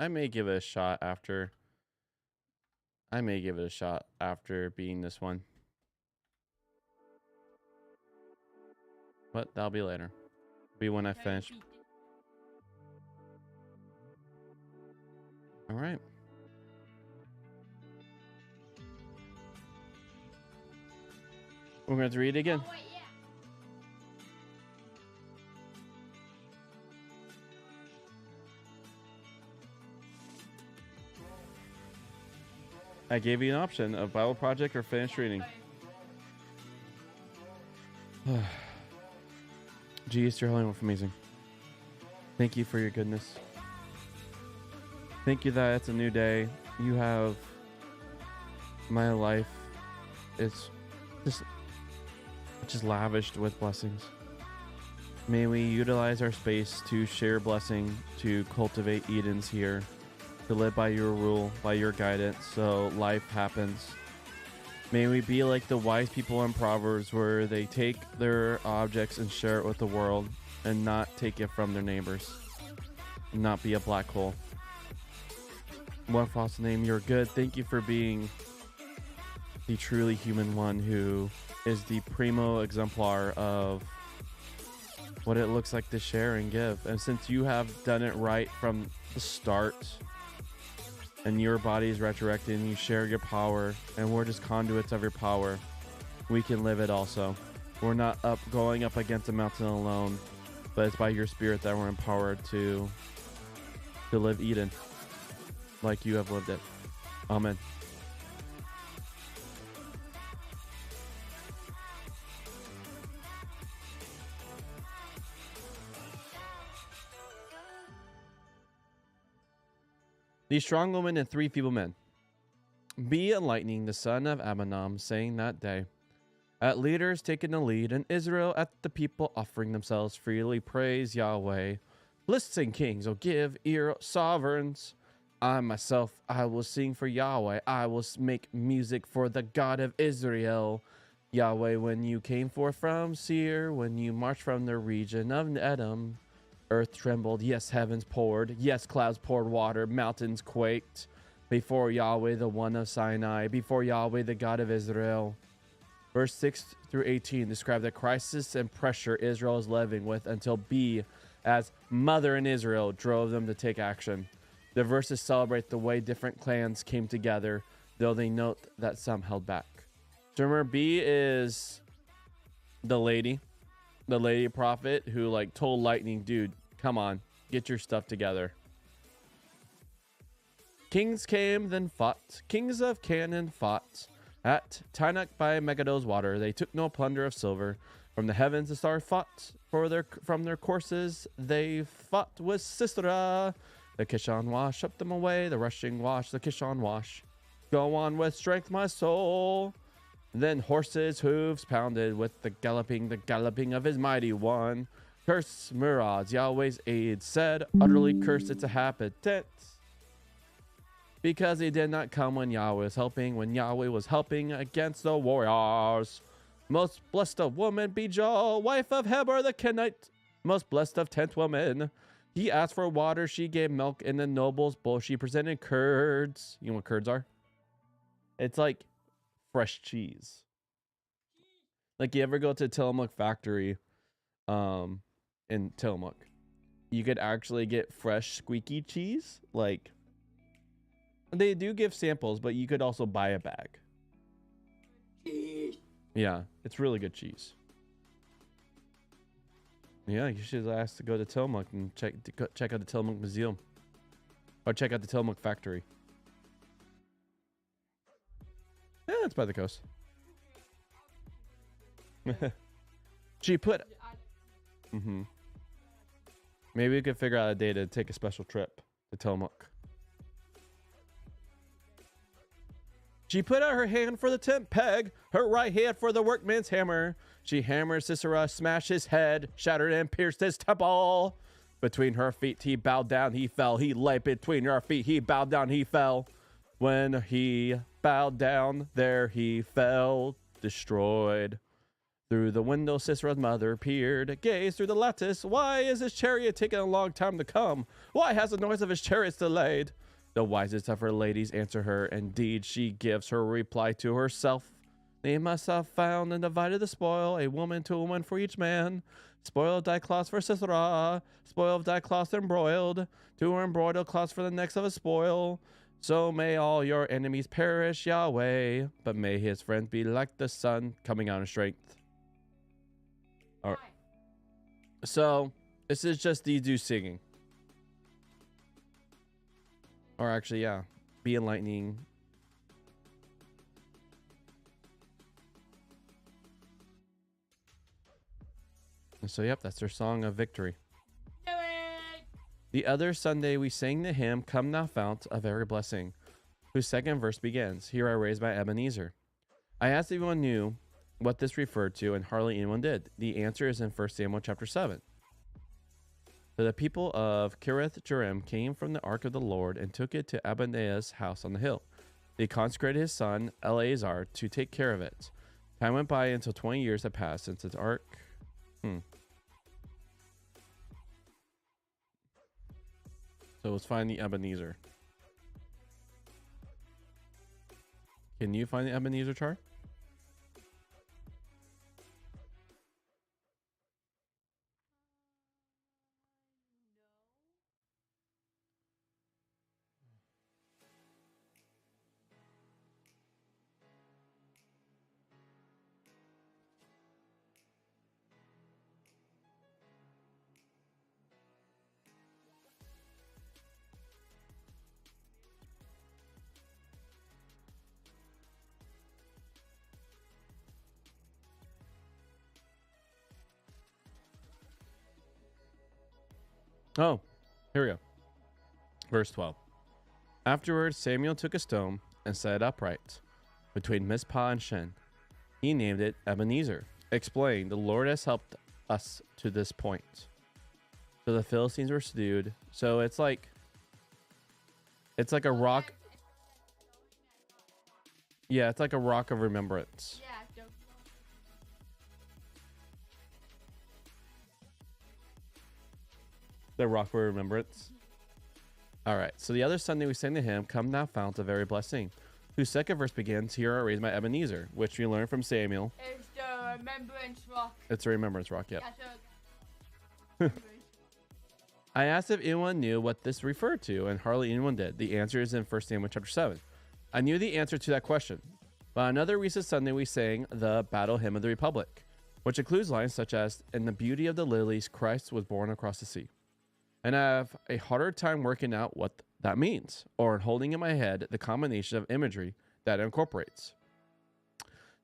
may give it a shot after. I may give it a shot after beating this one. But that'll be later. Be when I finish. All right. We're going to have to read it again. Oh, wait, yeah. I gave you an option of Bible Project or finish reading. Jesus, your holy one, amazing. Thank you for your goodness. Thank you that it's a new day. You have my life. It's just lavished with blessings. May we utilize our space to share blessing, to cultivate Edens here, to live by your rule, by your guidance, so life happens. May we be like the wise people in Proverbs, where they take their objects and share it with the world and not take it from their neighbors. Not be a black hole. One false name, you're good. Thank you for being the truly human one who is the primo exemplar of what it looks like to share and give. And since you have done it right from the start, and your body is resurrected and you share your power, and we're just conduits of your power, we can live it also. We're not going up against a mountain alone, but it's by your spirit that we're empowered to live Eden like you have lived it. Amen. The strong woman and 3 feeble men. Be enlightening the son of Amminam, saying that day, at leaders taking the lead, in Israel at the people offering themselves freely, praise Yahweh. Listen, kings, oh give ear, sovereigns. I myself, I will sing for Yahweh. I will make music for the God of Israel. Yahweh, when you came forth from Seir, when you marched from the region of Edom, earth trembled, yes, heavens poured, yes, clouds poured water, mountains quaked, before Yahweh, the one of Sinai, before Yahweh, the God of Israel. Verse 6 through 18 describe the crisis and pressure Israel is living with until B, as mother in Israel, drove them to take action. The verses celebrate the way different clans came together, though they note that some held back. So remember, B is the lady prophet who like told lightning, dude, come on, get your stuff together. Kings came, then fought. Kings of Canaan fought at Taanach by Megiddo's water. They took no plunder of silver. From the heavens the stars fought from their courses. They fought with Sisera. The Kishon wash up them away. The rushing wash, the Kishon wash. Go on with strength, my soul. Then horses' hooves pounded with the galloping of his mighty one. Curse Muraz, Yahweh's aid, said, utterly cursed its inhabitants. Because he did not come when Yahweh was helping against the warriors. Most blessed of woman, Bijal, wife of Heber the Kenite, most blessed of 10th woman. He asked for water, she gave milk. In the noble's bowl, she presented curds. You know what curds are? It's like fresh cheese. Like, you ever go to Tillamook factory in Tillamook, you could actually get fresh squeaky cheese. Like, they do give samples, but you could also buy a bag. Yeah, it's really good cheese. Yeah, you should ask to go to Tillamook and check out the Tillamook Museum, or check out the Tillamook factory. Yeah, it's by the coast. She put. Maybe we could figure out a day to take a special trip to Tillamook. She put out her hand for the tent peg, her right hand for the workman's hammer. She hammered Sisera, smashed his head, shattered and pierced his temple. Between her feet he bowed down, he fell. He lay between her feet, he bowed down, he fell. When he bowed down, there he fell, destroyed. Through the window, Sisera's mother peered, gazed through the lattice. Why is his chariot taking a long time to come? Why has the noise of his chariots delayed? The wisest of her ladies answer her. Indeed, she gives her reply to herself. They must have found and divided the spoil, a woman to a woman for each man. Spoil of dyed cloths for Sisera, spoil of dyed cloths embroiled, to her embroidered cloths for the necks of a spoil. So may all your enemies perish, Yahweh, but may his friends be like the sun coming out in strength. All right. So this is just these dudes singing. Or actually, yeah, be enlightening. And so, yep, that's their song of victory. Do it! The other Sunday, we sang the hymn, Come Thou Fount of Every Blessing, whose second verse begins, Here I raise my Ebenezer. I asked if anyone knew what this referred to, and hardly anyone did. The answer is in 1 Samuel chapter 7. So the people of Kiriath Jearim came from the ark of the Lord and took it to Abinadab's house on the hill. They consecrated his son Eleazar to take care of it. Time went by until 20 years had passed since its ark. So let's find the Ebenezer. Can you find the Ebenezer chart? Oh, here we go. Verse 12. Afterwards, Samuel took a stone and set it upright between Mizpah and Shen. He named it Ebenezer, explaining, the Lord has helped us to this point. So the Philistines were subdued. So it's like a rock. Yeah, it's like a rock of remembrance. Yeah, don't. The rock of remembrance. All right. So the other Sunday we sang to him, Come Thou Fount of Every Blessing, whose second verse begins, Here I raise my Ebenezer, which we learned from Samuel. It's the remembrance rock. It's a remembrance rock, yep. That's a I asked if anyone knew what this referred to, and hardly anyone did. The answer is in 1 Samuel chapter 7. I knew the answer to that question. But another recent Sunday we sang the Battle Hymn of the Republic, which includes lines such as, In the beauty of the lilies, Christ was born across the sea. And I have a harder time working out what that means, or holding in my head the combination of imagery that it incorporates.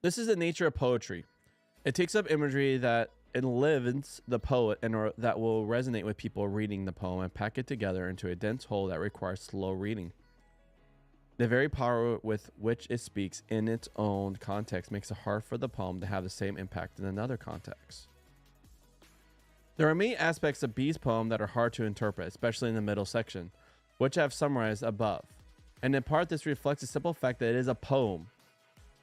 This is the nature of poetry. It takes up imagery that enlivens the poet and that will resonate with people reading the poem and pack it together into a dense whole that requires slow reading. The very power with which it speaks in its own context makes it hard for the poem to have the same impact in another context. There are many aspects of B's poem that are hard to interpret, especially in the middle section, which I have summarized above. And in part, this reflects the simple fact that it is a poem.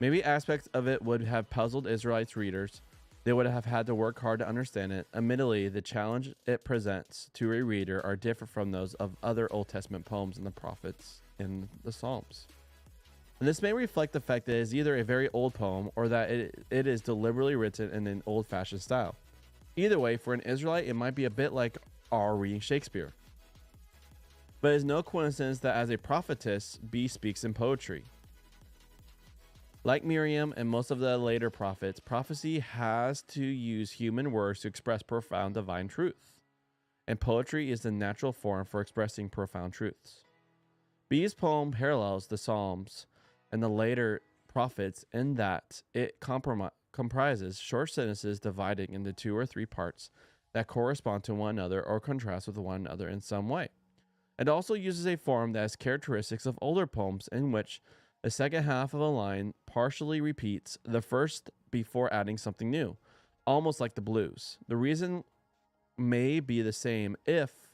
Maybe aspects of it would have puzzled Israelites readers. They would have had to work hard to understand it. Admittedly, the challenge it presents to a reader are different from those of other Old Testament poems and the prophets in the Psalms. And this may reflect the fact that it is either a very old poem or that it is deliberately written in an old-fashioned style. Either way, for an Israelite, it might be a bit like our reading Shakespeare. But it is no coincidence that as a prophetess, B speaks in poetry. Like Miriam and most of the later prophets, prophecy has to use human words to express profound divine truth. And poetry is the natural form for expressing profound truths. B's poem parallels the Psalms and the later prophets in that it comprises short sentences divided into 2 or 3 parts that correspond to one another or contrast with one another in some way. It also uses a form that has characteristics of older poems in which the second half of a line partially repeats the first before adding something new, almost like the blues. The reason may be the same if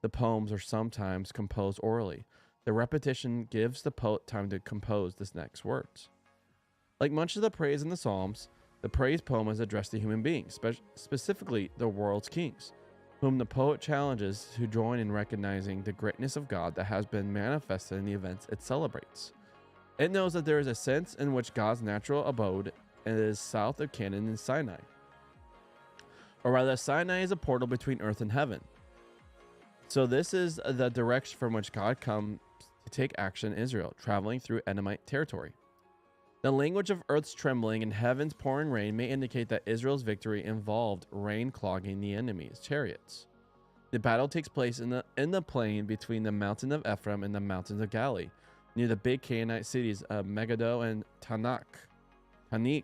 the poems are sometimes composed orally. The repetition gives the poet time to compose the next words. Like much of the praise in the Psalms, The praise poem is addressed to human beings, specifically the world's kings, whom the poet challenges to join in recognizing the greatness of God that has been manifested in the events it celebrates. It knows that there is a sense in which God's natural abode is south of Canaan and Sinai. Or rather, Sinai is a portal between earth and heaven. So this is the direction from which God comes to take action in Israel, traveling through Edomite territory. The language of earth's trembling and heaven's pouring rain may indicate that Israel's victory involved rain clogging the enemy's chariots. The battle takes place in the plain between the mountain of Ephraim and the mountains of Galilee, near the big Canaanite cities of Megiddo and Tanak. The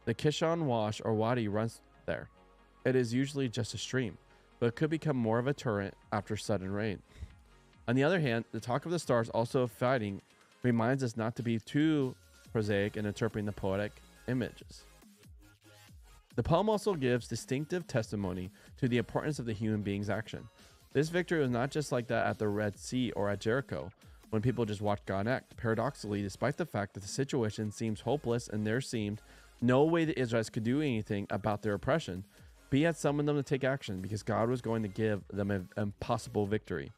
Kishon Wash or Wadi runs there. It is usually just a stream, but it could become more of a torrent after sudden rain. On the other hand, the talk of the stars also fighting reminds us not to be too prosaic in interpreting the poetic images. The poem also gives distinctive testimony to the importance of the human being's action. This victory was not just like that at the Red Sea or at Jericho, when people just watched God act. Paradoxically, despite the fact that the situation seems hopeless and there seemed no way the Israelites could do anything about their oppression, but he had summoned them to take action because God was going to give them an impossible victory.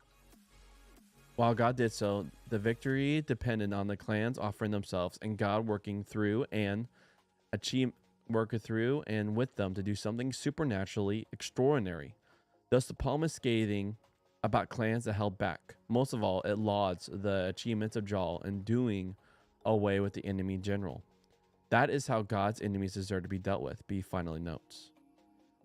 While God did so, the victory depended on the clans offering themselves and God working through and with them to do something supernaturally extraordinary. Thus, the poem is scathing about clans that held back. Most of all, it lauds the achievements of Jal in doing away with the enemy general. That is how God's enemies deserve to be dealt with, B finally notes.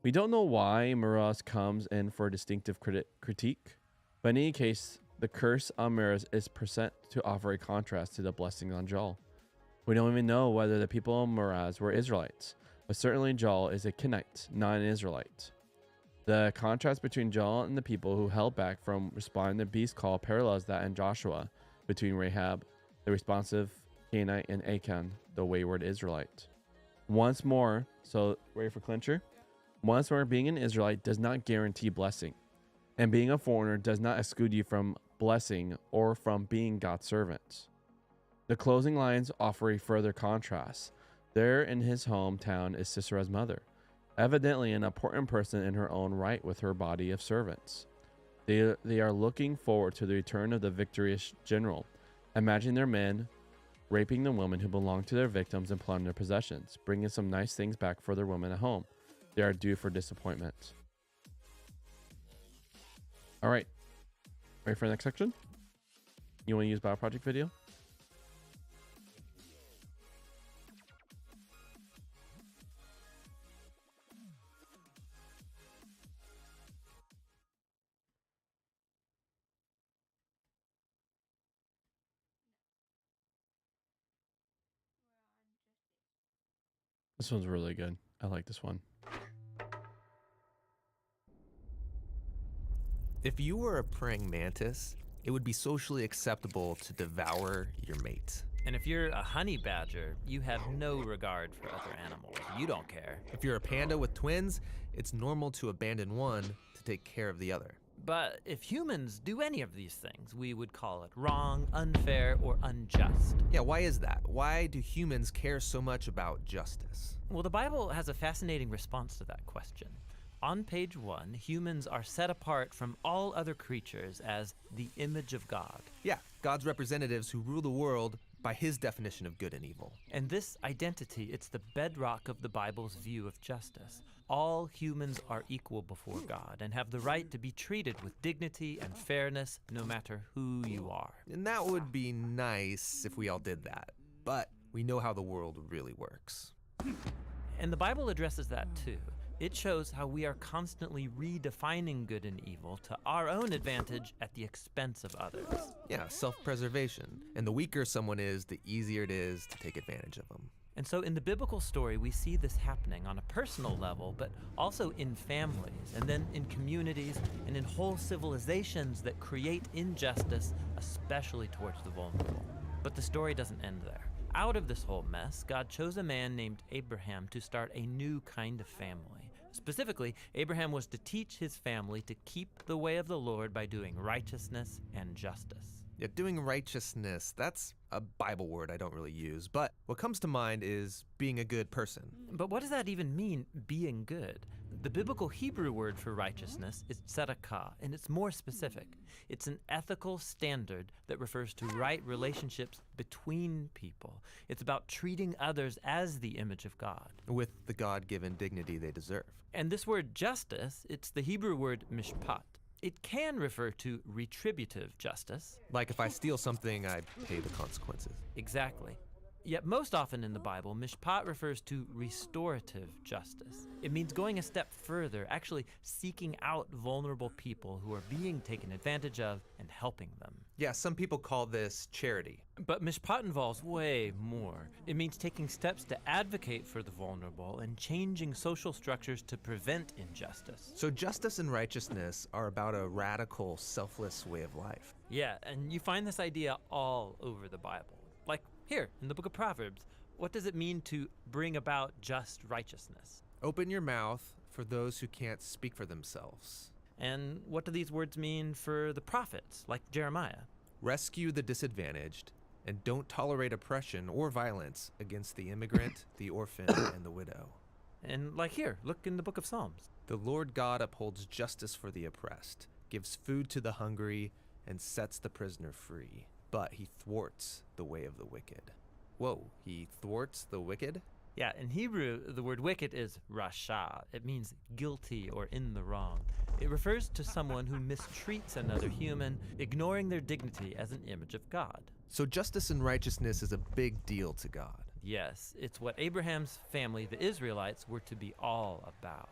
We don't know why Meroz comes in for a distinctive critique, but in any case, the curse on Meroz is present to offer a contrast to the blessing on Jal. We don't even know whether the people of Meroz were Israelites, but certainly Jal is a Kenite, not an Israelite. The contrast between Jal and the people who held back from responding to the beast call parallels that in Joshua between Rahab, the responsive Canaanite, and Achan, the wayward Israelite. Once more, so ready for clincher? Once more, being an Israelite does not guarantee blessing, and being a foreigner does not exclude you from blessing or from being God's servant. The closing lines offer a further contrast. There in his hometown is Sisera's mother, evidently an important person in her own right with her body of servants. They are looking forward to the return of the victorious general, imagining their men raping the women who belong to their victims and plundering their possessions, bringing some nice things back for their women at home. They are due for disappointment. All right. Ready for the next section? You want to use BioProject video? This one's really good. I like this one. If you were a praying mantis, it would be socially acceptable to devour your mate. And if you're a honey badger, you have no regard for other animals. You don't care. If you're a panda with twins, it's normal to abandon one to take care of the other. But if humans do any of these things, we would call it wrong, unfair, or unjust. Yeah, why is that? Why do humans care so much about justice? Well, the Bible has a fascinating response to that question. On page 1, humans are set apart from all other creatures as the image of God. Yeah, God's representatives who rule the world by his definition of good and evil. And this identity, it's the bedrock of the Bible's view of justice. All humans are equal before God and have the right to be treated with dignity and fairness no matter who you are. And that would be nice if we all did that. But we know how the world really works. And the Bible addresses that too. It shows how we are constantly redefining good and evil to our own advantage at the expense of others. Yeah, self-preservation. And the weaker someone is, the easier it is to take advantage of them. And so in the biblical story, we see this happening on a personal level, but also in families, and then in communities, and in whole civilizations that create injustice, especially towards the vulnerable. But the story doesn't end there. Out of this whole mess, God chose a man named Abraham to start a new kind of family. Specifically, Abraham was to teach his family to keep the way of the Lord by doing righteousness and justice. Yeah, doing righteousness, that's a Bible word I don't really use, but what comes to mind is being a good person. But what does that even mean, being good? The biblical Hebrew word for righteousness is tzedakah, and it's more specific. It's an ethical standard that refers to right relationships between people. It's about treating others as the image of God. With the God-given dignity they deserve. And this word justice, it's the Hebrew word mishpat. It can refer to retributive justice. Like if I steal something, I pay the consequences. Exactly. Yet most often in the Bible, mishpat refers to restorative justice. It means going a step further, actually seeking out vulnerable people who are being taken advantage of and helping them. Yeah, some people call this charity. But mishpat involves way more. It means taking steps to advocate for the vulnerable and changing social structures to prevent injustice. So justice and righteousness are about a radical, selfless way of life. Yeah, and you find this idea all over the Bible. Like here, in the book of Proverbs, what does it mean to bring about just righteousness? Open your mouth for those who can't speak for themselves. And what do these words mean for the prophets, like Jeremiah? Rescue the disadvantaged, and don't tolerate oppression or violence against the immigrant, the orphan, and the widow. And like here, look in the book of Psalms. The Lord God upholds justice for the oppressed, gives food to the hungry, and sets the prisoner free. But he thwarts the way of the wicked. Whoa, he thwarts the wicked? Yeah, in Hebrew, the word wicked is rasha. It means guilty or in the wrong. It refers to someone who mistreats another human, ignoring their dignity as an image of God. So justice and righteousness is a big deal to God. Yes, it's what Abraham's family, the Israelites, were to be all about.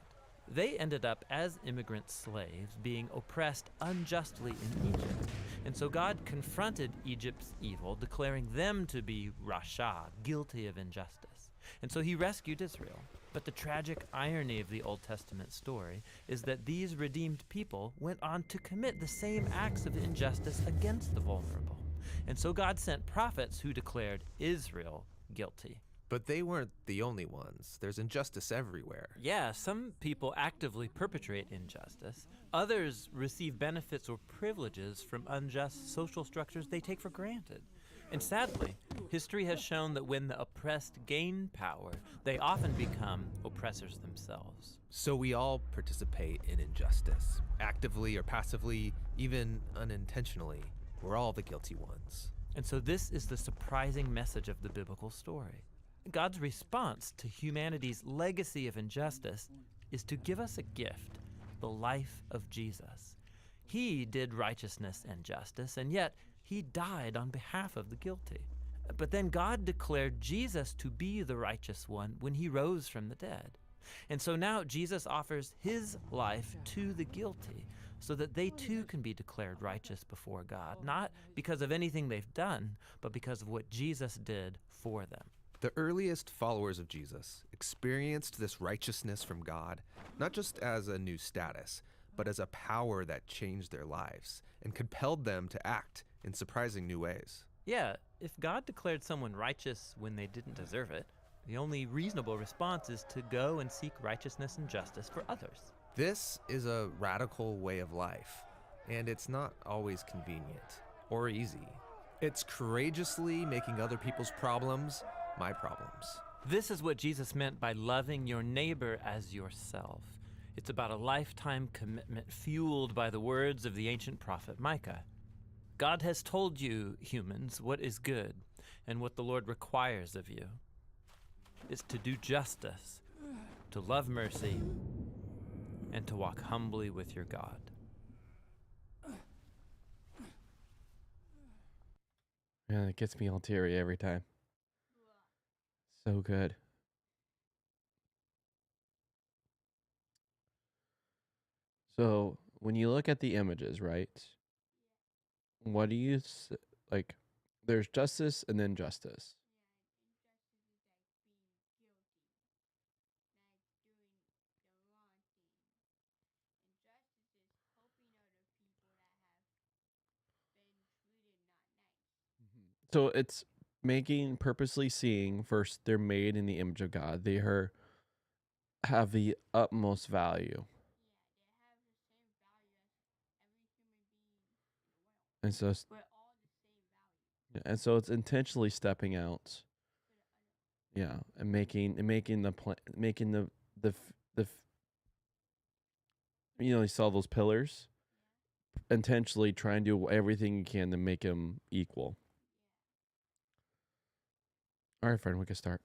They ended up as immigrant slaves, being oppressed unjustly in Egypt. And so God confronted Egypt's evil, declaring them to be rasha, guilty of injustice. And so he rescued Israel. But the tragic irony of the Old Testament story is that these redeemed people went on to commit the same acts of injustice against the vulnerable. And so God sent prophets who declared Israel guilty. But they weren't the only ones. There's injustice everywhere. Yeah, some people actively perpetrate injustice. Others receive benefits or privileges from unjust social structures they take for granted. And sadly, history has shown that when the oppressed gain power, they often become oppressors themselves. So we all participate in injustice, actively or passively, even unintentionally. We're all the guilty ones. And so this is the surprising message of the biblical story. God's response to humanity's legacy of injustice is to give us a gift, the life of Jesus. He did righteousness and justice, and yet he died on behalf of the guilty. But then God declared Jesus to be the righteous one when he rose from the dead. And so now Jesus offers his life to the guilty so that they too can be declared righteous before God, not because of anything they've done, but because of what Jesus did for them. The earliest followers of Jesus experienced this righteousness from God, not just as a new status, but as a power that changed their lives and compelled them to act in surprising new ways. Yeah, if God declared someone righteous when they didn't deserve it, the only reasonable response is to go and seek righteousness and justice for others. This is a radical way of life, and it's not always convenient or easy. It's courageously making other people's problems my problems. This is what Jesus meant by loving your neighbor as yourself. It's about a lifetime commitment fueled by the words of the ancient prophet Micah. God has told you, humans, what is good, and what the Lord requires of you is to do justice, to love mercy, and to walk humbly with your God. Man, it gets me all teary every time. So good. So when you look at the images, right? What do you like? There's justice and then justice. So it's making purposely seeing first they're made in the image of God. They have the utmost value. And so And so it's intentionally stepping out. Yeah, and making the making you saw those pillars, intentionally trying to do everything you can to make them equal. All right, friend, we can start.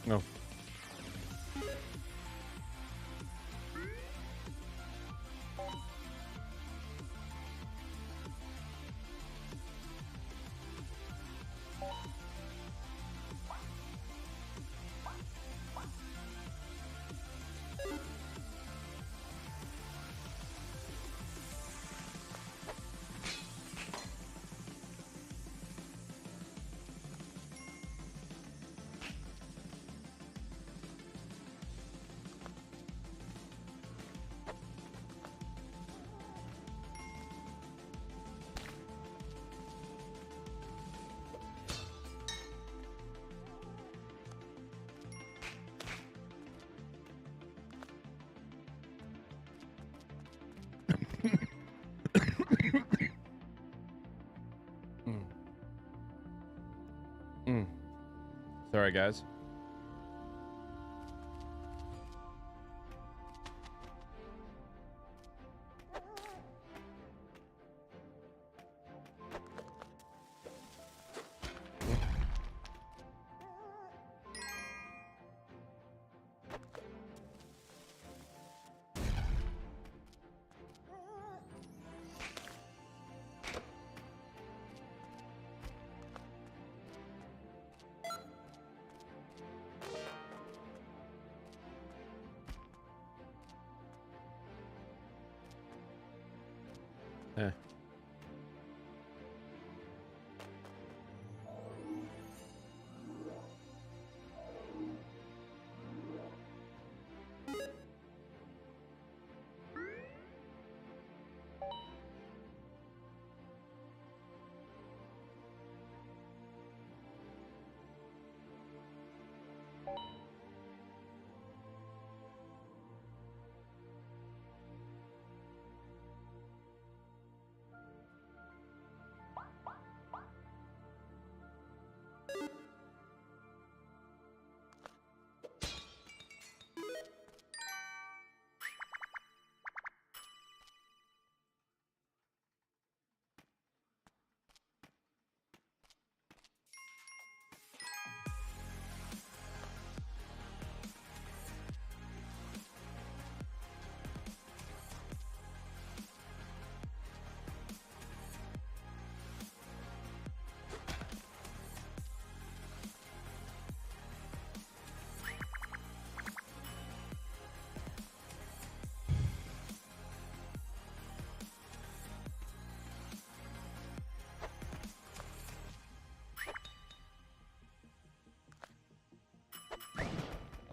No. Sorry, guys. Eh.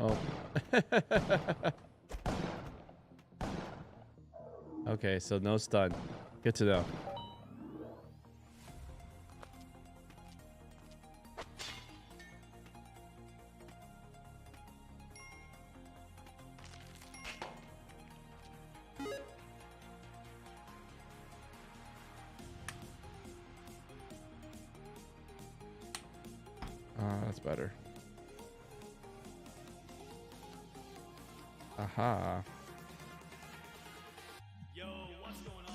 Oh. Okay, so no stun. Good to know. That's better. Aha. Yo, what's going on?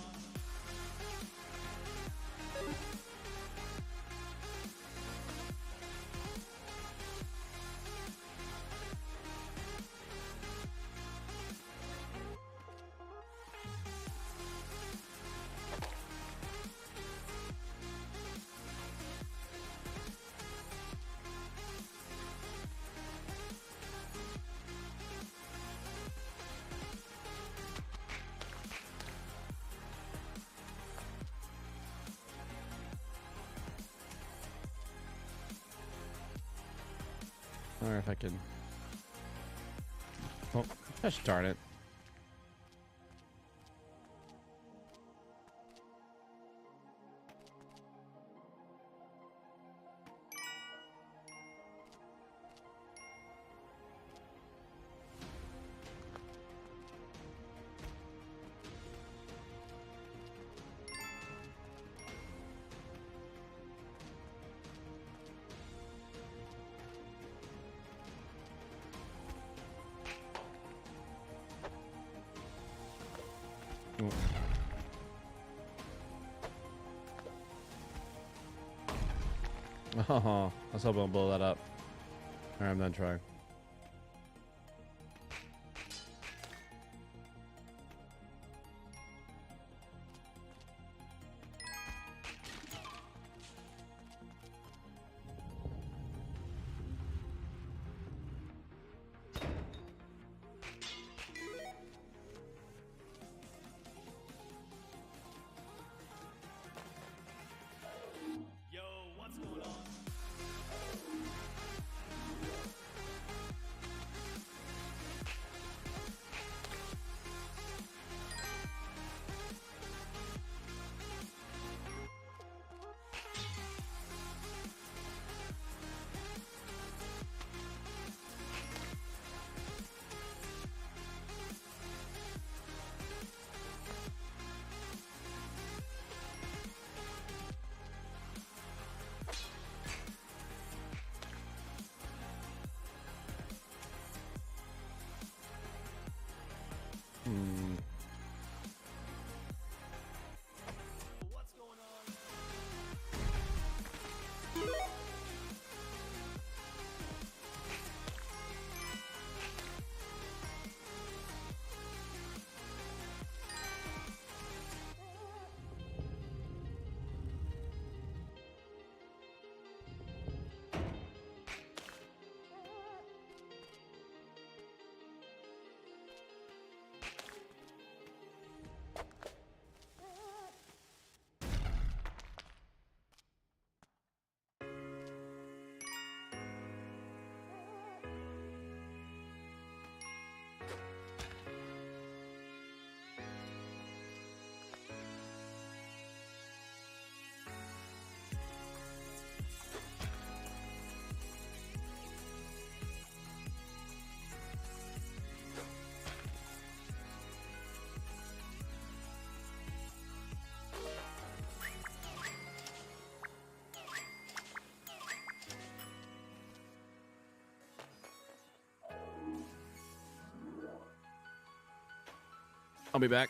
I wonder if I can. Oh, gosh darn it. Oh, I was hoping I'll blow that up. Alright, I'm done trying. Yo, what's going on? What's going on? I'll be back.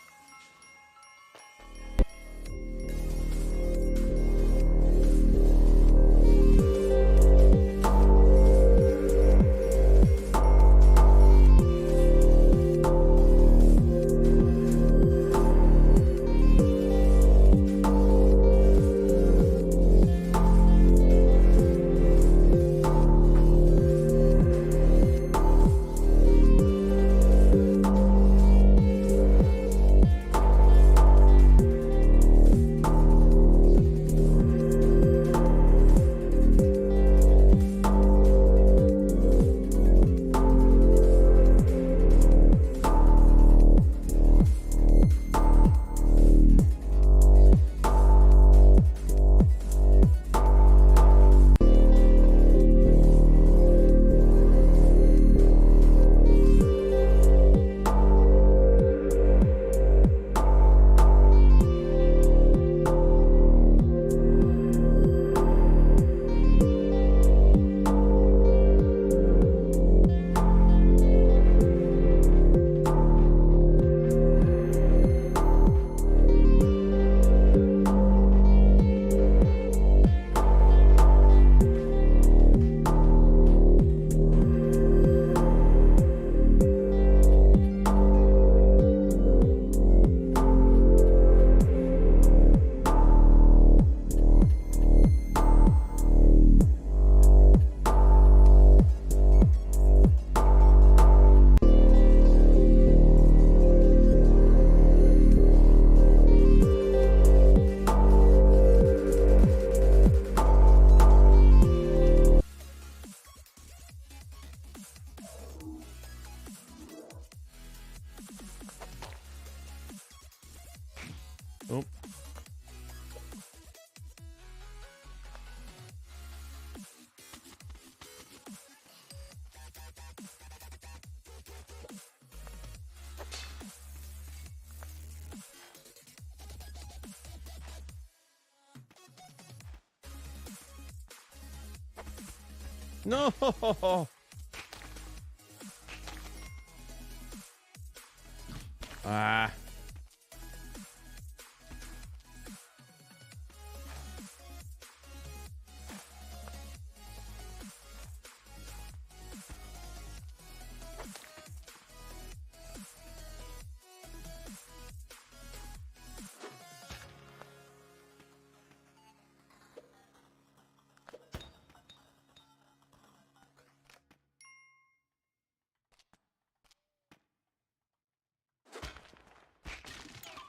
Oh. No. Ah.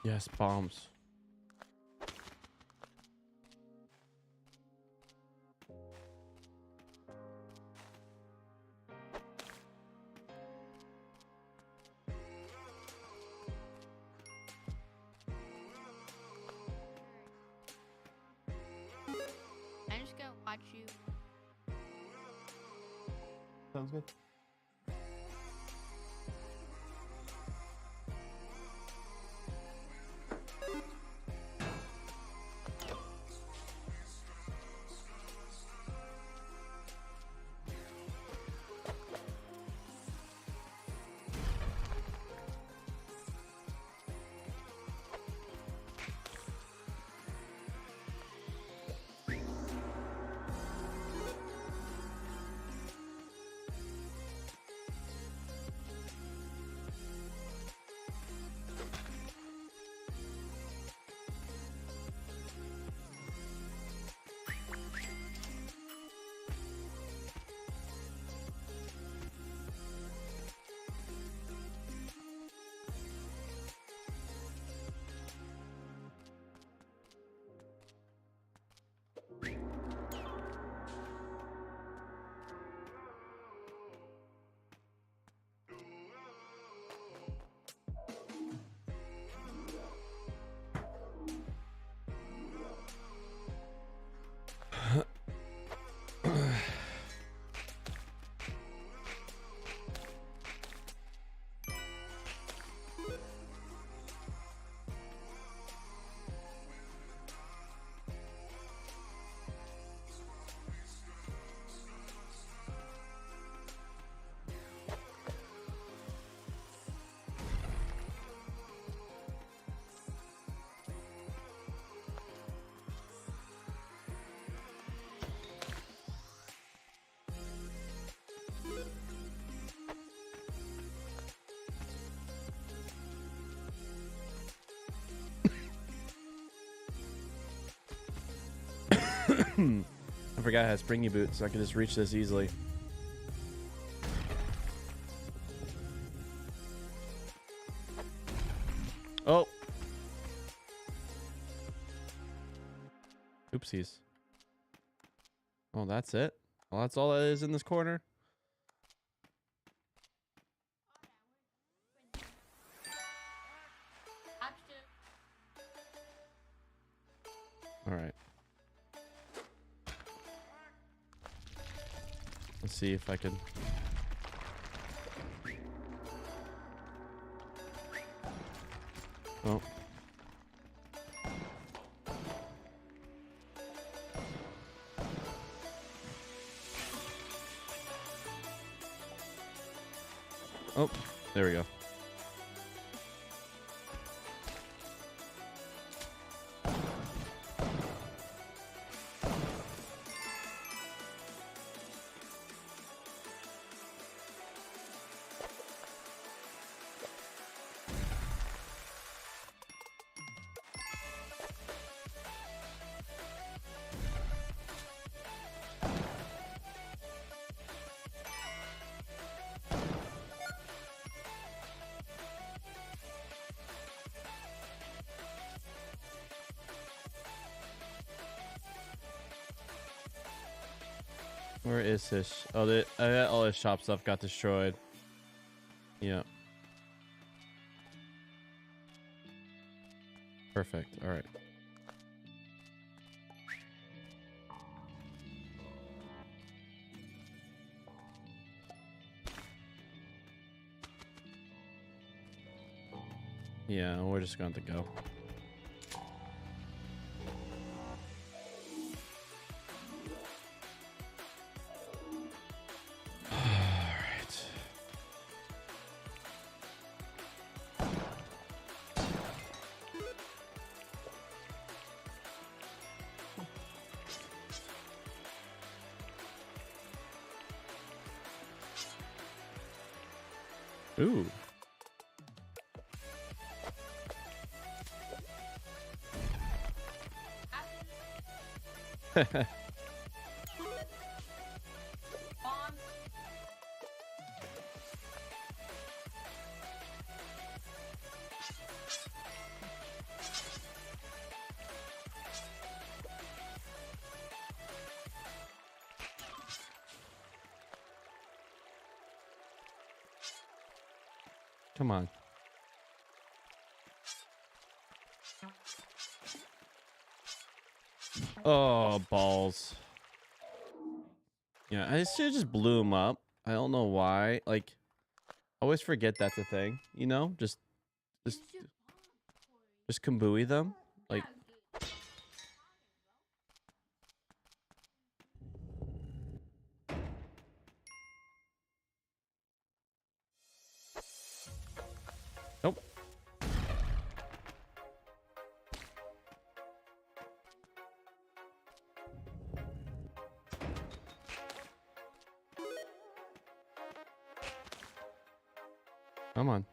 Yes, bombs. I'm just gonna watch you. Sounds good. I forgot I had springy boots, so I can just reach this easily. Oh. Oopsies. Oh, that's it? Well, that's all that is in this corner? Alright. Let's see if I can... Oh. Oh, there we go. Where is his? Oh, I bet all his shop stuff got destroyed. Yeah. Perfect. All right. Yeah, we're just going to go. Ooh. Come on. Oh, balls. Yeah, I should just blew him up. I don't know why. Like, I always forget that's a thing. You know, just Kambooie them. Like, nope. Come on.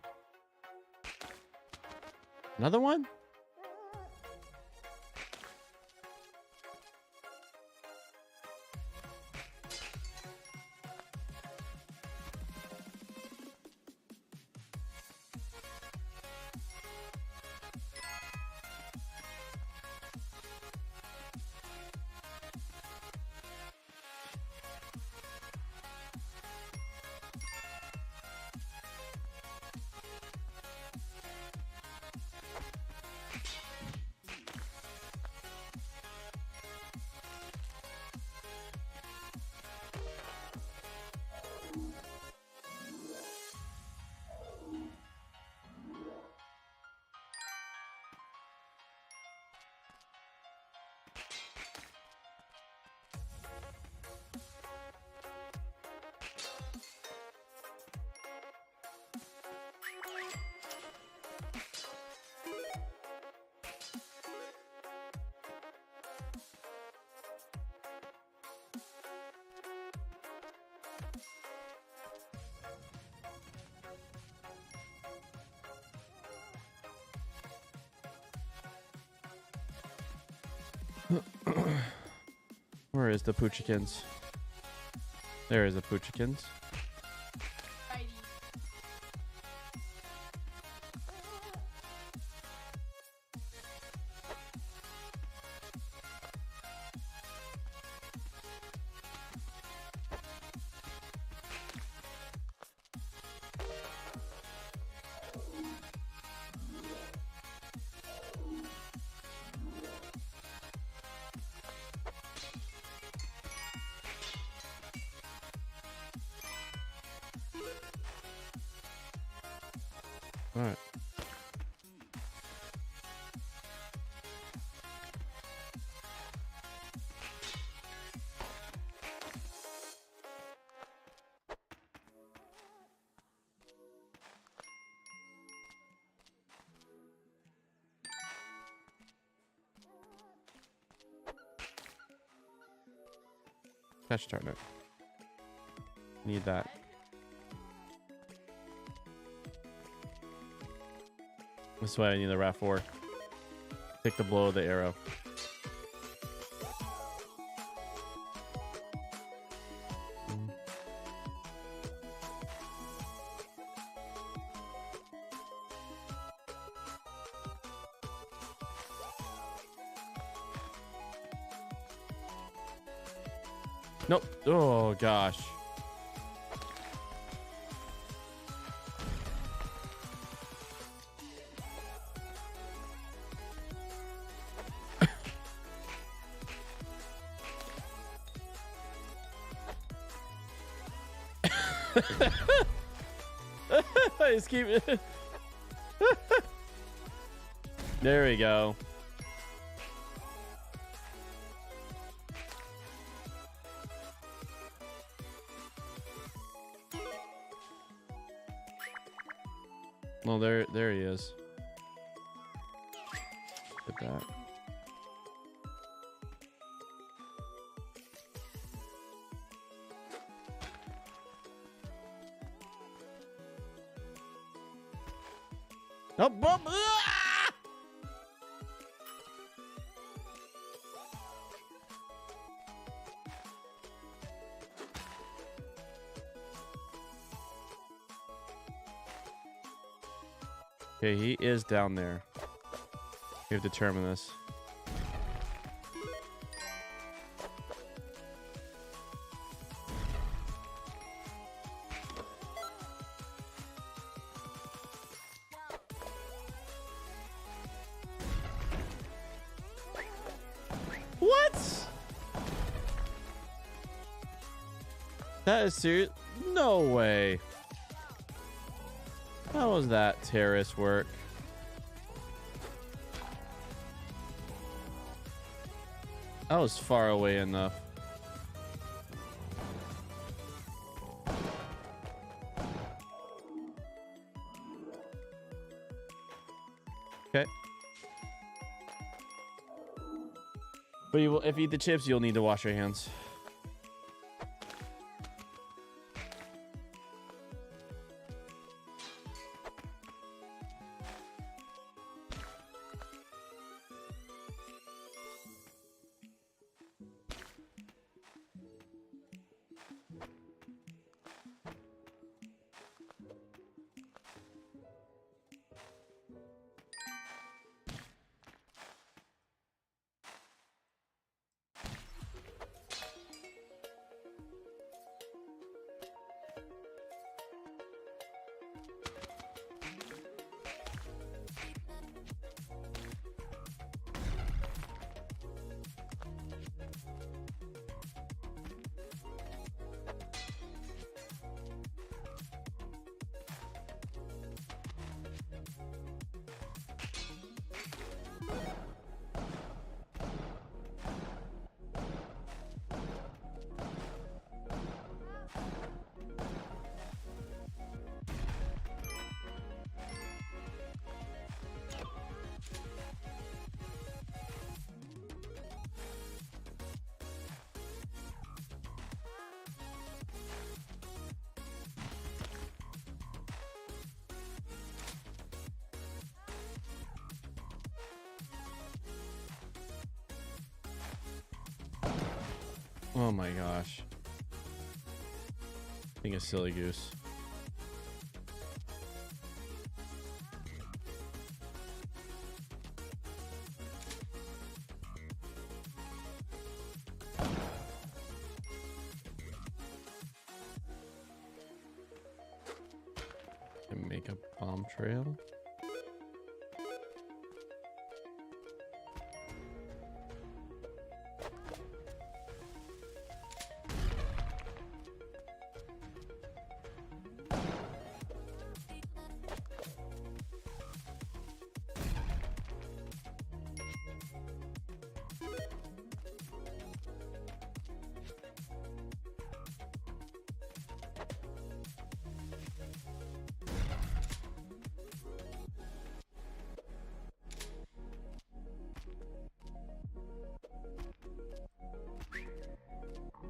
Another one? Where is the Poochikins? There is the Poochikins. Righty. All right. Gosh darn it. Need that. That's why I need the RAV4. Take the blow of the arrow. Nope. Oh gosh. I just keep There we go. Well, there he is. Get that. Oh, ah! Okay, he is down there. We have to determine this. What? That is serious? No way. How was that terrorist work? I was far away enough. Okay. But you will, if you eat the chips, you'll need to wash your hands. Oh my gosh. Being a silly goose. And make a bomb trail.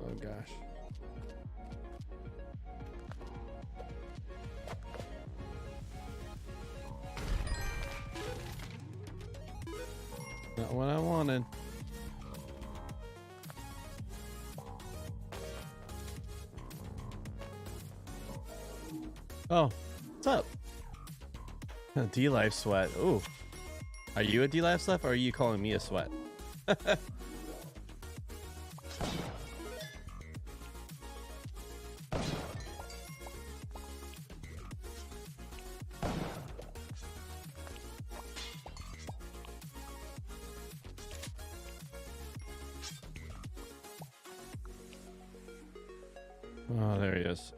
Oh gosh. Not what I wanted. Oh, what's up? D-Life sweat. Ooh. Are you a D-Life sweat or are you calling me a sweat? Oh, there he is.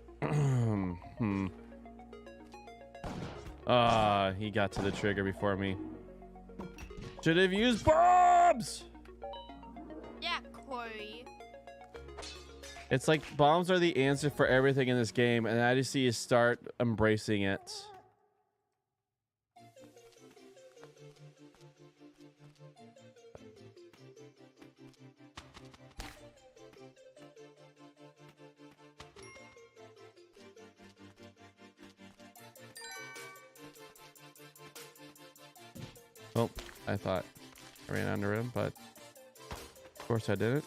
He got to the trigger before me. Should have used bombs! Yeah, Corey. It's like bombs are the answer for everything in this game, and I just see you start embracing it. Oh, I thought I ran under him, but of course I didn't.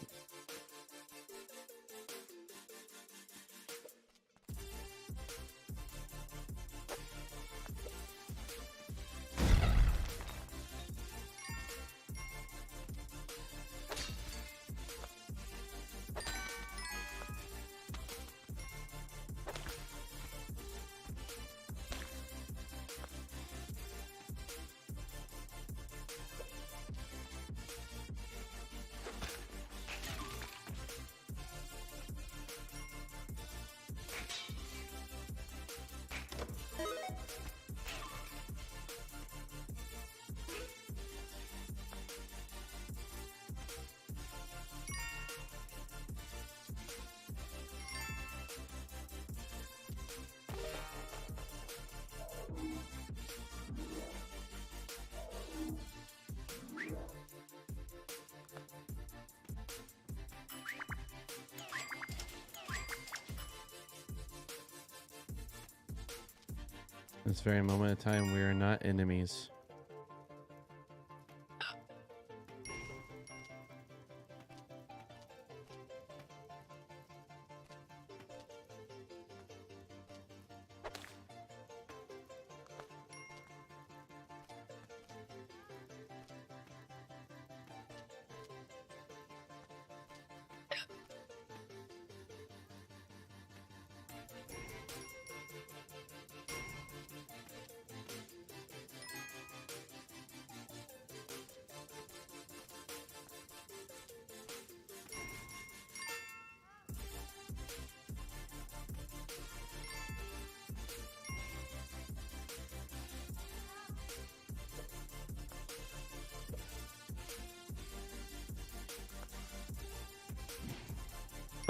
This very moment of time, we are not enemies.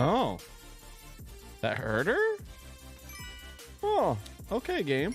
Oh, that hurt her? Oh, okay, game.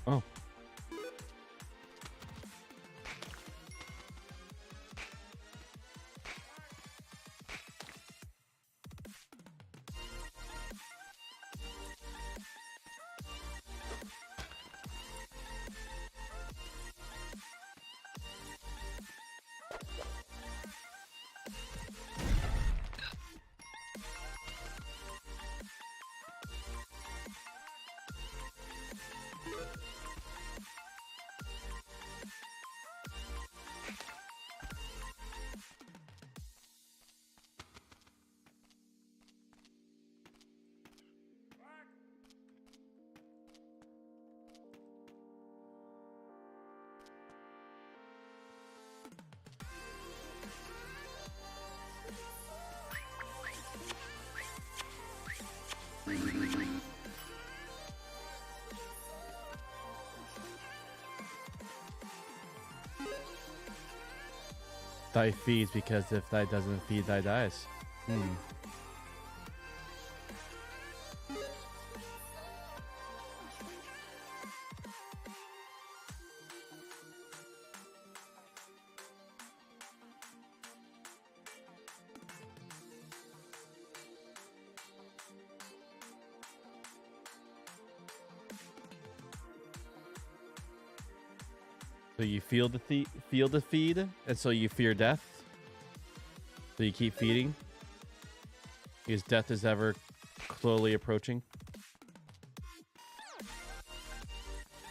Oh. Thy feeds, because if thy doesn't feed, thy dies. Hmm. So you feel the feed, and so you fear death. So you keep feeding, because death is ever slowly approaching.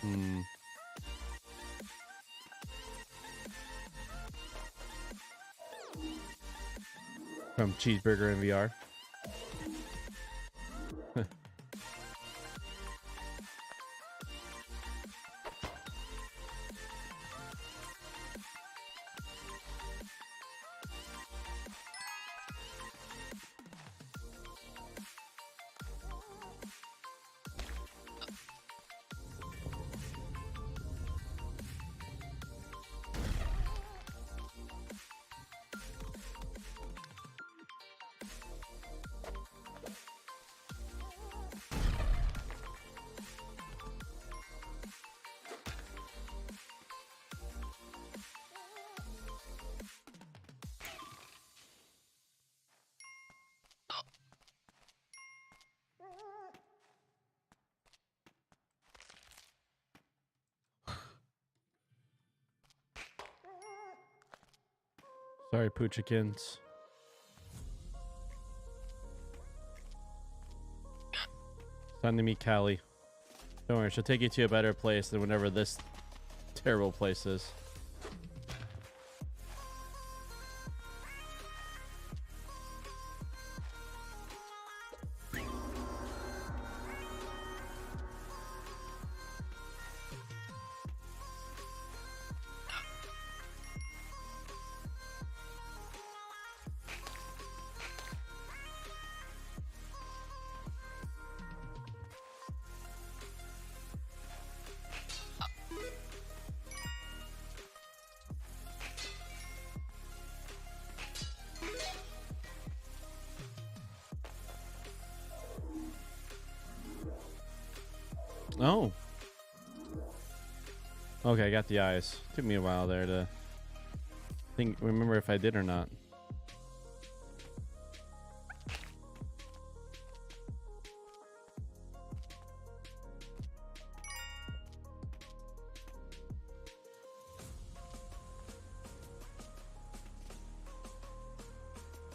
Hmm. From Cheeseburger in VR. Sorry, Poochikins. Time to meet Callie. Don't worry, she'll take you to a better place than whatever this terrible place is. Oh. Okay, I got the eyes. Took me a while there to remember if I did or not.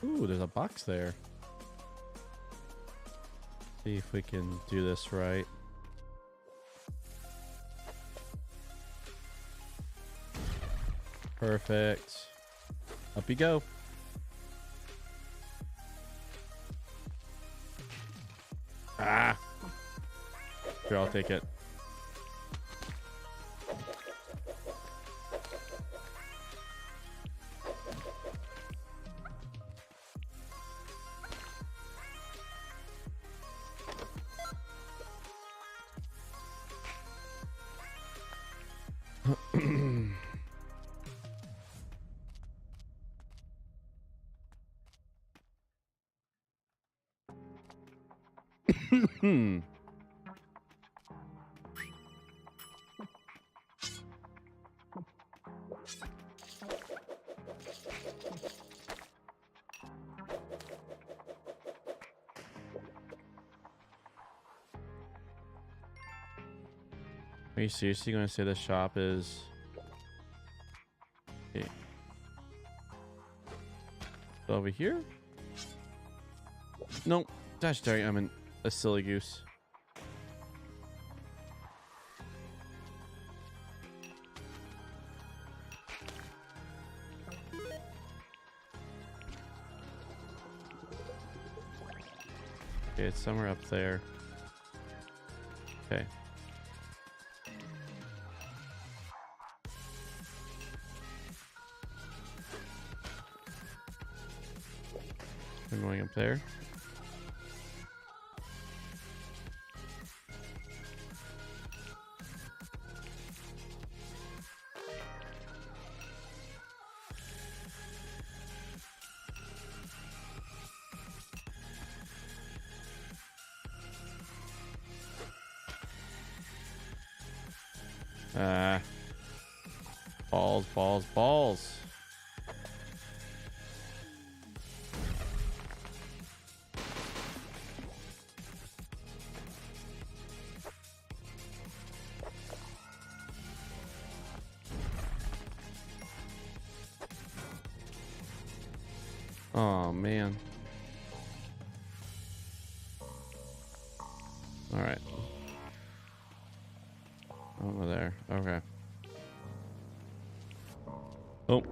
Ooh, there's a box there. See if we can do this right. Perfect. Up you go. Ah. Sure, I'll take it. Are you seriously going to say the shop is... Okay. Over here? No, dash sorry, I'm a silly goose. Okay, it's somewhere up there. Okay. I'm going up there. Balls, balls, balls. Oh man. All right. Over there. Okay. Oh.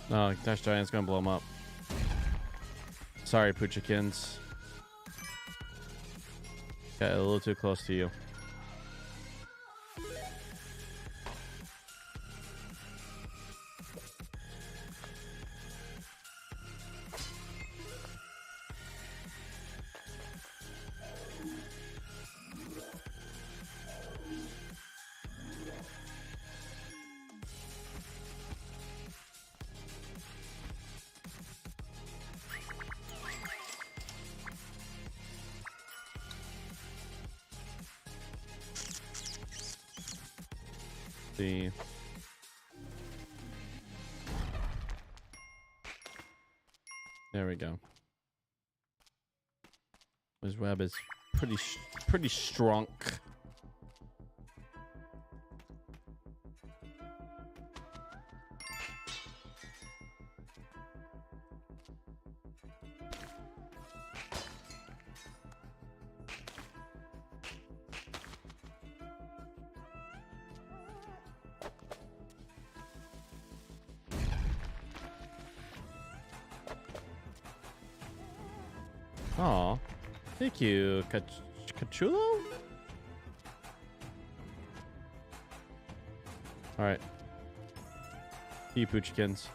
Oh, Dash Giant's gonna blow him up. Sorry, Poochikins. Got a little too close to you. See. There we go. His web is pretty strong. Aw, thank you, Cachulo. All right, you Poochikins.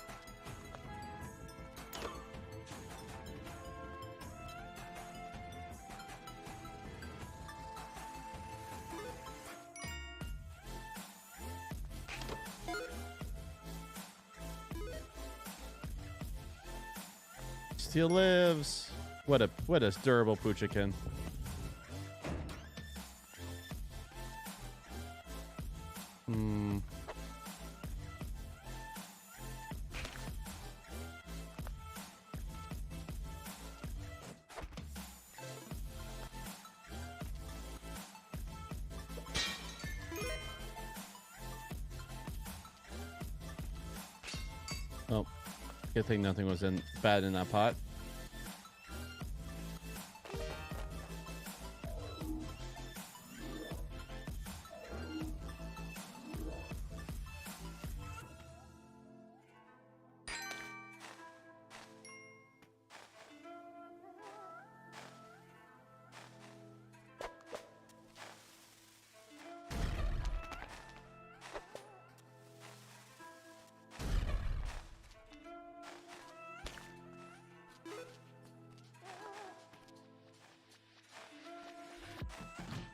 Still lives. What a durable Poochikin. Hmm. Oh, good thing nothing was bad in that pot.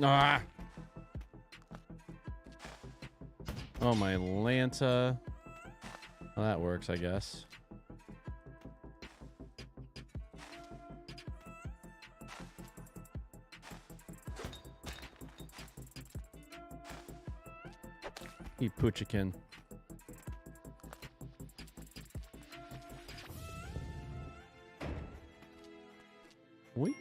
Ah. Oh, my Lanta. Well, that works, I guess. Eat Poochikin. Wait.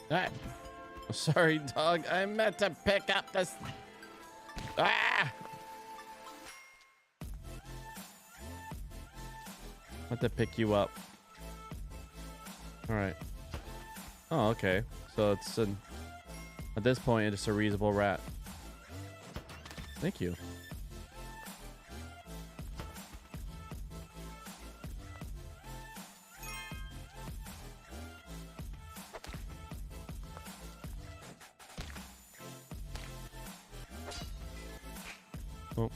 Ah. Sorry, dog. I meant to pick up this. Ah! I have to pick you up. All right. Oh, okay. So it's an. At this point, it's a reasonable rat. Thank you. Oh.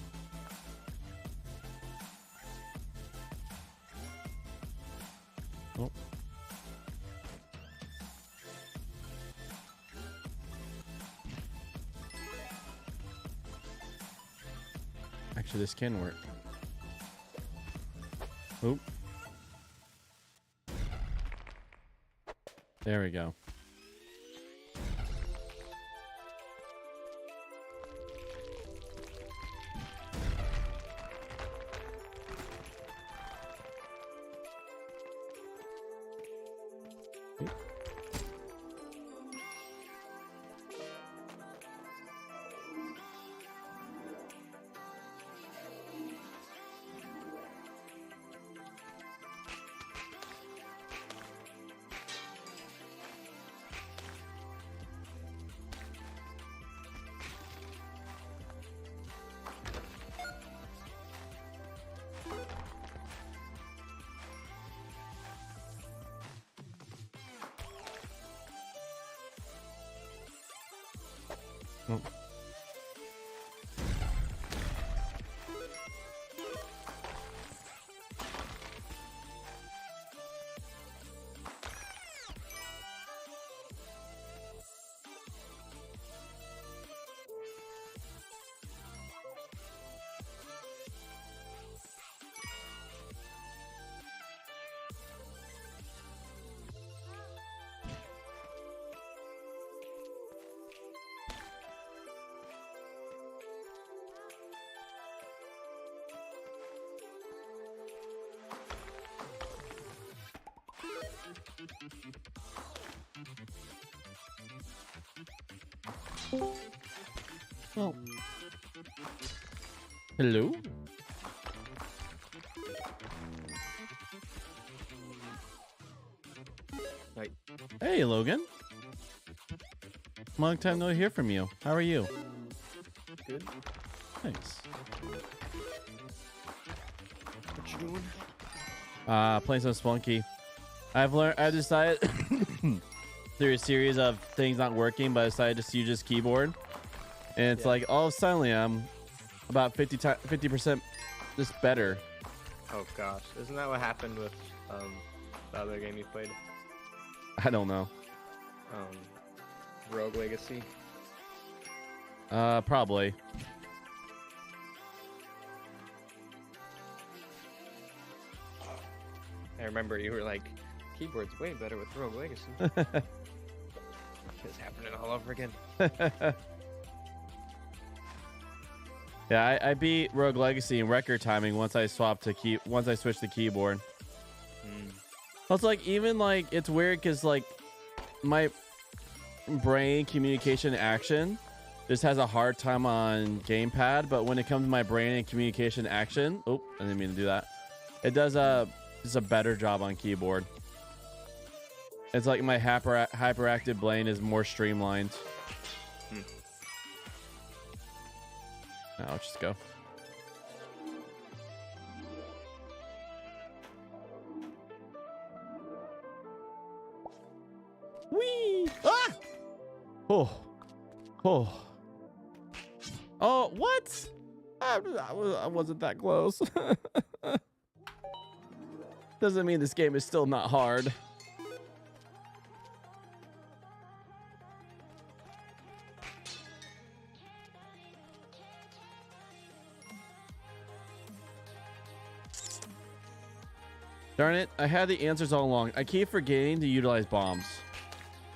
Oh. Actually, this can work. Oop. There we go. Oh. Oh. Hello? Right. Hey, Logan. Long time no hear from you. How are you? Good. Thanks. What you doing? Playing some Splunky. I decided through a series of things not working, but I decided to use just keyboard. And it's Yeah. like all suddenly I'm about 50% just better. Oh gosh, isn't that what happened with the other game you played? I don't know. Rogue Legacy. Probably. I remember you were like, keyboard's way better with Rogue Legacy. It's happening all over again. Yeah, I beat Rogue Legacy in record timing once I switched the keyboard. It's like even like it's weird because like my brain communication action just has a hard time on gamepad, but when it comes to my brain and communication action, oh, I didn't mean to do that. It does just a better job on keyboard. It's like my hyperactive brain is more streamlined. Now let's just go. Whee! Ah! Oh. Oh. Oh, what? I wasn't that close. Doesn't mean this game is still not hard. Darn it, I had the answers all along. I keep forgetting to utilize bombs.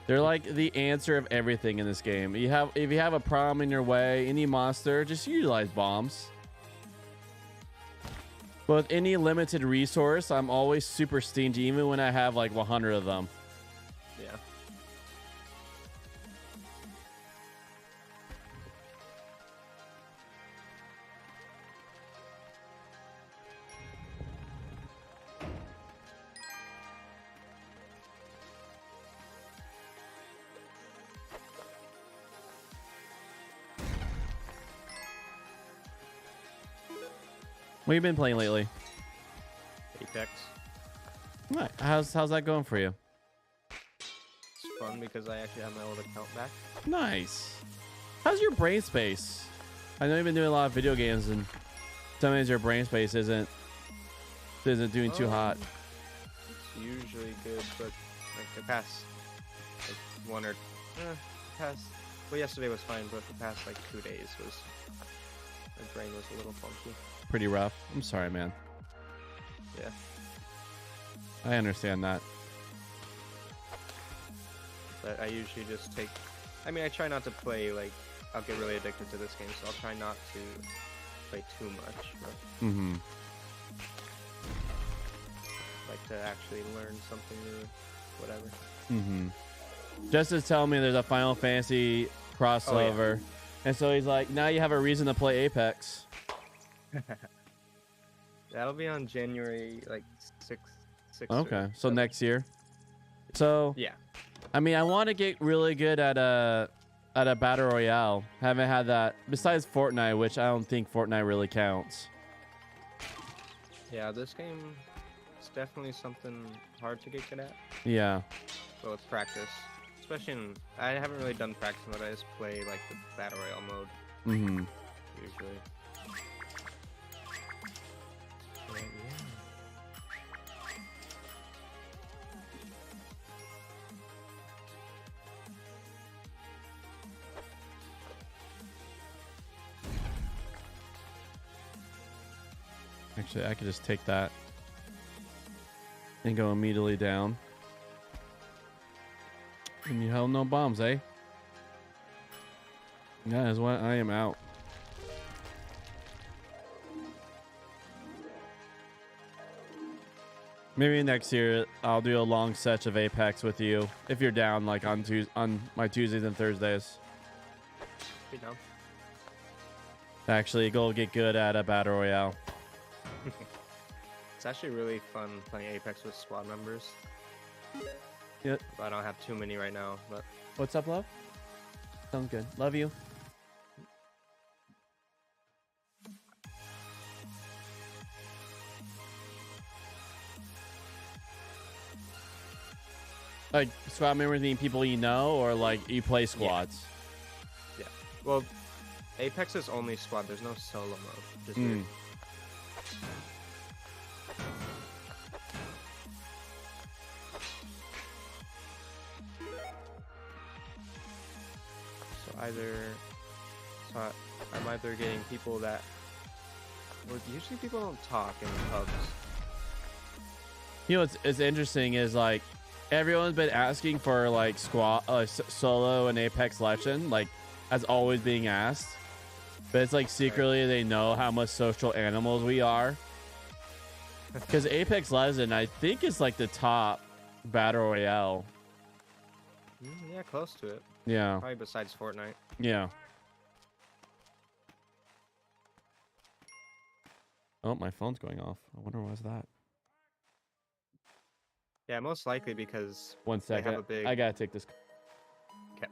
They're like the answer of everything in this game. If you have a problem in your way, any monster, just utilize bombs. But with any limited resource, I'm always super stingy, even when I have like 100 of them. Yeah. What have you been playing lately? Apex. Right. How's that going for you? It's fun because I actually have my old account back. Nice. How's your brain space? I know you've been doing a lot of video games, and sometimes your brain space isn't doing too hot. It's usually good, but like the past like one or past well yesterday was fine, but the past like 2 days was my brain was a little funky. Pretty rough. I'm sorry, man. Yeah. I understand that. But I usually just take I mean I try not to play like I'll get really addicted to this game, so I'll try not to play too much. But Mm-hmm. like to actually learn something new, whatever. Mm-hmm. Justin's telling me there's a Final Fantasy crossover. And so he's like, now you have a reason to play Apex. That'll be on January like 6th. Okay, so next year. So Yeah. I mean, I want to get really good at a battle royale. Haven't had that besides Fortnite, which I don't think Fortnite really counts. Yeah, this game is definitely something hard to get good at. Yeah. So it's practice. Especially in I haven't really done practice mode, I just play like the battle royale mode Mm-hmm. usually. But, yeah. Actually, I could just take that and go immediately down. And you held no bombs, eh? That is what I am out. Maybe next year I'll do a long set of Apex with you if you're down, like on my Tuesdays and Thursdays. Be down. Actually, go get good at a battle royale. It's actually really fun playing Apex with squad members. Yep. But I don't have too many right now, but What's up, love? Sounds good. Love you. Like squad members mean people you know, or like you play squads? yeah. Well, Apex is only squad. There's no solo mode. Just Mm. weird. I'm either getting people that well, usually people don't talk in pubs. You know what's interesting is like everyone's been asking for like squad, solo and Apex Legend, like as always being asked, but it's like secretly they know how much social animals we are. Because Apex Legend, I think, is like the top battle royale. Yeah, close to it. Yeah, Probably besides Fortnite. yeah. Oh, my phone's going off. I wonder why's that. Yeah, most likely because 1 They have second. a big- I gotta take this. Okay.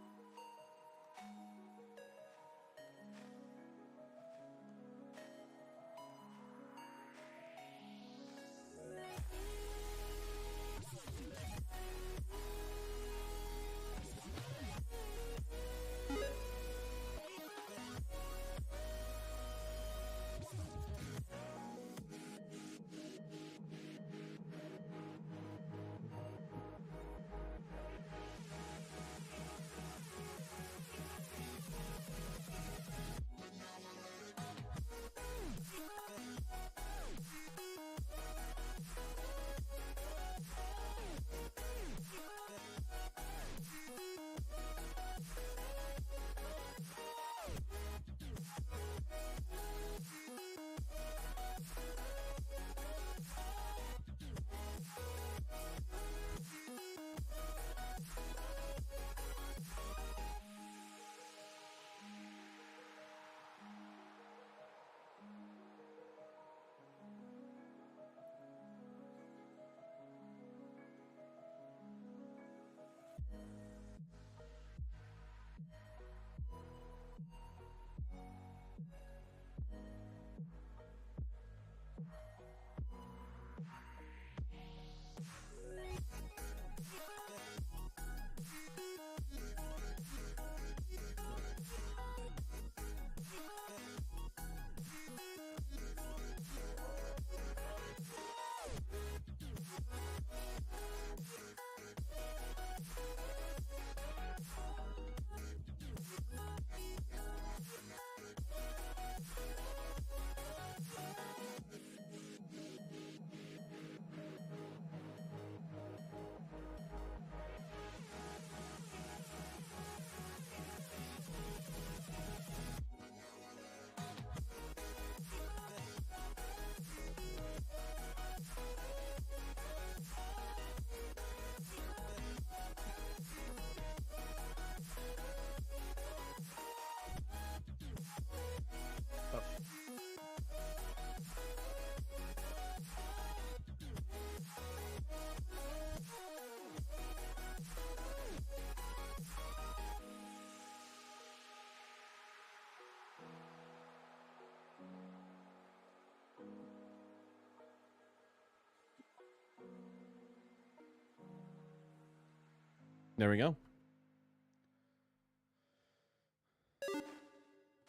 There we go.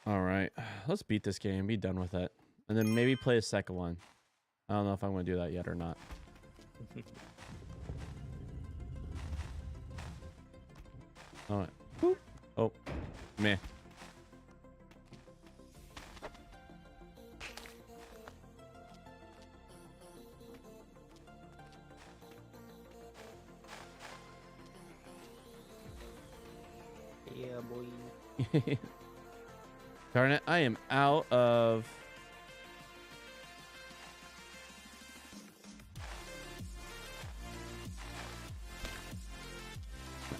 All right. Let's beat this game. Be done with it. And then maybe play a second one. I don't know if I'm going to do that yet or not. All right. Boop. Oh, meh. Yeah, boy. Darn it, I am out of...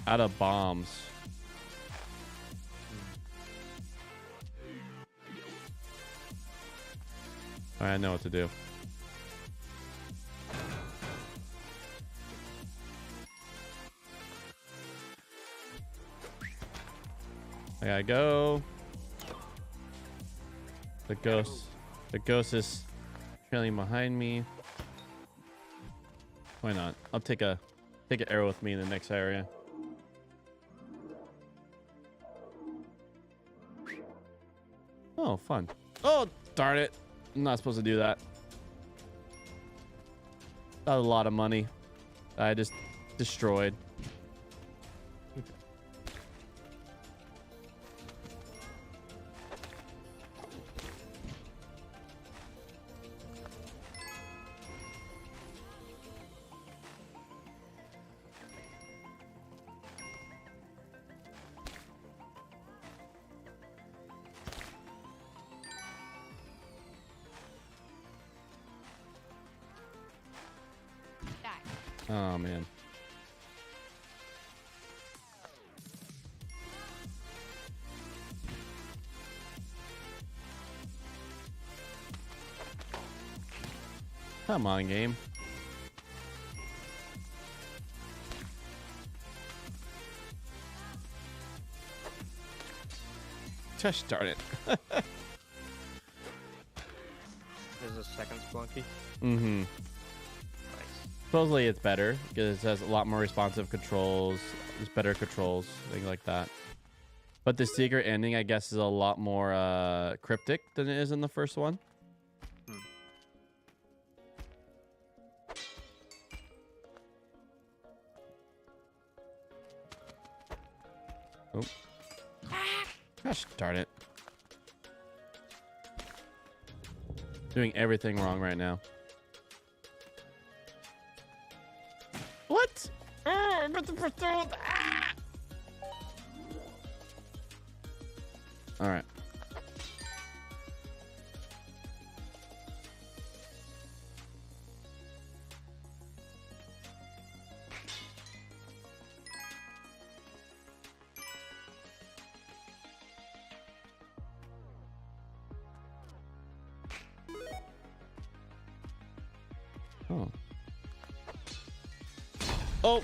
out of bombs. All right, I know what to do. I gotta go. The ghost is trailing behind me. Why not? I'll take an arrow with me in the next area. Oh, fun. Oh, darn it. I'm not supposed to do that. That was a lot of money I just destroyed. Die. Oh, man. Come on, game. Gosh darn it. There's a second Splunky. Mm-hmm. Nice. Supposedly it's better because it has a lot more responsive controls. There's better controls, things like that. But the secret ending, I guess, is a lot more cryptic than it is in the first one. Oh. Gosh darn it. Doing everything wrong right now. What? All right. Oh. Oh.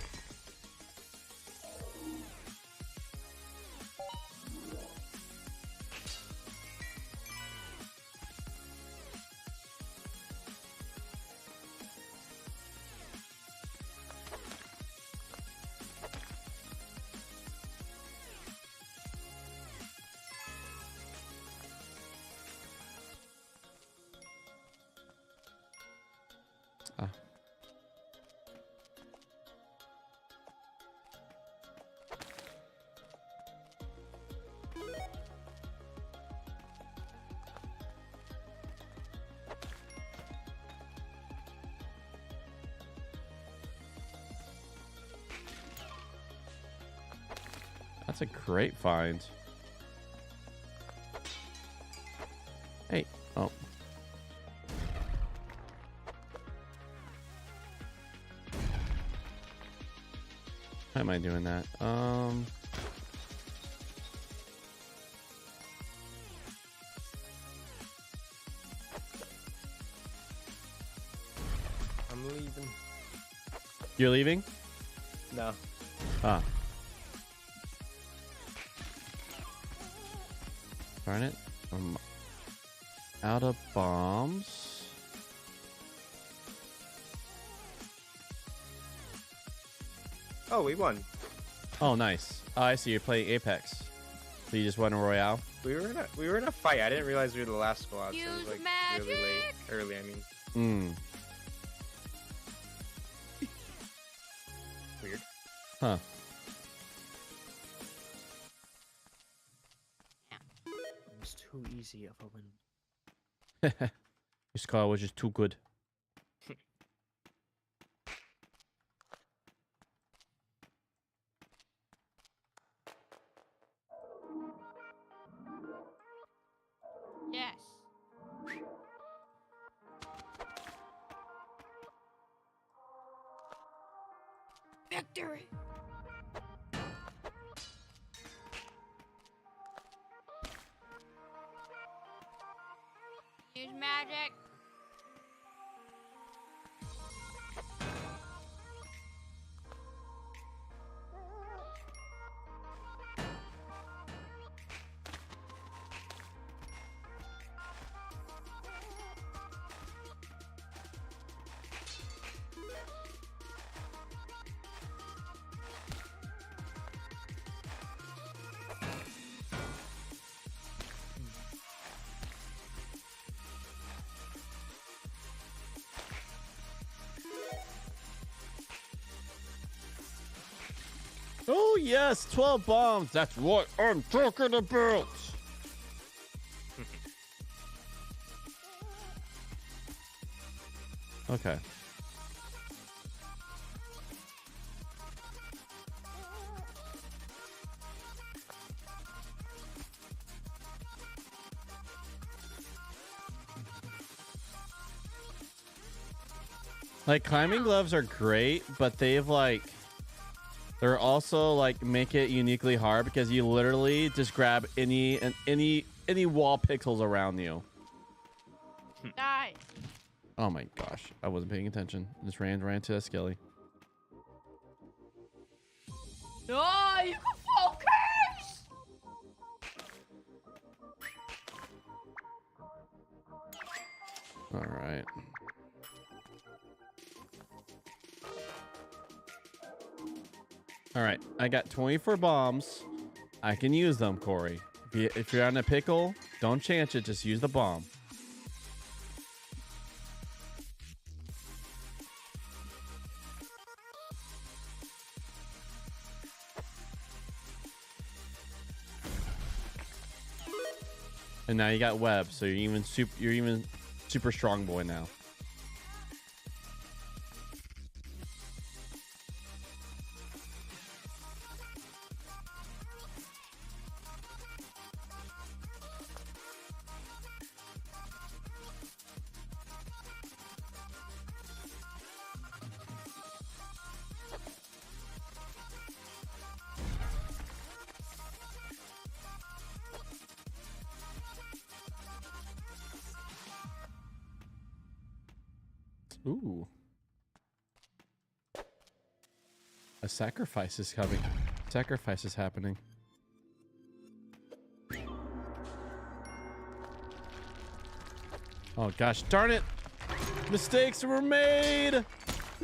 Ah. That's a great find. Hey. Oh. Why am I doing that? I'm leaving. You're leaving? No. Ah. Darn it. I'm out of bombs. Oh, we won. Oh, nice. Oh, I see. You're playing Apex. So you just won a Royale? We were in a fight. I didn't realize we were the last squad. So it was Use like magic. really late. Early, I mean. Hmm. Weird. Huh. It's too easy of a win. This car was just too good. Yes. Victory. Use magic. Oh, yes. 12 bombs. That's what I'm talking about. Okay. Like, climbing gloves are great, but they've like, they're also like make it uniquely hard because you literally just grab any wall pixels around you. Die. Oh my gosh, I wasn't paying attention. Just ran to a skelly. No, you can focus. All right. All right, I got 24 bombs. I can use them, Corey. If you're on a pickle, don't chance it. Just use the bomb. And now you got web, so you're even super strong boy now. Ooh. A sacrifice is coming. Sacrifice is happening. Oh gosh, darn it! Mistakes were made!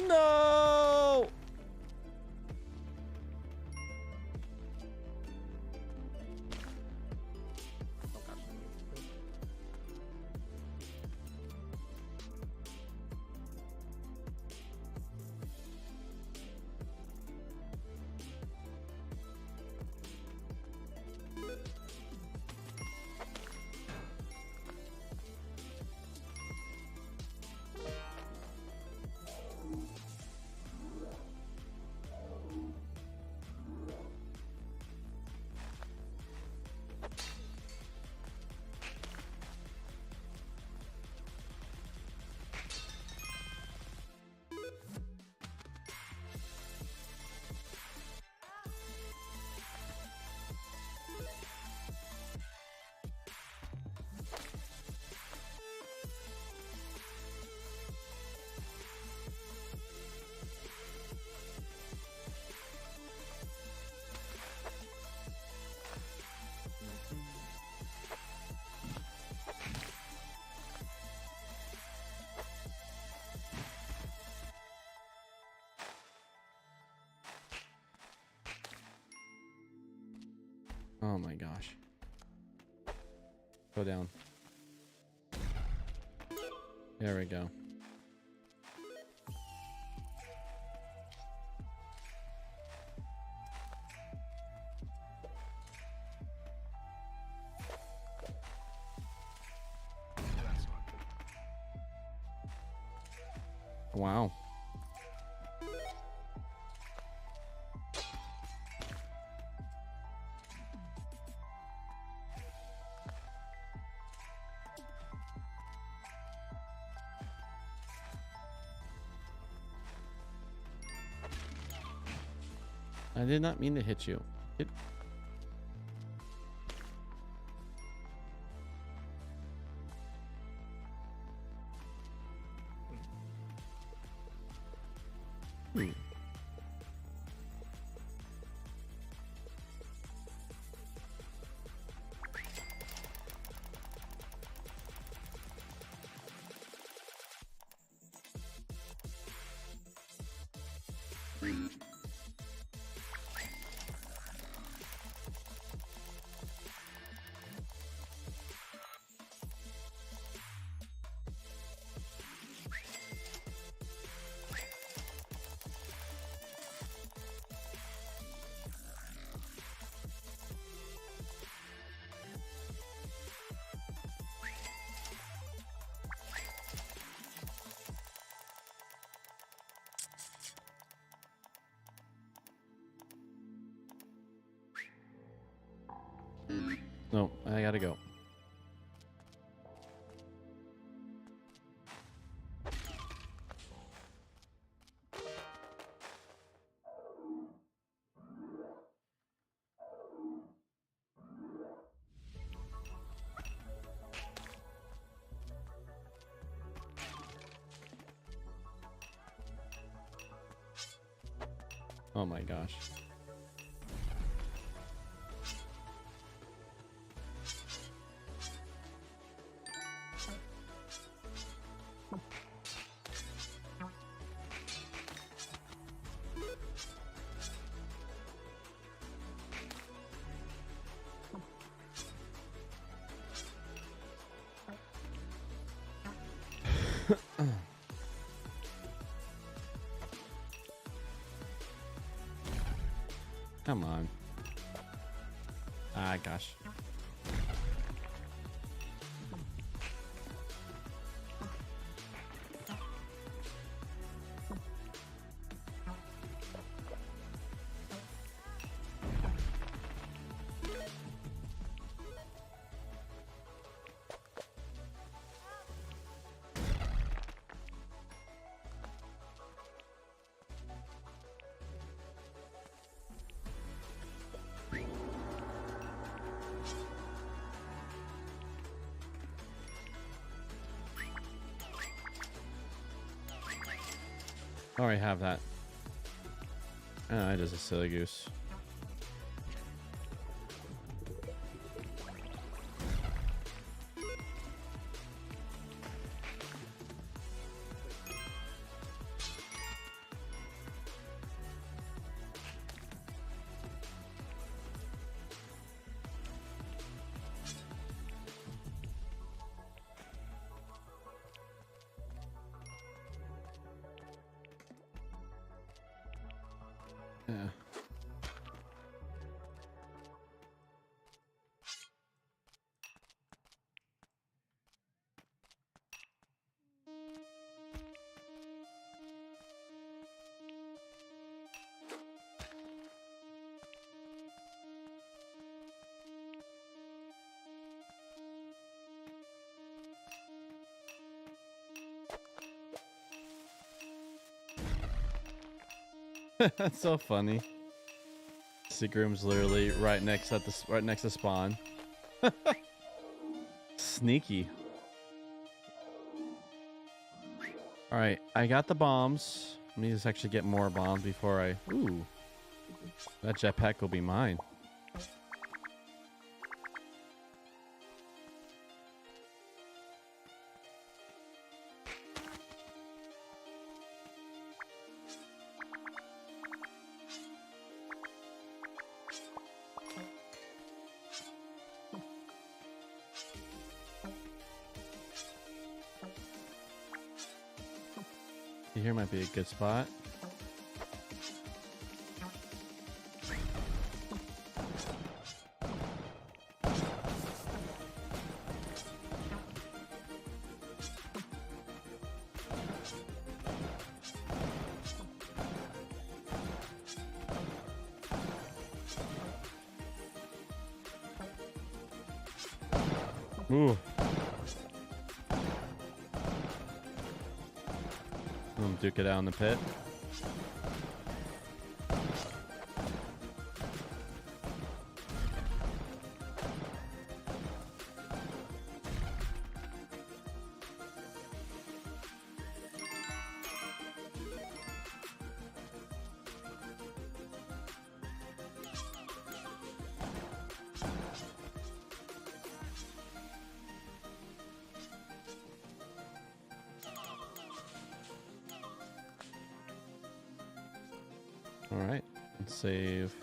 No! Oh my gosh. Go down. There we go. Wow. I did not mean to hit you. It. Hmm. No, I gotta go. Oh my gosh. Come on. Ah, gosh. I already have that. Ah, it is a silly goose. Yeah. That's so funny. Secret room's literally right next to spawn. Sneaky. All right, I got the bombs. Let me just actually get more bombs before I. Ooh, that jetpack will be mine. Here might be a good spot. Ooh. Duke it out in the pit. All right, let's save.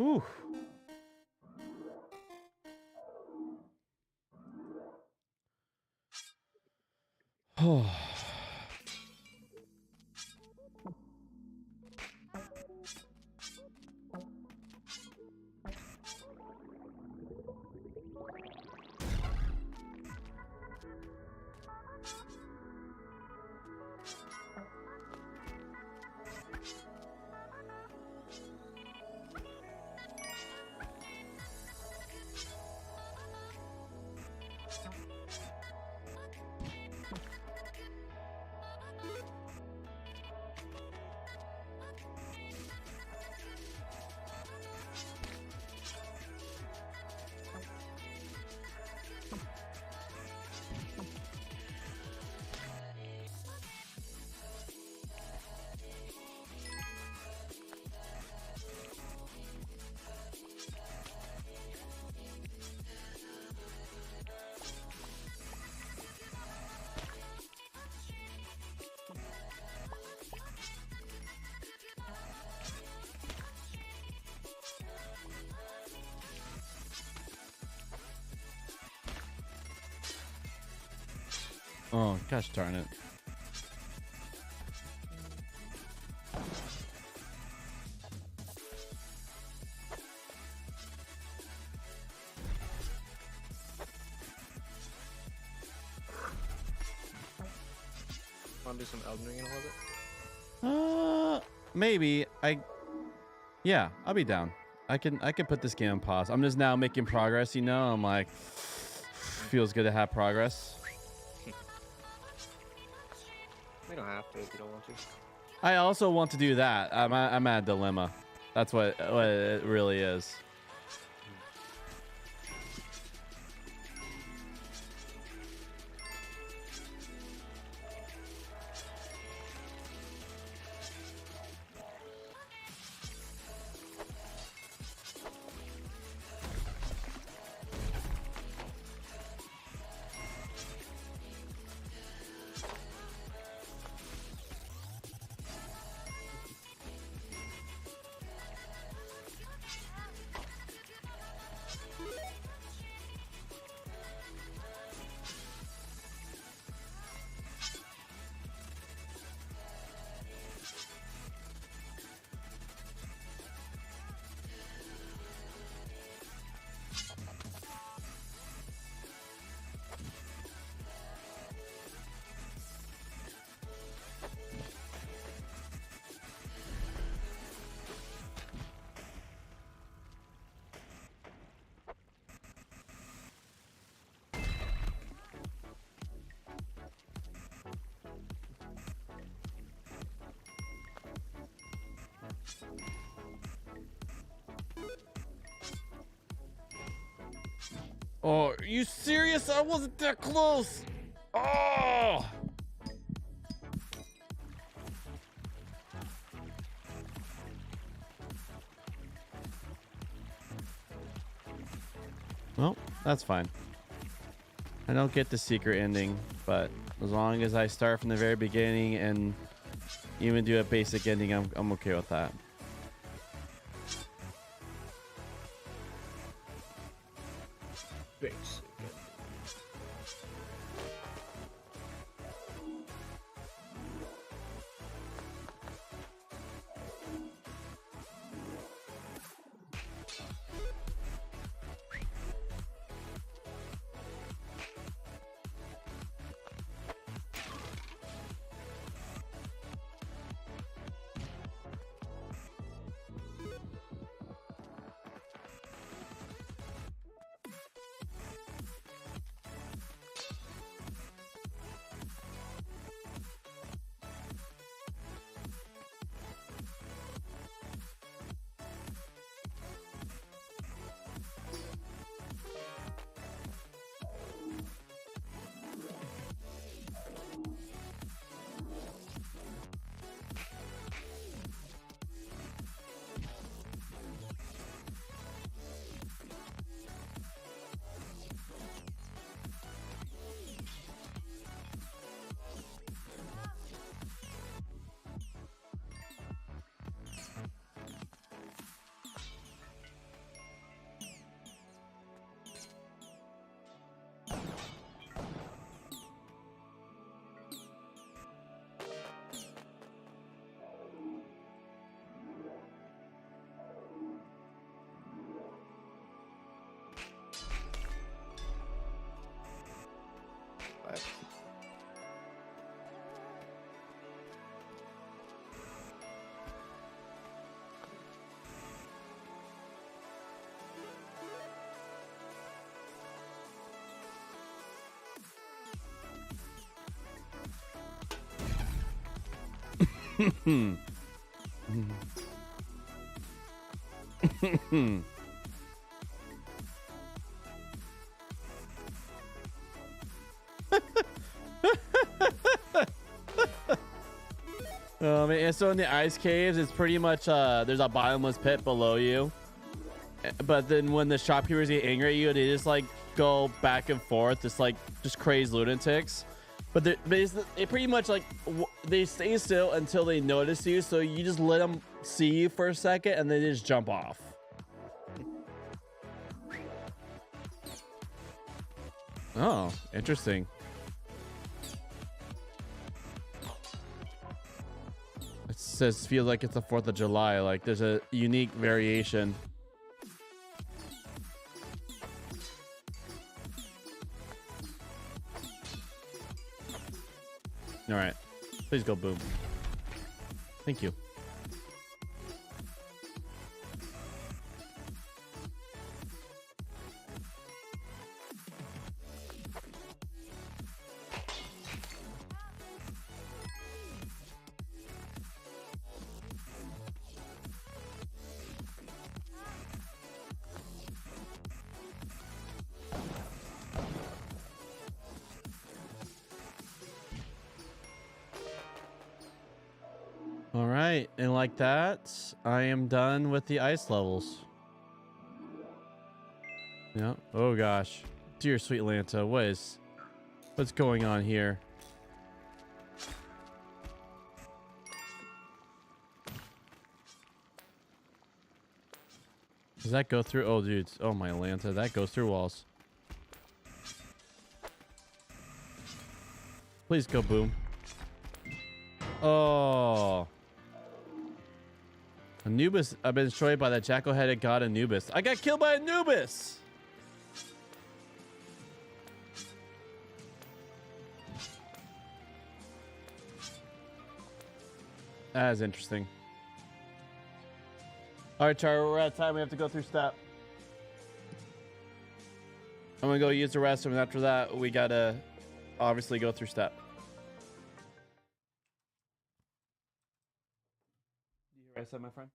Ooh. Oh. Oh, gosh darn it. Want to do some Elden Ring in a little bit? Maybe. Yeah, I'll be down. I can put this game on pause. I'm just now making progress, you know? I'm like, feels good to have progress. We don't have to if you don't want to. I also want to do that. I'm at a dilemma. That's what it really is. Oh, are you serious? I wasn't that close. Oh! Well, that's fine. I don't get the secret ending, but as long as I start from the very beginning and even do a basic ending, I'm okay with that. Basic. Hmm. And so in the ice caves, it's pretty much there's a bottomless pit below you. But then when the shopkeepers get angry at you, they just like go back and forth, just crazed lunatics. But they pretty much like they stay still until they notice you. So you just let them see you for a second, and then they just jump off. Oh, interesting. It says feels like it's the 4th of July. Like there's a unique variation. All right, please go boom. Thank you. All right, and like that, I am done with the ice levels. Yeah. Oh gosh, dear sweet Lanta, what's going on here? Does that go through? Oh, dudes. Oh my Lanta, that goes through walls. Please go boom. Oh. Anubis. I've been destroyed by the jackal-headed god Anubis. I got killed by Anubis. That is interesting. All right, Char, we're out of time. We have to go through step. I'm gonna go use the restroom, and after that, we gotta obviously go through step. Do you hear what I said, my friend?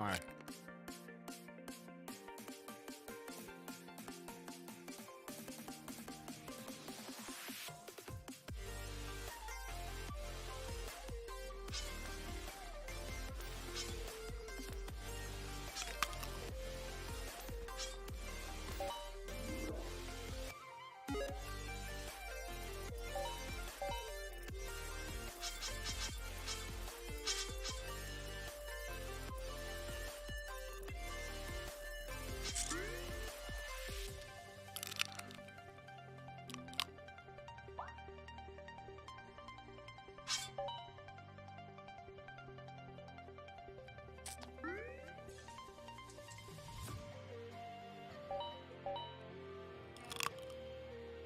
All right.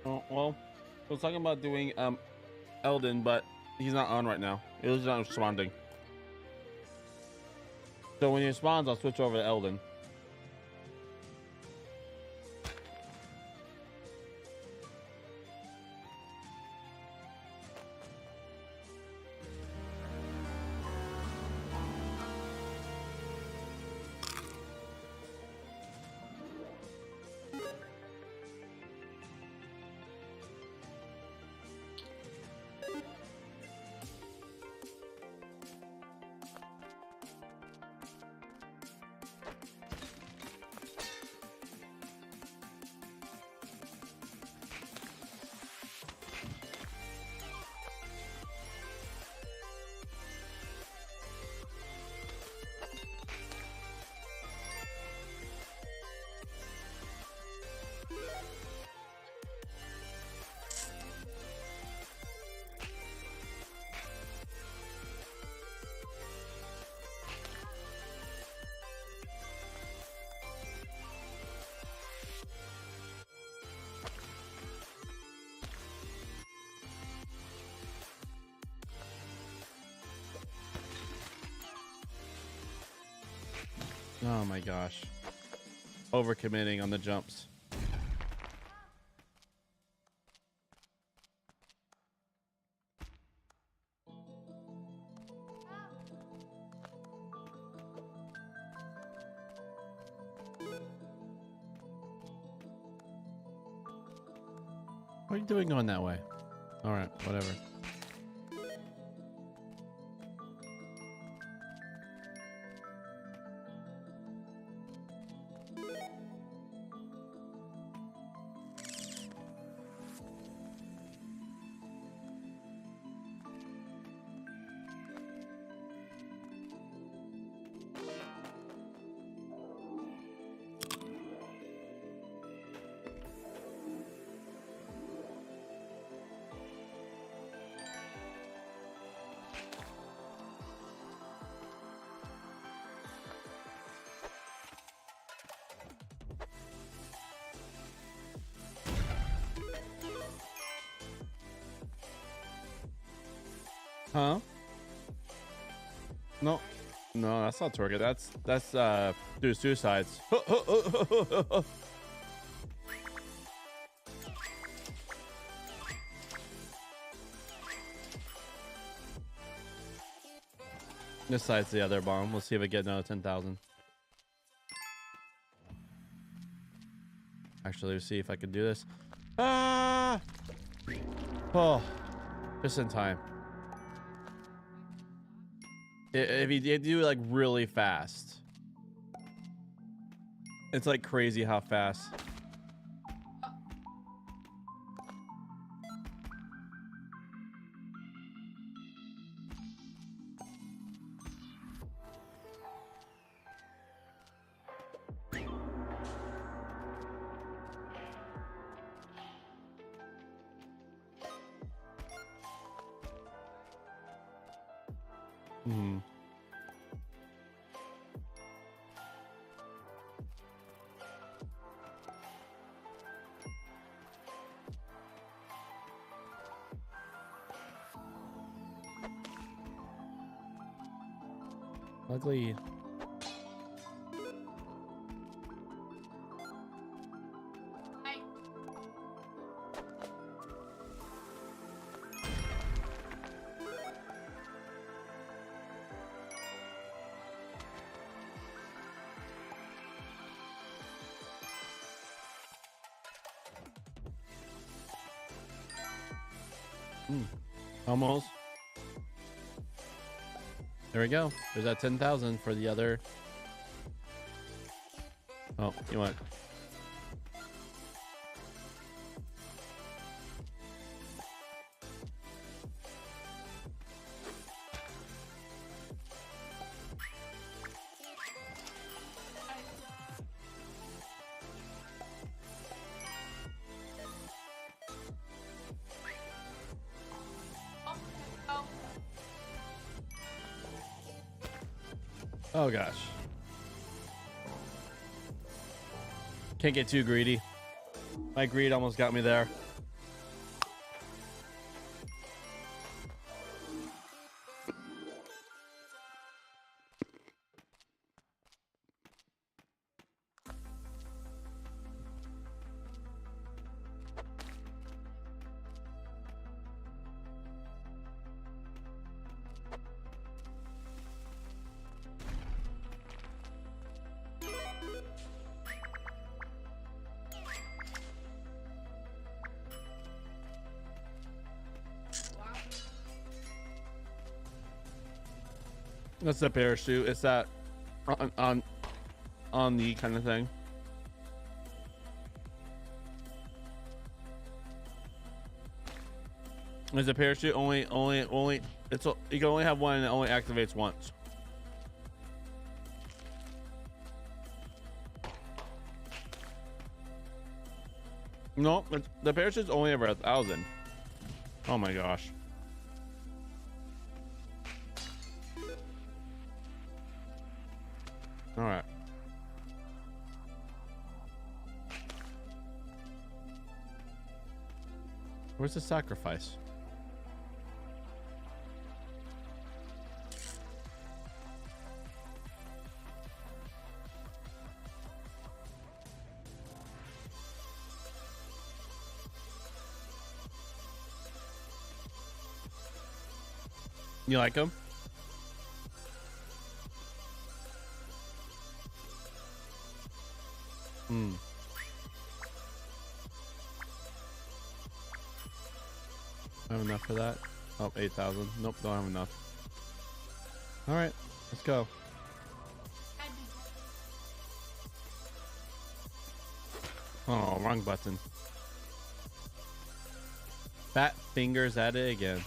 Oh, well, I was talking about doing Elden, but he's not on right now. He's not responding. So when he responds, I'll switch over to Elden. Oh my gosh. Overcommitting on the jumps. What are you doing going that way? All right, whatever. Huh? No. No, that's not target. That's do suicides. This side's the other bomb. We'll see if I get another 10,000. Actually, let's see if I can do this. Ah! Oh, just in time. If you do it like really fast, it's like crazy how fast. Hmm. Ugly. Hi. Almost. There we go. There's that 10,000 for the other. Oh, you want? Oh, Oh gosh. Can't get too greedy. My greed almost got me there. That's the parachute. It's that on the kind of thing. Is the parachute only it's you can only have one and it only activates once. No, the parachute's only ever 1,000. Oh my gosh. All right. Where's the sacrifice? You like him? I have enough for that. Oh, 8,000. Nope, don't have enough. All right, let's go. Oh, wrong button. Fat fingers at it again.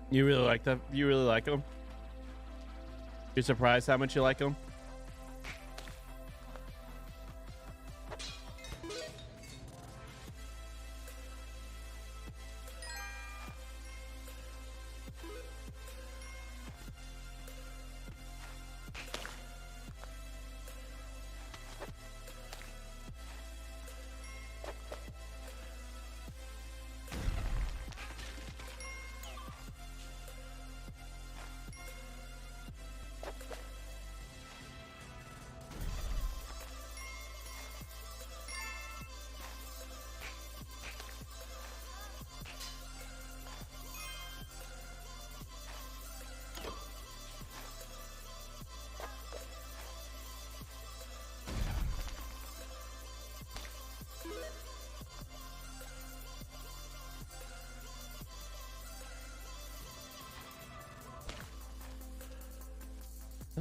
You really like them? You really like them? You're surprised how much you like them?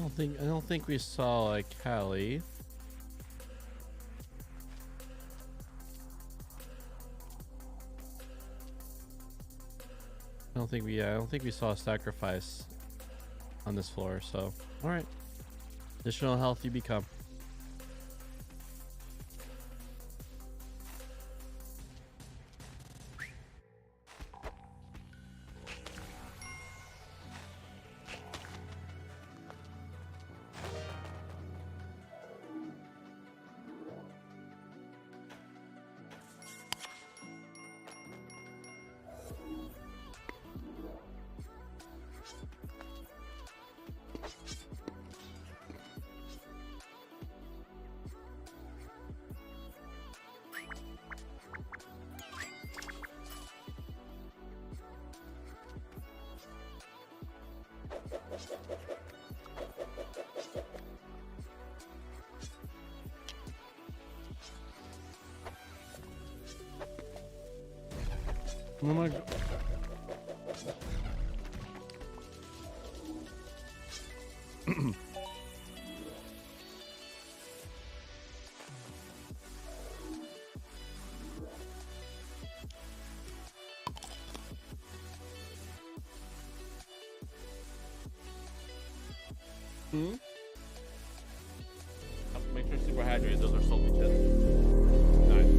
I don't think we saw like Callie. I don't think we saw a sacrifice on this floor, so alright. Additional health you become. Oh my god. Make sure super hydrated. Those are salty chips. Nice.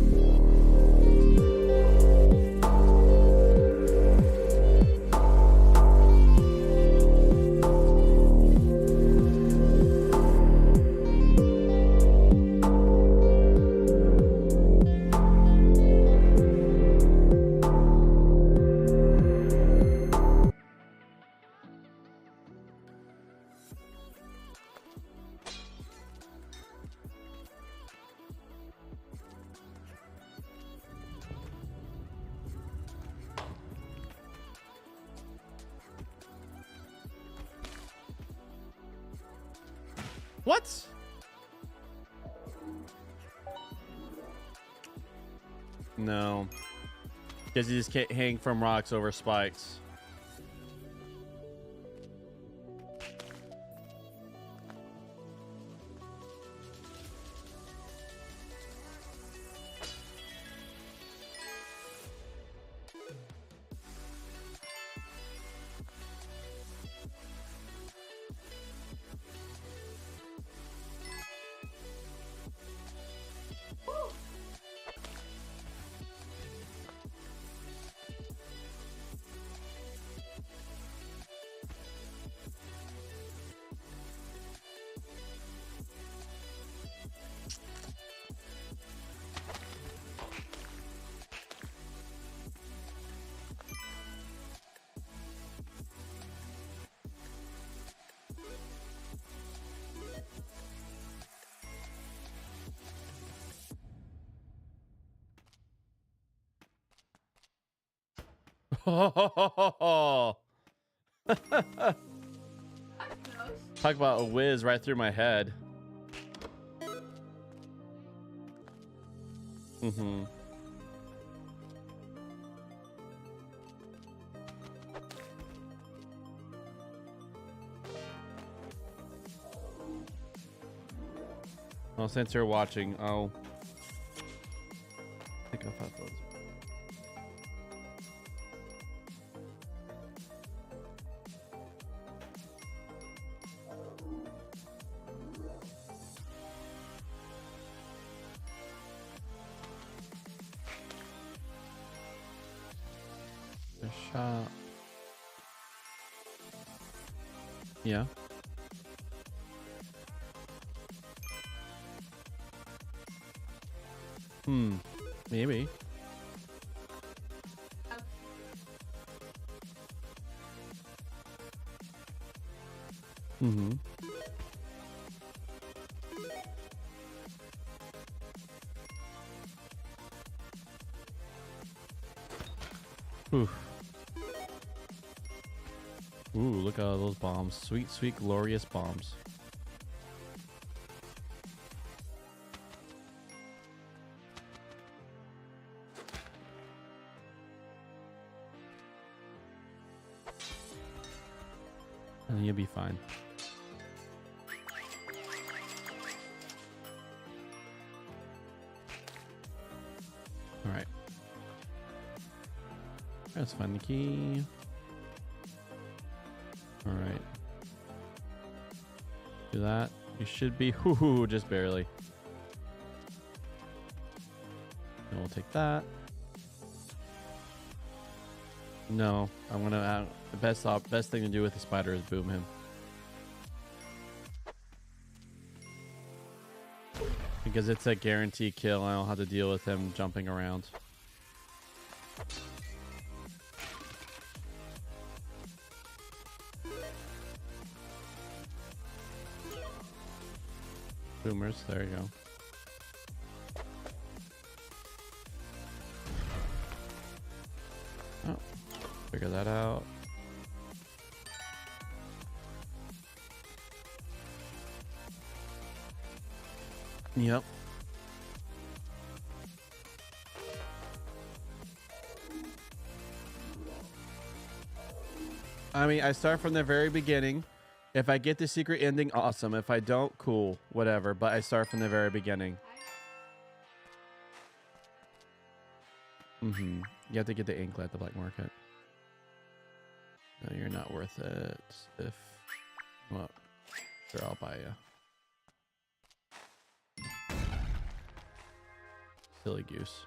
What? No. Because you just can't hang from rocks over spikes. Talk about a whiz right through my head. Mm-hmm. Well, since you're watching, I think I've had those. Shot. Yeah. Maybe. Mm-hmm. Ooh. Ooh, look at all those bombs. Sweet, sweet, glorious bombs. And you'll be fine. Let's find the key. All right. Do that. You should be just barely. And we'll take that. No, I'm gonna the best thing to do with the spider is boom him. Because it's a guaranteed kill. I don't have to deal with him jumping around. Boomers, there you go. Oh, figure that out. Yep. I mean, I start from the very beginning. If I get the secret ending, awesome. If I don't, cool. Whatever. But I start from the very beginning. You have to get the anklet at the black market. No, you're not worth it. If... Well, sure, I'll buy you. Silly goose.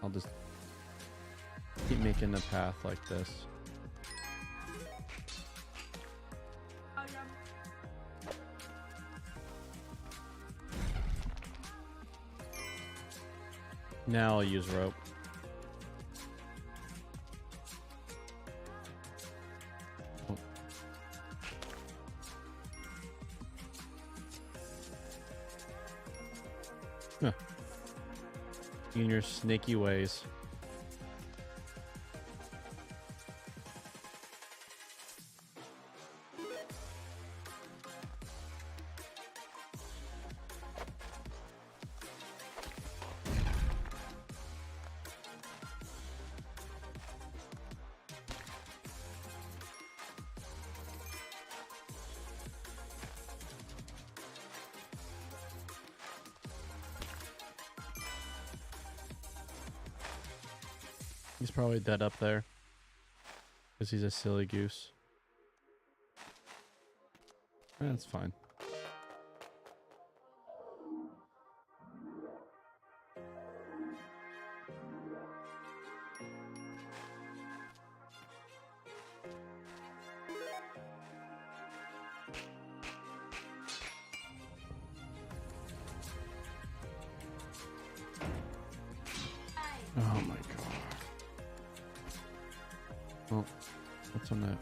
I'll just keep making the path like this. Now I'll use rope. Oh. Huh. In your snaky ways. He's probably dead up there. Because he's a silly goose. That's fine. Oh my god. Oh, what's on that?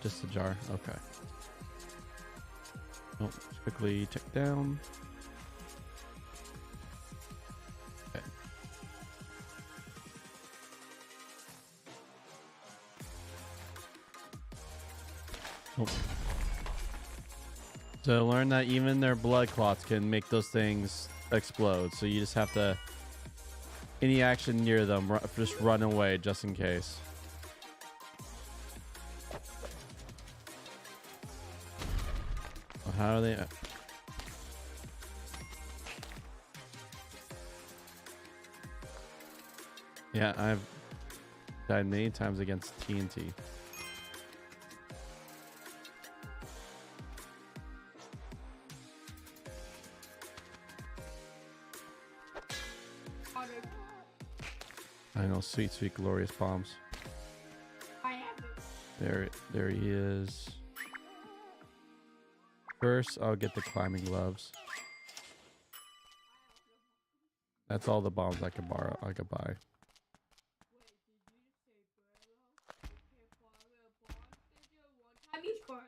Just a jar. Okay. Oh, just quickly check down. Okay. Oh. So learn that even their blood clots can make those things explode. So you just have to, any action near them, just run away just in case. How are they? Yeah, I've died many times against TNT. I know, sweet, sweet, glorious bombs. I have it. There he is. First, I'll get the climbing gloves. That's all the bombs I could borrow. I could buy. I'm each Corey.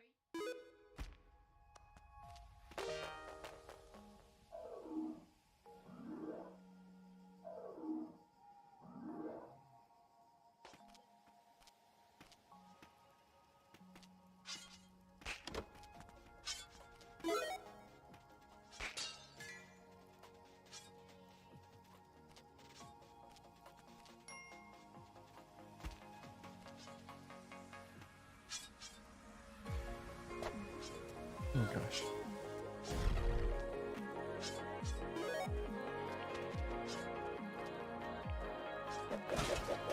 Oh gosh.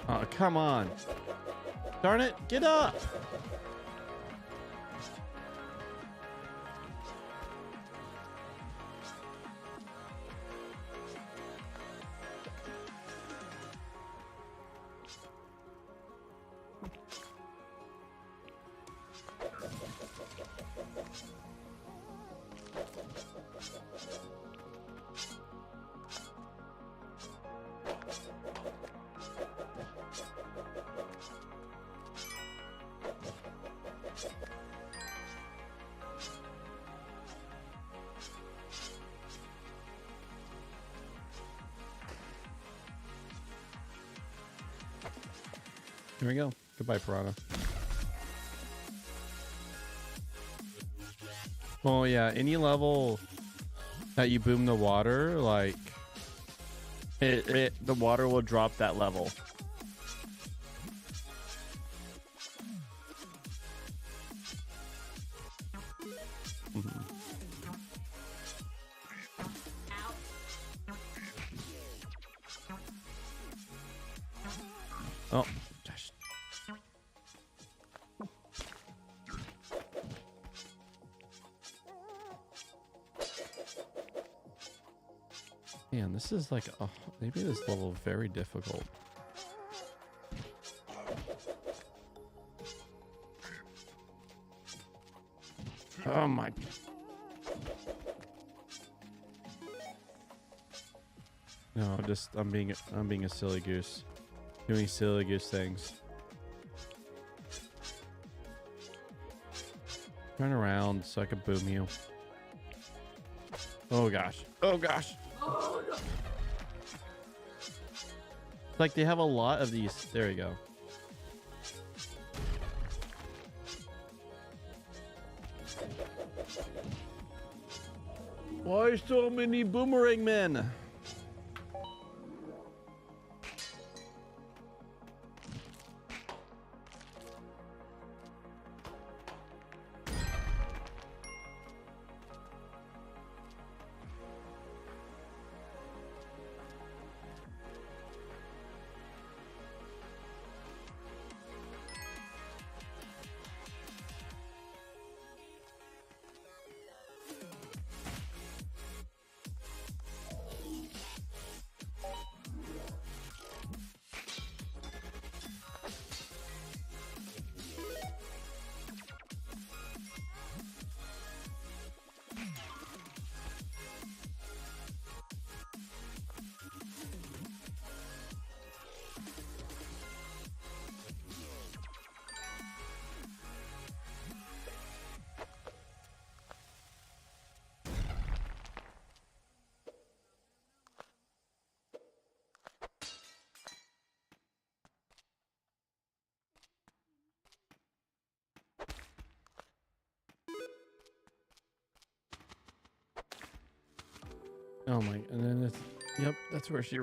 Oh, come on. Darn it, get up! Here we go. Goodbye, Piranha. Oh yeah, any level that you boom the water, like the water will drop that level. Mhm. Oh, gosh. Man, this is like, oh, maybe this level very difficult. Oh my. No, I'm being a silly goose. Doing silly goose things. Turn around so I can boom you. Oh gosh. Oh gosh. Oh no. Like they have a lot of these. There you go. Why so many boomerang men? Oh my, and then it's, yep, that's where she.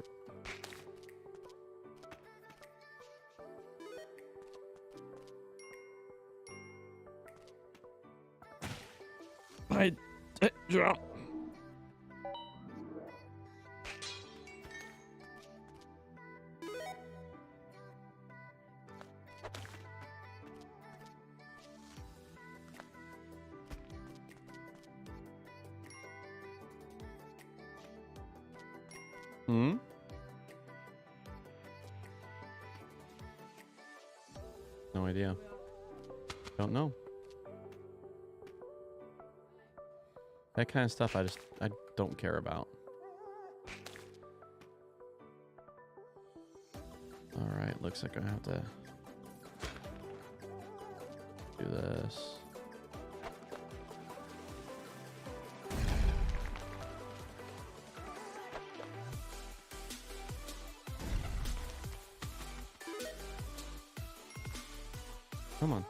I drop. Hmm? No idea. Don't know. That kind of stuff I don't care about. All right, looks like I have to do this. Come on.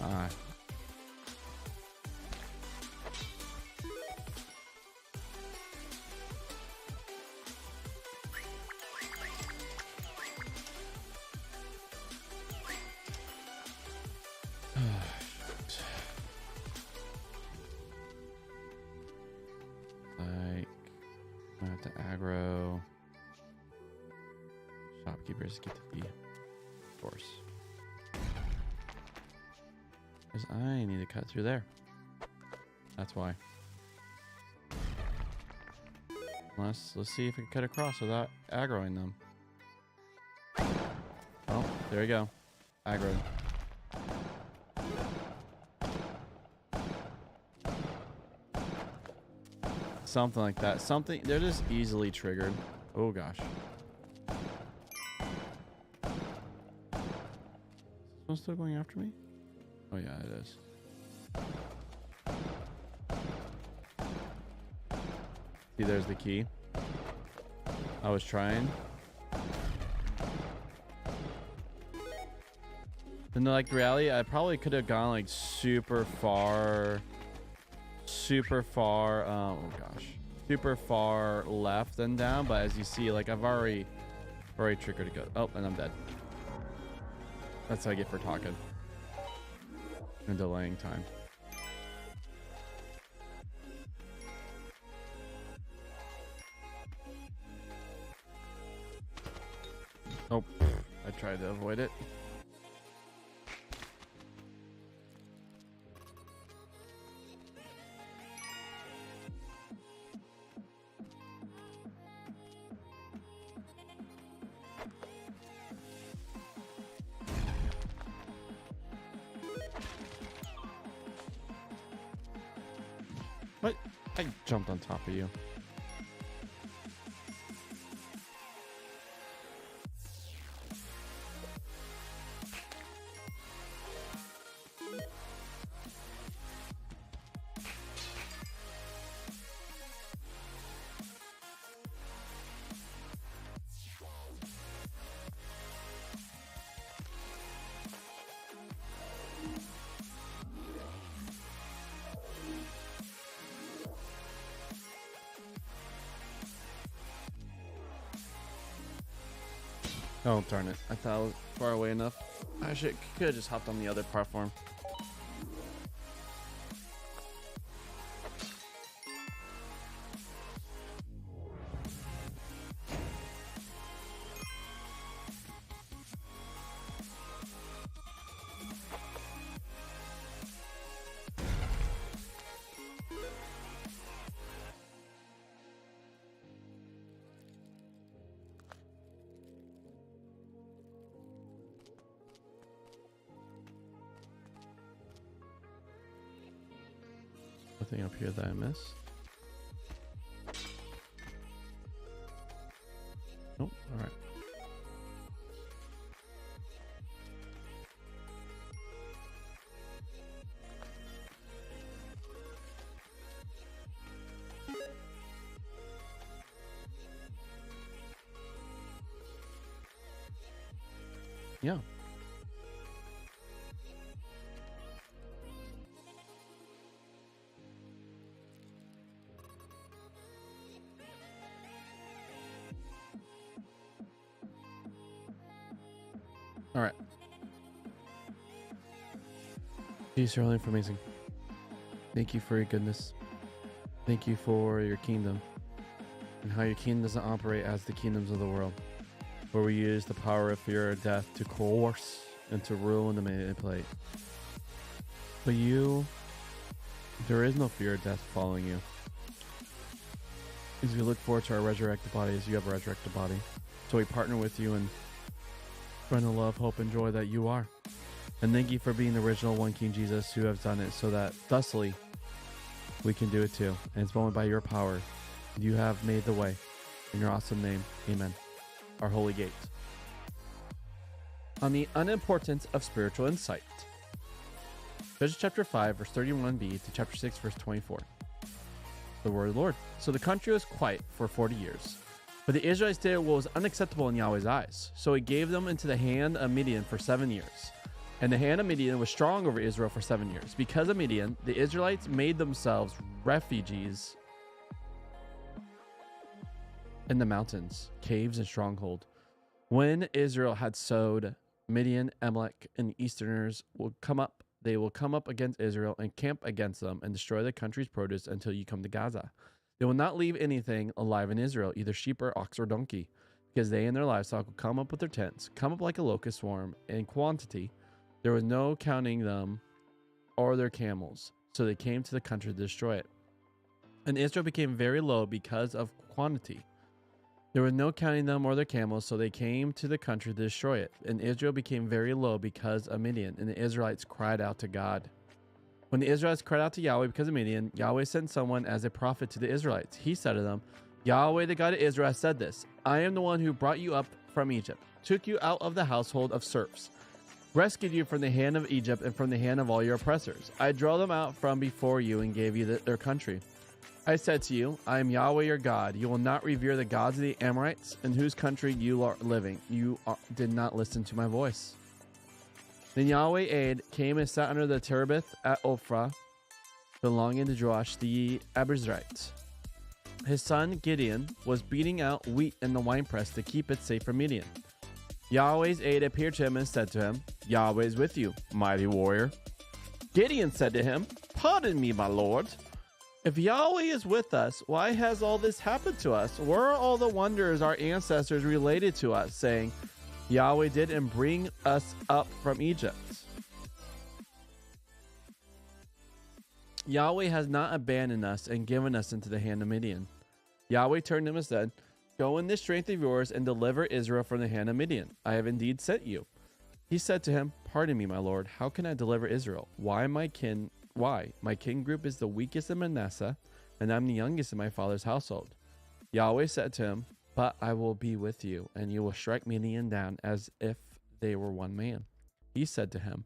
Ah. Like, I have to aggro. Shopkeepers get to be force. Because I need to cut through there. That's why. Let's see if we can cut across without aggroing them. Oh, there you go. Aggroed. Something like that. Something. They're just easily triggered. Oh gosh. Is this one still going after me? Oh yeah, it is. See, there's the key. I was trying. And like, the reality, I probably could have gone like super far, oh gosh, super far left and down. But as you see, like, I've already triggered to go. Oh, and I'm dead. That's what I get for talking and delaying time. Oh, I tried to avoid it. What? I jumped on top of you. Oh, darn it. I thought I was far away enough. I could have just hopped on the other platform. Nothing up here that I missed. Nope. All right. Yeah. All right. Jeez, you're only amazing. Thank you for your goodness. Thank you for your kingdom and how your kingdom doesn't operate as the kingdoms of the world, where we use the power of fear or death to coerce and to rule and to manipulate. But you, there is no fear or death following you. As we look forward to our resurrected bodies, you have a resurrected body. So we partner with you and friend of love, hope, and joy that you are. And thank you for being the original one King Jesus who has done it so that thusly we can do it too. And it's only by your power. You have made the way. In your awesome name, amen. Our holy gate. On the unimportance of spiritual insight. Judges chapter 5, verse 31b to chapter 6, verse 24. The word of the Lord. So the country was quiet for 40 years. But the Israelites did what was unacceptable in Yahweh's eyes. So he gave them into the hand of Midian for 7 years. And the hand of Midian was strong over Israel for 7 years. Because of Midian, the Israelites made themselves refugees in the mountains, caves, and stronghold. When Israel had sowed, Midian, Amalek, and Easterners will come up. They will come up against Israel and camp against them and destroy the country's produce until you come to Gaza. They will not leave anything alive in Israel, either sheep or ox or donkey, because they and their livestock will come up with their tents, come up like a locust swarm in quantity. There was no counting them or their camels, so they came to the country to destroy it. And Israel became very low because of quantity. There was no counting them or their camels, so they came to the country to destroy it. And Israel became very low because of Midian, and the Israelites cried out to God. When the Israelites cried out to Yahweh because of Midian, Yahweh sent someone as a prophet to the Israelites. He said to them, Yahweh, the God of Israel, has said this: I am the one who brought you up from Egypt, took you out of the household of serfs, rescued you from the hand of Egypt and from the hand of all your oppressors. I drove them out from before you and gave you their country. I said to you, I am Yahweh your God. You will not revere the gods of the Amorites, in whose country you are living. Did not listen to my voice. Then Yahweh Aid came and sat under the terebinth at Ophrah, belonging to Joash the Abiezrite. His son Gideon was beating out wheat in the winepress to keep it safe from Midian. Yahweh's aid appeared to him and said to him, Yahweh is with you, mighty warrior. Gideon said to him, Pardon me, my lord. If Yahweh is with us, why has all this happened to us? Where are all the wonders our ancestors related to us, saying, Yahweh did and bring us up from Egypt? Yahweh has not abandoned us and given us into the hand of Midian. Yahweh turned to him and said, Go in this strength of yours and deliver Israel from the hand of Midian. I have indeed sent you. He said to him, Pardon me, my lord. How can I deliver Israel? Why? My kin group is the weakest in Manasseh, and I'm the youngest in my father's household. Yahweh said to him, But I will be with you, and you will strike Midian down as if they were one man. He said to him,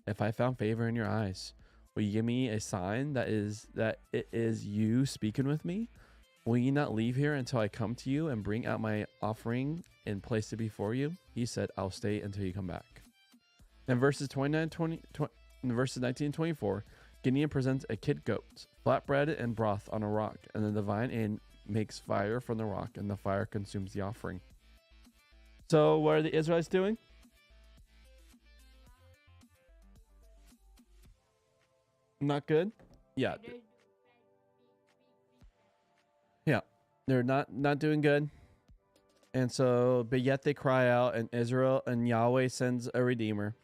If I found favor in your eyes, will you give me a sign that it is you speaking with me? Will you not leave here until I come to you and bring out my offering and place it before you? He said, I'll stay until you come back. Then verses 19 and 24, Gideon presents a kid goat, flatbread and broth on a rock, and the divine aid makes fire from the rock, and the fire consumes the offering. So what are the Israelites doing? Not good? Yeah. Yeah. They're not doing good. And so, but yet they cry out, and Israel and Yahweh sends a redeemer.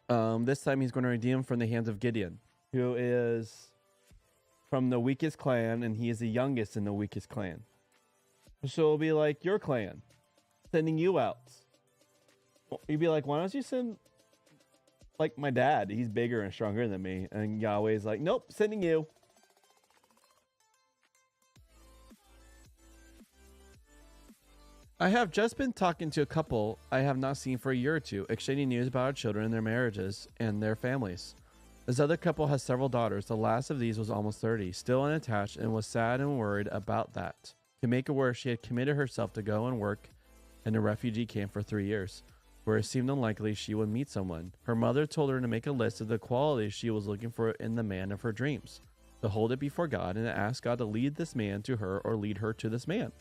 This time he's going to redeem from the hands of Gideon, who is from the weakest clan, and he is the youngest in the weakest clan. So it'll be like your clan sending you out. You'd be like, why don't you send like my dad? He's bigger and stronger than me. And Yahweh's like, nope, sending you. I have just been talking to a couple I have not seen for a year or two, exchanging news about our children and their marriages and their families. This other couple has several daughters. The last of these was almost 30, still unattached, and was sad and worried about that. To make it worse, she had committed herself to go and work in a refugee camp for 3 years, where it seemed unlikely she would meet someone. Her mother told her to make a list of the qualities she was looking for in the man of her dreams, to hold it before God, and to ask God to lead this man to her or lead her to this man.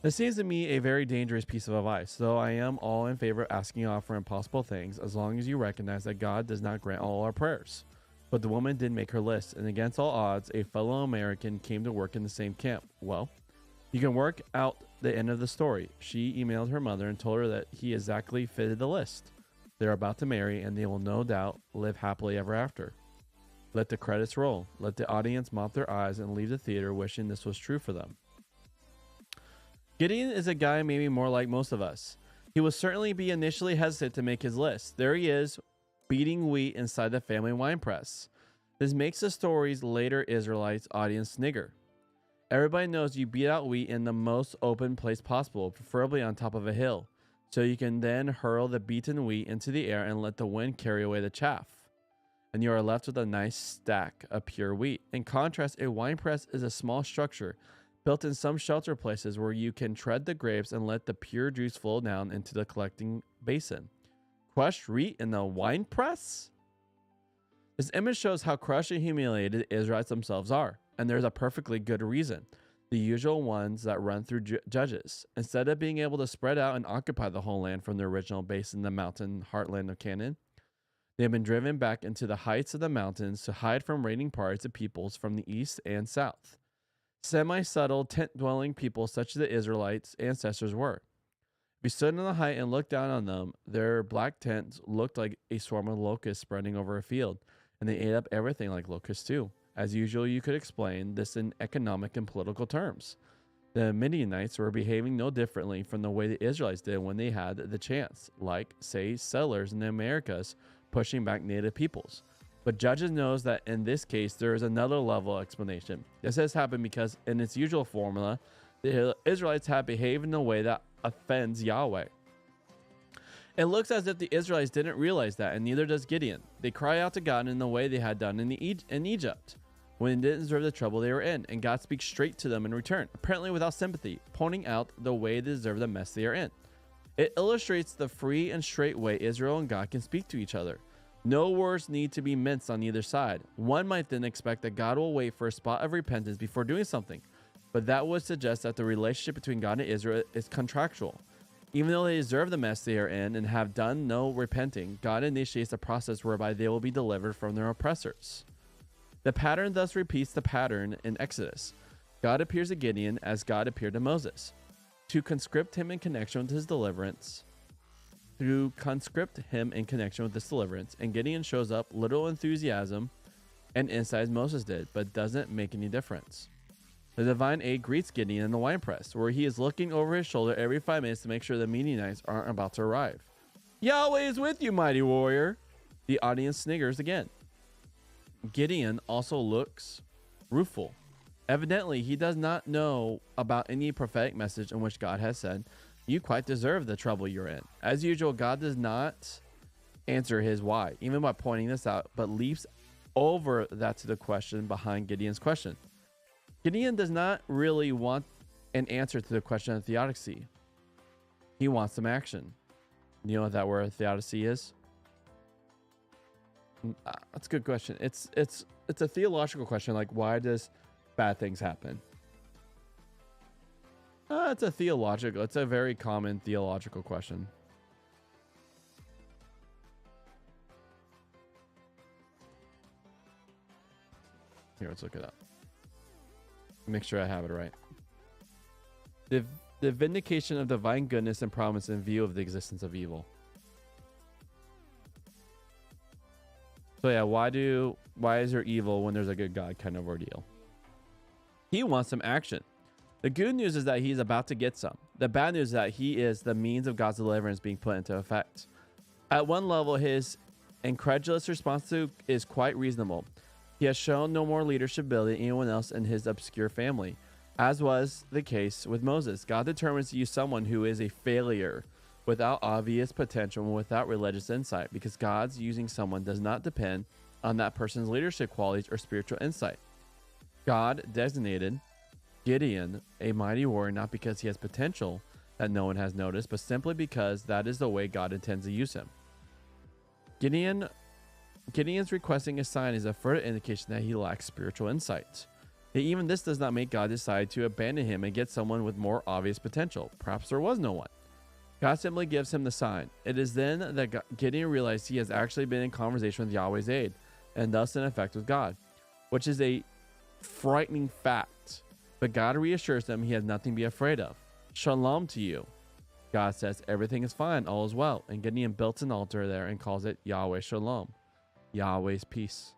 This seems to me a very dangerous piece of advice, though I am all in favor of asking God for impossible things, as long as you recognize that God does not grant all our prayers. But the woman did make her list, and against all odds, a fellow American came to work in the same camp. Well, you can work out the end of the story. She emailed her mother and told her that he exactly fitted the list. They're about to marry, and they will no doubt live happily ever after. Let the credits roll. Let the audience mop their eyes and leave the theater wishing this was true for them. Gideon is a guy maybe more like most of us. He will certainly be initially hesitant to make his list. There he is, beating wheat inside the family wine press. This makes the story's later Israelites audience snigger. Everybody knows you beat out wheat in the most open place possible, preferably on top of a hill, so you can then hurl the beaten wheat into the air and let the wind carry away the chaff. And you are left with a nice stack of pure wheat. In contrast, a wine press is a small structure built in some shelter places where you can tread the grapes and let the pure juice flow down into the collecting basin. crushed wheat in the wine press? This image shows how crushed and humiliated the Israelites themselves are, and there's a perfectly good reason. The usual ones that run through Judges. Instead of being able to spread out and occupy the whole land from their original base in the mountain heartland of Canaan, they have been driven back into the heights of the mountains to hide from raiding parties of peoples from the east and south. Semi-subtle tent-dwelling people such as the Israelites' ancestors were. If you stood on the height and looked down on them, their black tents looked like a swarm of locusts spreading over a field, and they ate up everything like locusts too. As usual, you could explain this in economic and political terms. The Midianites were behaving no differently from the way the Israelites did when they had the chance, like, say, settlers in the Americas pushing back native peoples. But Judges knows that in this case, there is another level of explanation. This has happened because in its usual formula, the Israelites have behaved in a way that offends Yahweh. It looks as if the Israelites didn't realize that, and neither does Gideon. They cry out to God in the way they had done in Egypt, when they didn't deserve the trouble they were in, and God speaks straight to them in return, apparently without sympathy, pointing out the way they deserve the mess they are in. It illustrates the free and straight way Israel and God can speak to each other. No words need to be minced on either side. One might then expect that God will wait for a spot of repentance before doing something, but that would suggest that the relationship between God and Israel is contractual. Even though they deserve the mess they are in and have done no repenting, God initiates a process whereby they will be delivered from their oppressors. The pattern thus repeats the pattern in Exodus. God appears to Gideon as God appeared to Moses, to conscript him in connection with his deliverance. And Gideon shows up little enthusiasm and insight as Moses did, but doesn't make any difference. The divine aid greets Gideon in the winepress, where he is looking over his shoulder every 5 minutes to make sure the Midianites aren't about to arrive. Yahweh is with you, mighty warrior. The audience sniggers again. Gideon also looks rueful. Evidently, he does not know about any prophetic message in which God has said, "You quite deserve the trouble you're in." As usual, God does not answer his why, even by pointing this out, but leaps over that to the question behind Gideon's question. Gideon does not really want an answer to the question of theodicy. He wants some action. You know what that word theodicy is? That's a good question. It's a theological question, like why does bad things happen? It's a very common theological question. Here, let's look it up. Make sure I have it right. The vindication of divine goodness and promise in view of the existence of evil. So yeah, why is there evil when there's a good God kind of ordeal? He wants some action. The good news is that he's about to get some. The bad news is that he is the means of God's deliverance being put into effect. At one level, his incredulous response is quite reasonable. He has shown no more leadership ability than anyone else in his obscure family. As was the case with Moses, God determines to use someone who is a failure without obvious potential and without religious insight, because God's using someone does not depend on that person's leadership qualities or spiritual insight. God designated Gideon a mighty warrior not because he has potential that no one has noticed, but simply because that is the way God intends to use him. Gideon's requesting a sign is a further indication that he lacks spiritual insight. Yet even this does not make God decide to abandon him and get someone with more obvious potential. Perhaps there was no one. God simply gives him the sign. It is then that Gideon realized he has actually been in conversation with Yahweh's aid, and thus in effect with God, which is a frightening fact. But God reassures him he has nothing to be afraid of. Shalom to you. God says everything is fine, all is well, and Gideon built an altar there and calls it Yahweh Shalom, Yahweh's peace.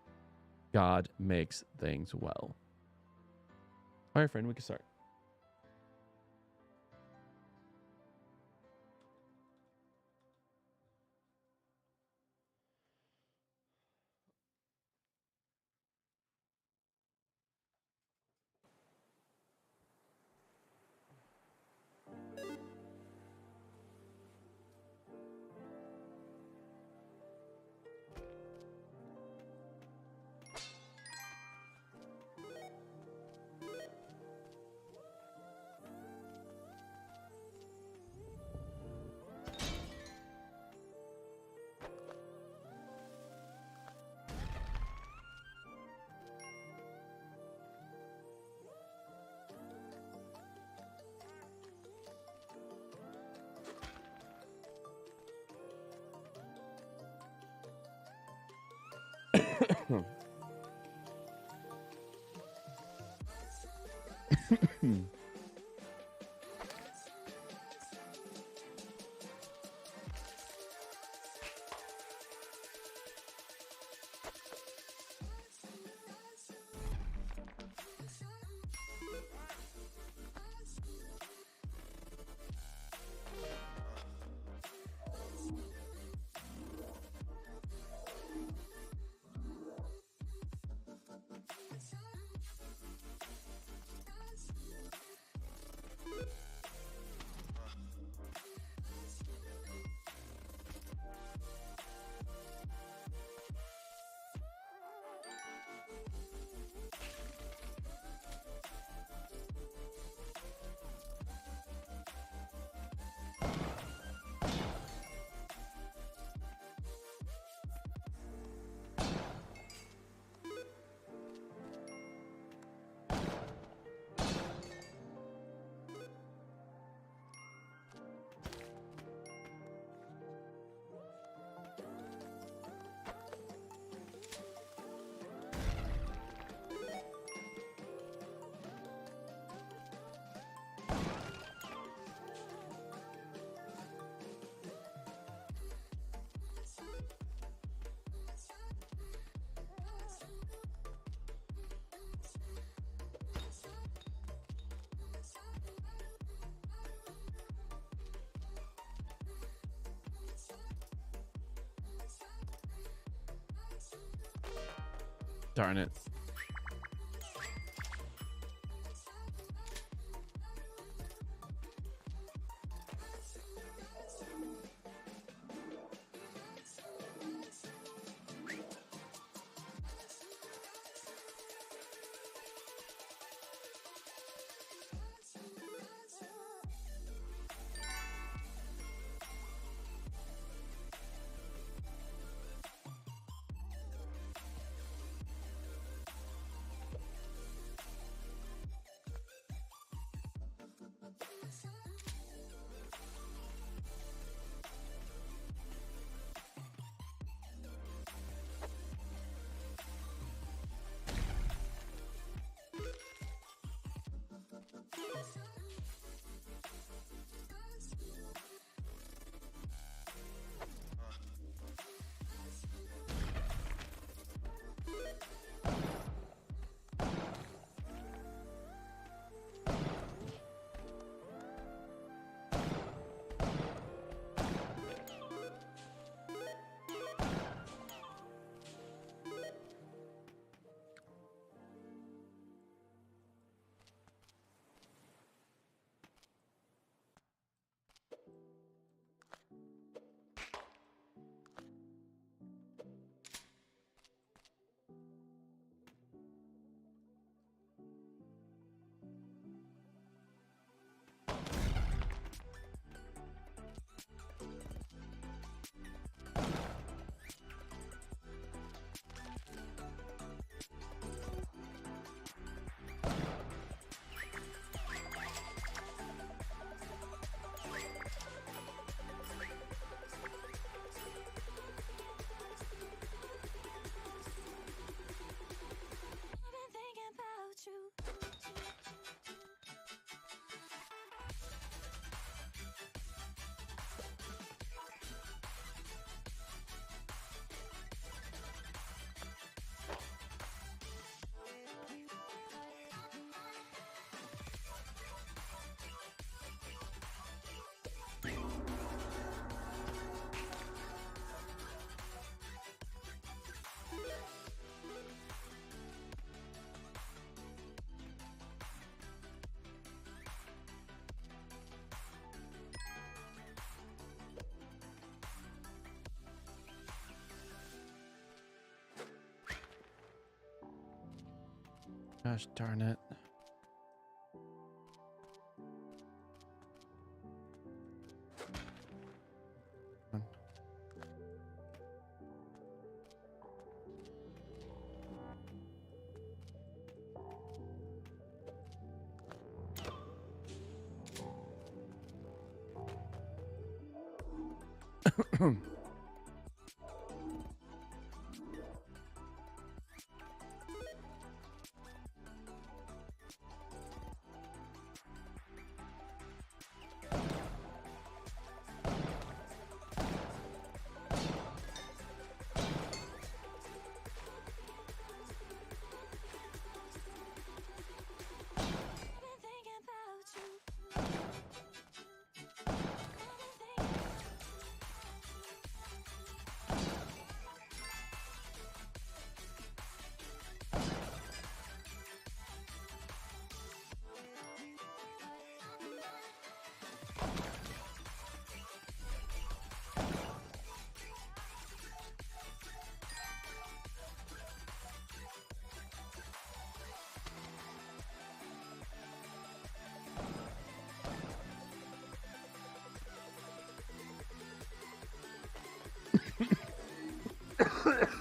God makes things well. All right, friend, we can start. Darn it. Gosh darn it.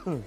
Rope.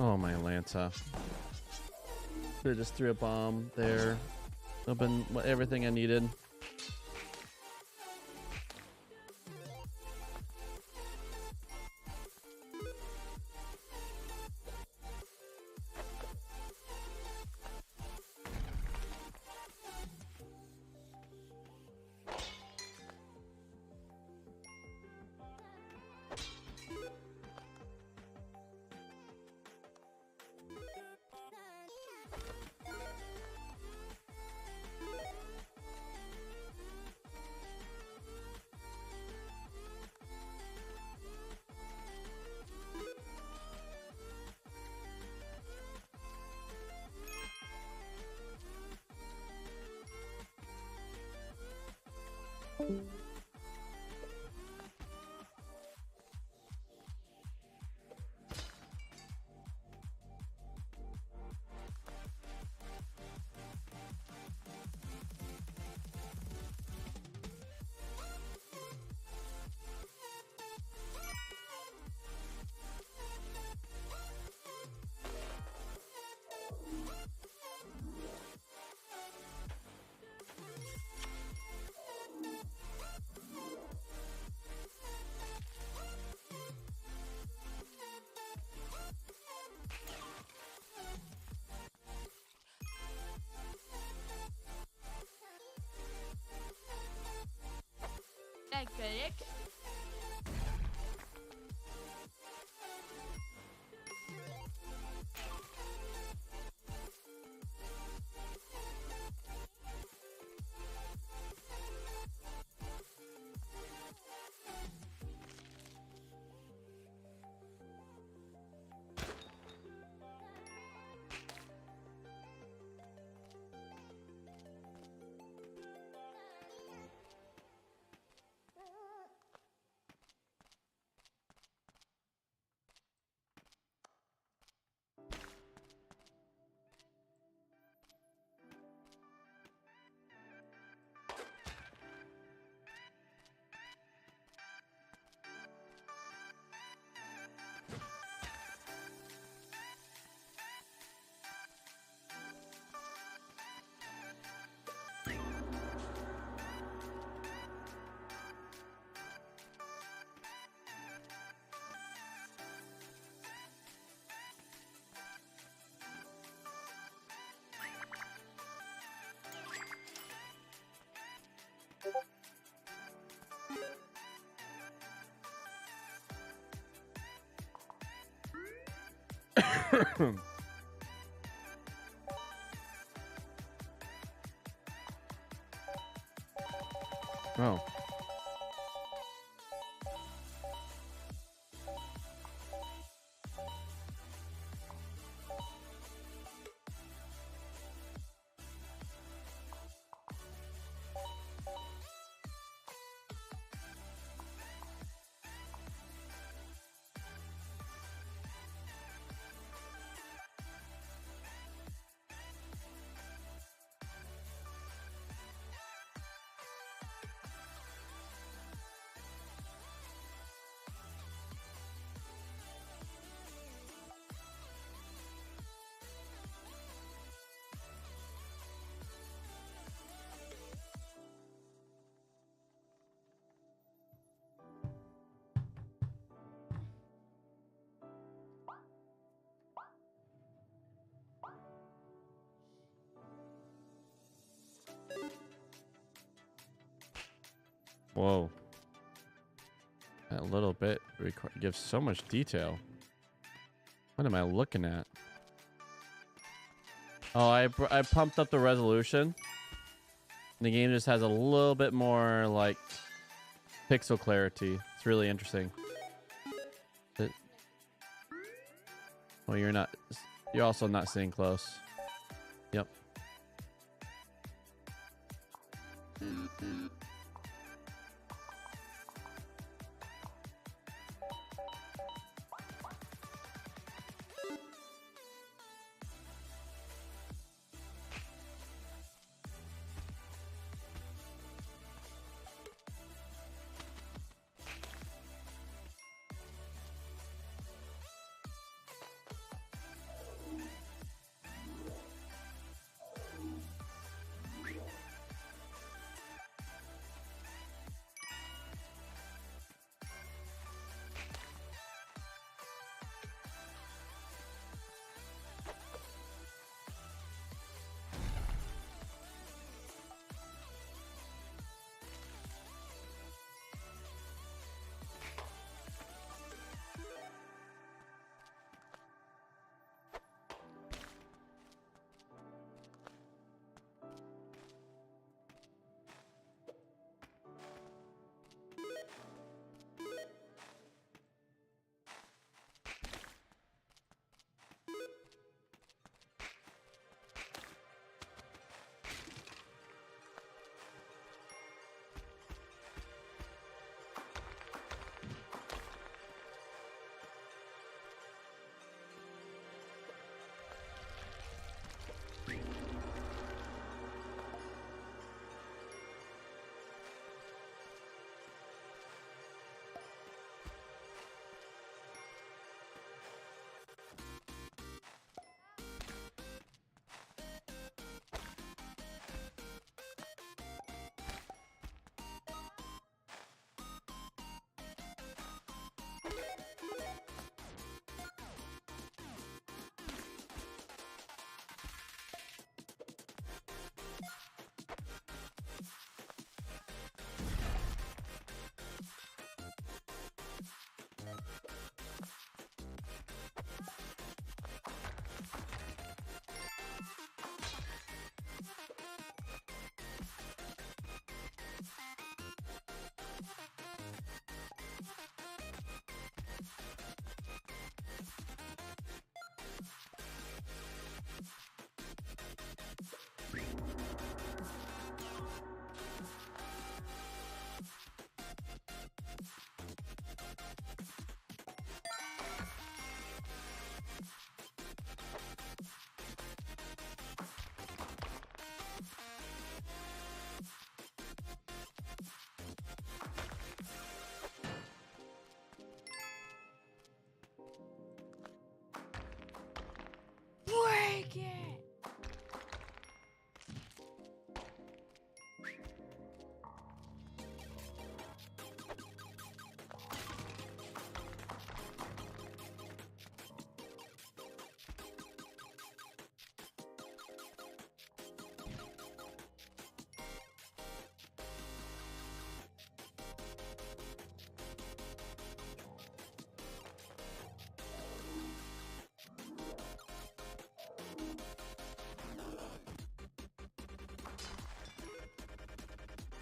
Oh, my Lanta. Should have just threw a bomb there. Would have been everything I needed. that correct? Oh. Whoa. That little bit gives so much detail. What am I looking at? Oh, I pumped up the resolution. The game just has a little bit more like pixel clarity. It's really interesting. Well, you're also not seeing close. Yep.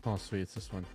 Oh, sweet. It's this one.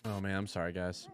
Oh man, I'm sorry, guys.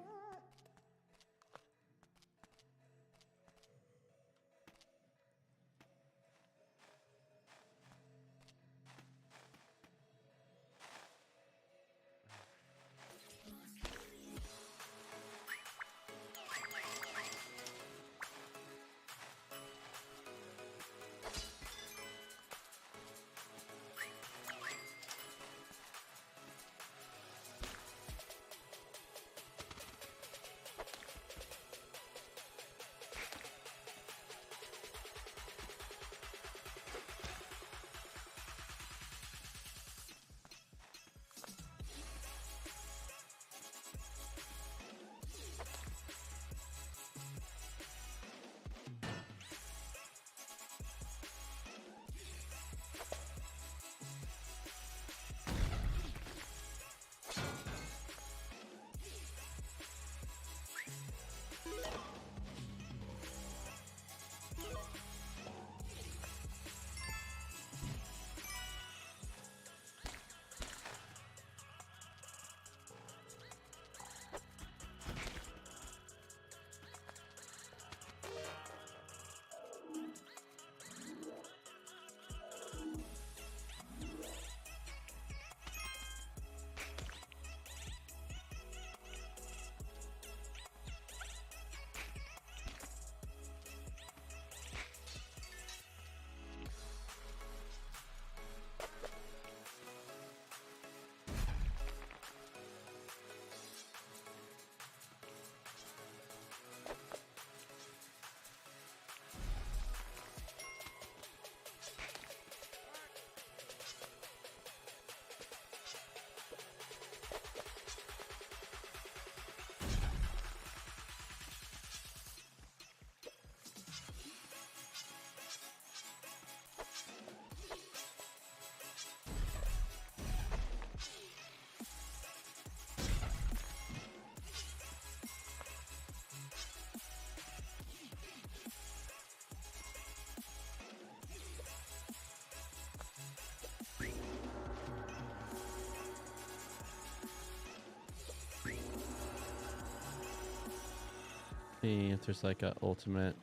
See if there's like a ultimate.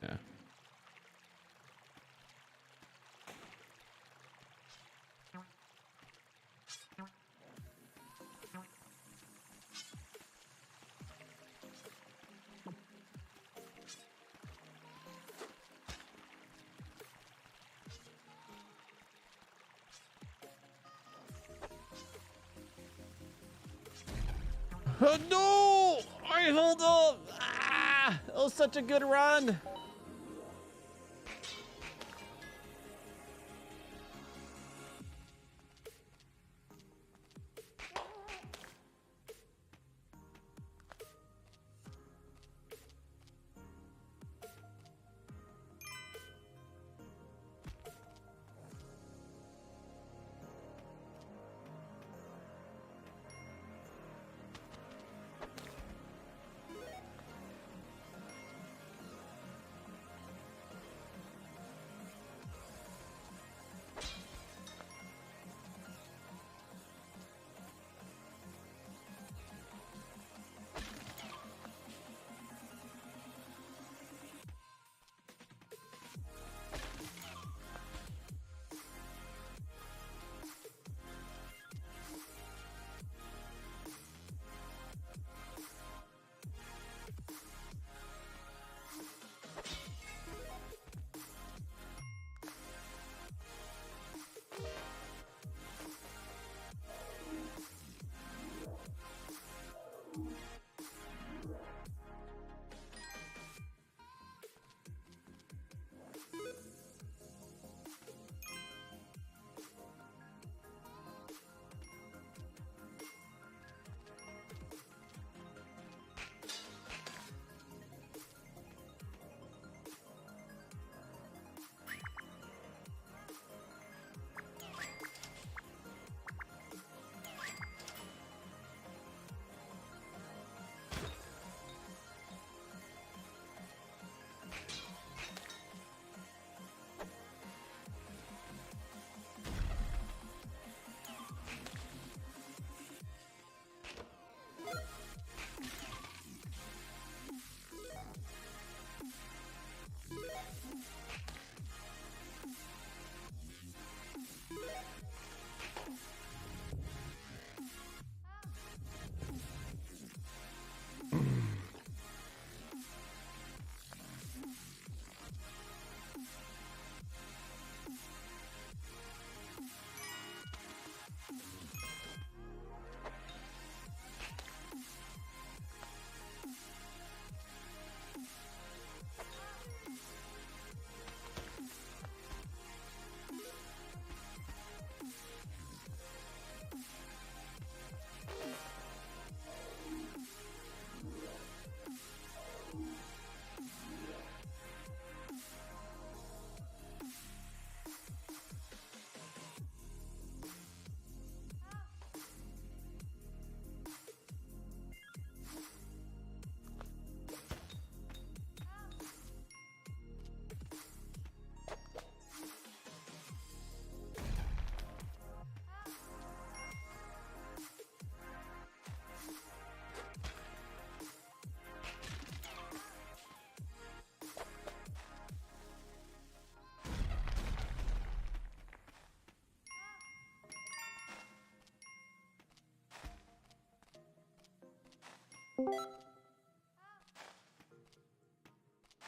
Yeah. No! I held up! Ah! It was such a good run!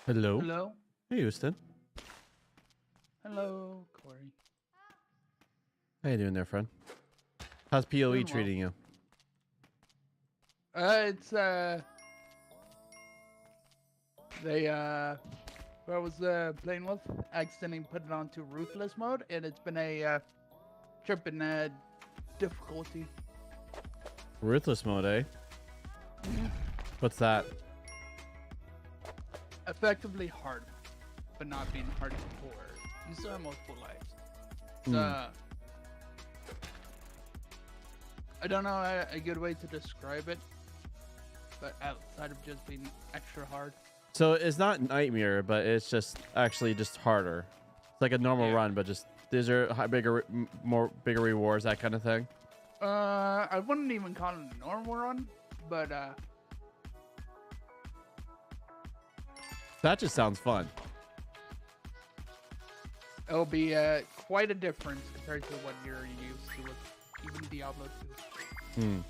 Hello. Hello? Hey, Houston. Hello, Corey. How you doing there, friend? How's PoE Doing well. treating you? It's, they, who I was, playing with, accidentally put it onto Ruthless mode, and it's been a, trip in, difficulty. Ruthless mode, eh? What's that? Effectively hard, but not being hard for. You still have multiple lives. It's, Hmm. I don't know a good way to describe it, but outside of just being extra hard. So it's not Nightmare, but it's just actually just harder. It's like a normal Yeah. run, but just these are bigger, bigger rewards, that kind of thing. I wouldn't even call it a normal run, but That just sounds fun. it'll be quite a difference compared to what you're used to with even Diablo 2. Hmm.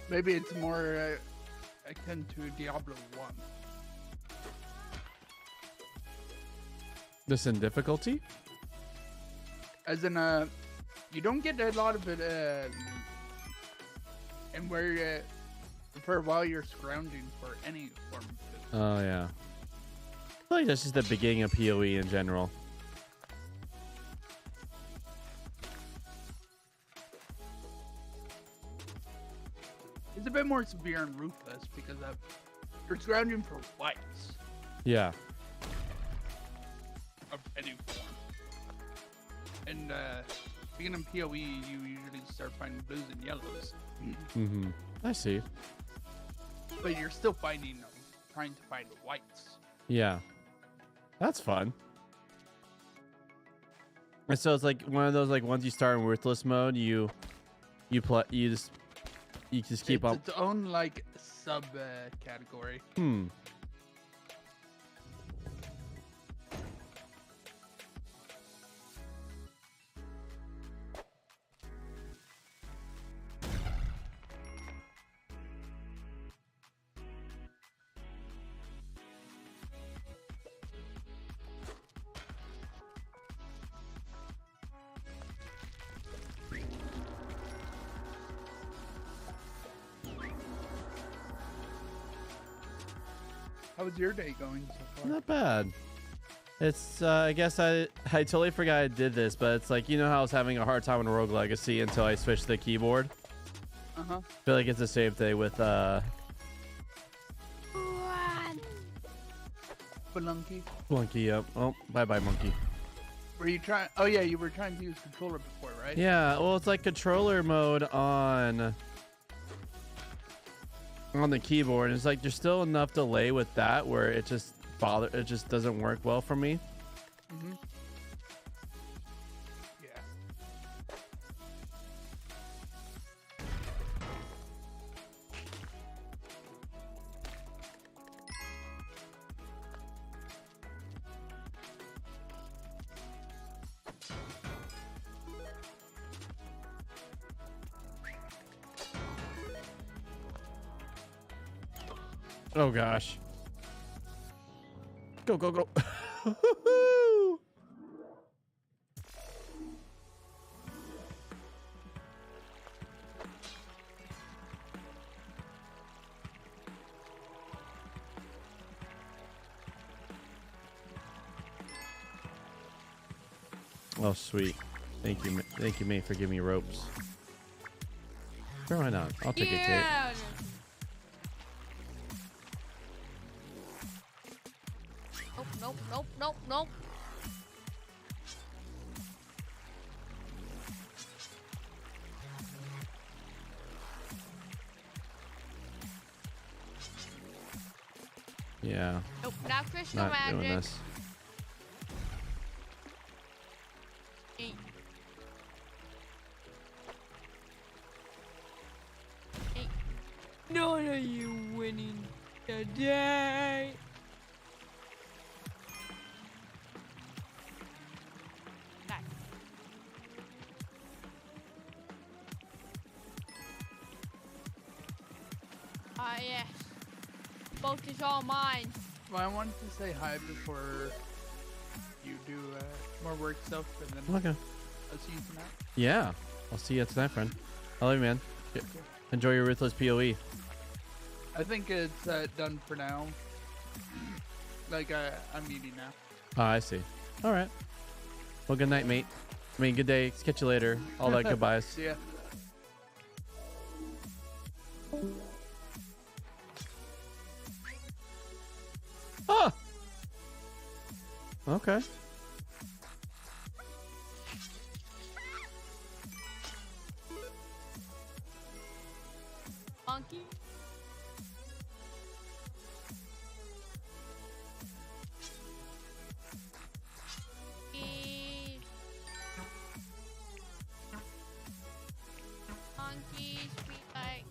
Maybe it's more akin to Diablo 1. This in difficulty? As in, you don't get a lot of it, and where for a while you're scrounging for any form of food. Oh yeah. I feel like that's just the beginning of PoE in general. It's a bit more severe and ruthless because you're scrounging for whites Yeah. of any form. And beginning in PoE, you usually start finding blues and yellows, Mm-hmm. I see. but you're still finding them, trying to find whites. Yeah. That's fun. And so it's like one of those, like, once you start in worthless mode, you just keep It's up. its own like sub category. Hmm. How was your day going so far? Not bad. It's I guess I totally forgot I did this, but it's like, you know how I was having a hard time in Rogue Legacy until I switched to the keyboard. Uh-huh. I feel like it's the same thing with Spelunky. Monkey. Yep. Oh, bye bye monkey. Were you trying? Oh yeah, you were trying to use controller before, right? Yeah. Well, it's like controller mode on the keyboard. It's like there's still enough delay with that where it just doesn't work well for me. Mm-hmm. Yeah. Oh gosh. Go go go. Oh sweet. Thank you, mate, for giving me ropes. Sure, why not? I'll take it, Kate. Nope, nope, nope, nope. Yeah, Nope, not crystal not doing magic. this. Eat. None of you winning today. Ah, yes. Boat is all mine. Well, I wanted to say hi before you do more work stuff, and then Okay. I'll see you tonight. Yeah. I'll see you tonight, friend. I love you, man. Yeah. Enjoy your ruthless PoE. I think it's done for now. Like, I'm eating now. Oh, I see. All right. Well, good night, mate. I mean, good day. Catch you later. All that goodbyes. See ya. Ah! Okay. Monkey. Monkeys be like.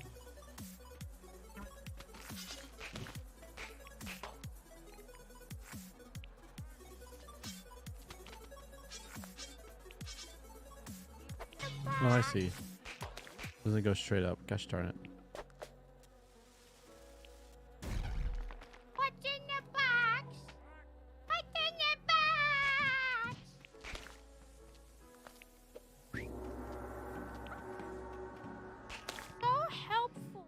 Oh, I see. Doesn't go straight up. Gosh darn it. What's in the box? What's in the box? So helpful.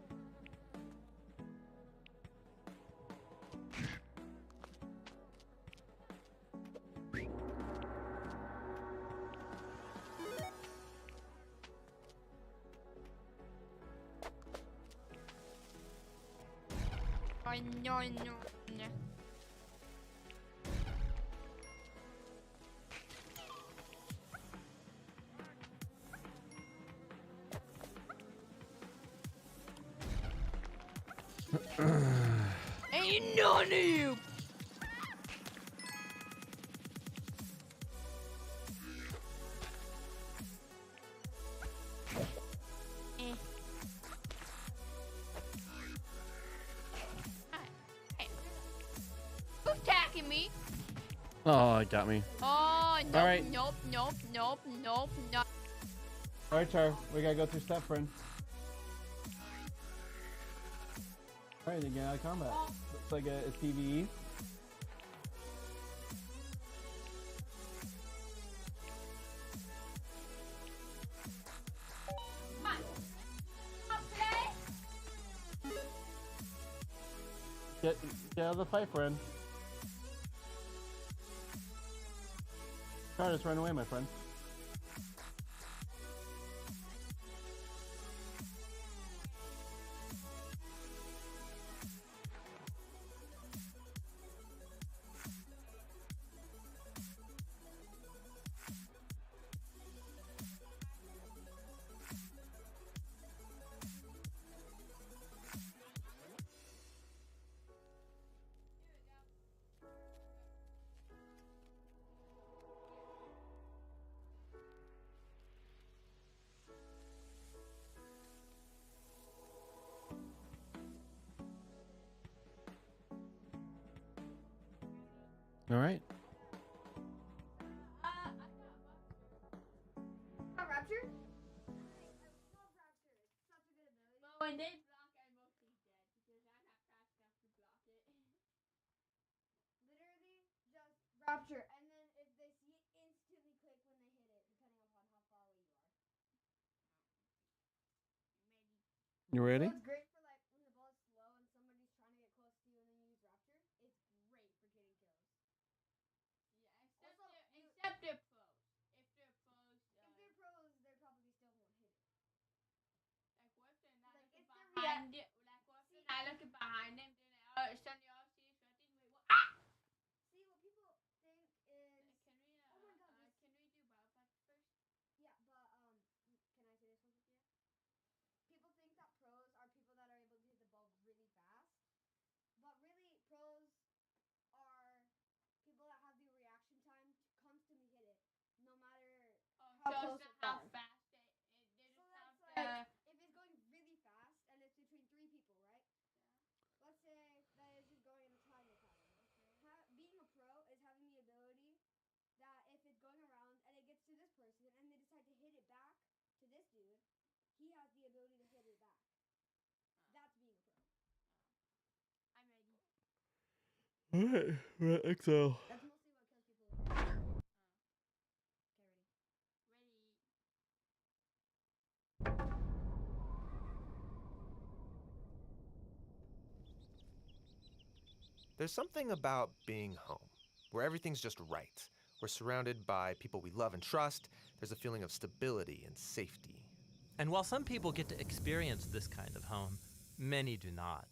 Oh, no, no, no. Ain't none of you. Eh. Hey. Who's attacking me? Oh, it got me. Oh, nope, All right. nope, nope, nope, nope, nope. All right, Char. We gotta go through step, friend. All right, they get out of combat. Looks like a PvE. Get out of the fight, friend. Char, just run away, my friend. All right. Rapture? Well, when they block, I'm mostly dead because I'm not fast enough to block it. Literally just rapture, and then if they see it, instantly click when they hit it, depending upon how far away you are. You ready? So it's great for like when the ball is slow and somebody's trying to get close to you and then you use rapture. It's great for getting kills. Yeah, Also, except they're pros. If they're pros, If they're pros, they probably still won't hit it. like what if they're not Like, looking if they're behind it? Like what if See- they're not looking behind them? Then suddenly all see is nothing. Wait, what? Ah! See, what people think is, Can we oh my god, this, can we do battle patches first? yeah, but can I say this one, Sophia? People think that pros are people that are able to hit the ball really fast, but really pros are people that have the reaction time to constantly hit it, no matter how So close it's it's not how far. fast they So just that's have like, to. if it's going really fast and it's between three people, right? Let's say that this is going in a tiger pattern. Being a pro is having the ability that if it's going around and it gets to this person and they decide to hit it back to this dude, he has the ability to hit it back. That's being a pro. Alright, we're at exile. That's mostly what kills people. Okay, ready. There's something about being home, where everything's just right. We're surrounded by people we love and trust. There's a feeling of stability and safety. And while some people get to experience this kind of home, many do not.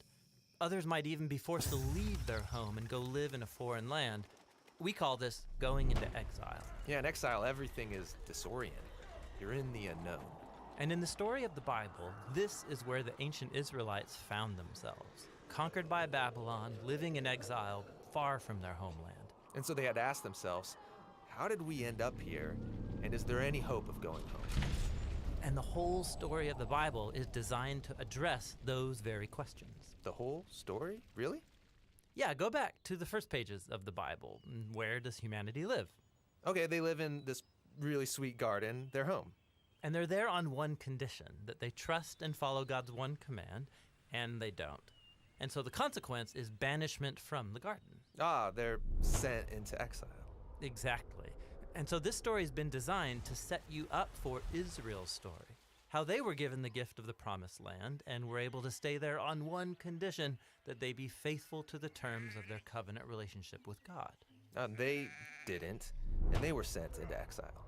Others might even be forced to leave their home and go live in a foreign land. We call this going into exile. Yeah, in exile, everything is disoriented. You're in the unknown. And in the story of the Bible, this is where the ancient Israelites found themselves, conquered by Babylon, living in exile far from their homeland. And so they had to ask themselves, how did we end up here? And is there any hope of going home? And the whole story of the Bible is designed to address those very questions. The whole story? Really? Yeah, go back to the first pages of the Bible. Where does humanity live? Okay, they live in this really sweet garden, their home. And they're there on one condition, that they trust and follow God's one command, and they don't. And so the consequence is banishment from the garden. Ah, they're sent into exile. Exactly. And so this story has been designed to set you up for Israel's story. How they were given the gift of the promised land and were able to stay there on one condition, that they be faithful to the terms of their covenant relationship with God. They didn't, and they were sent into exile.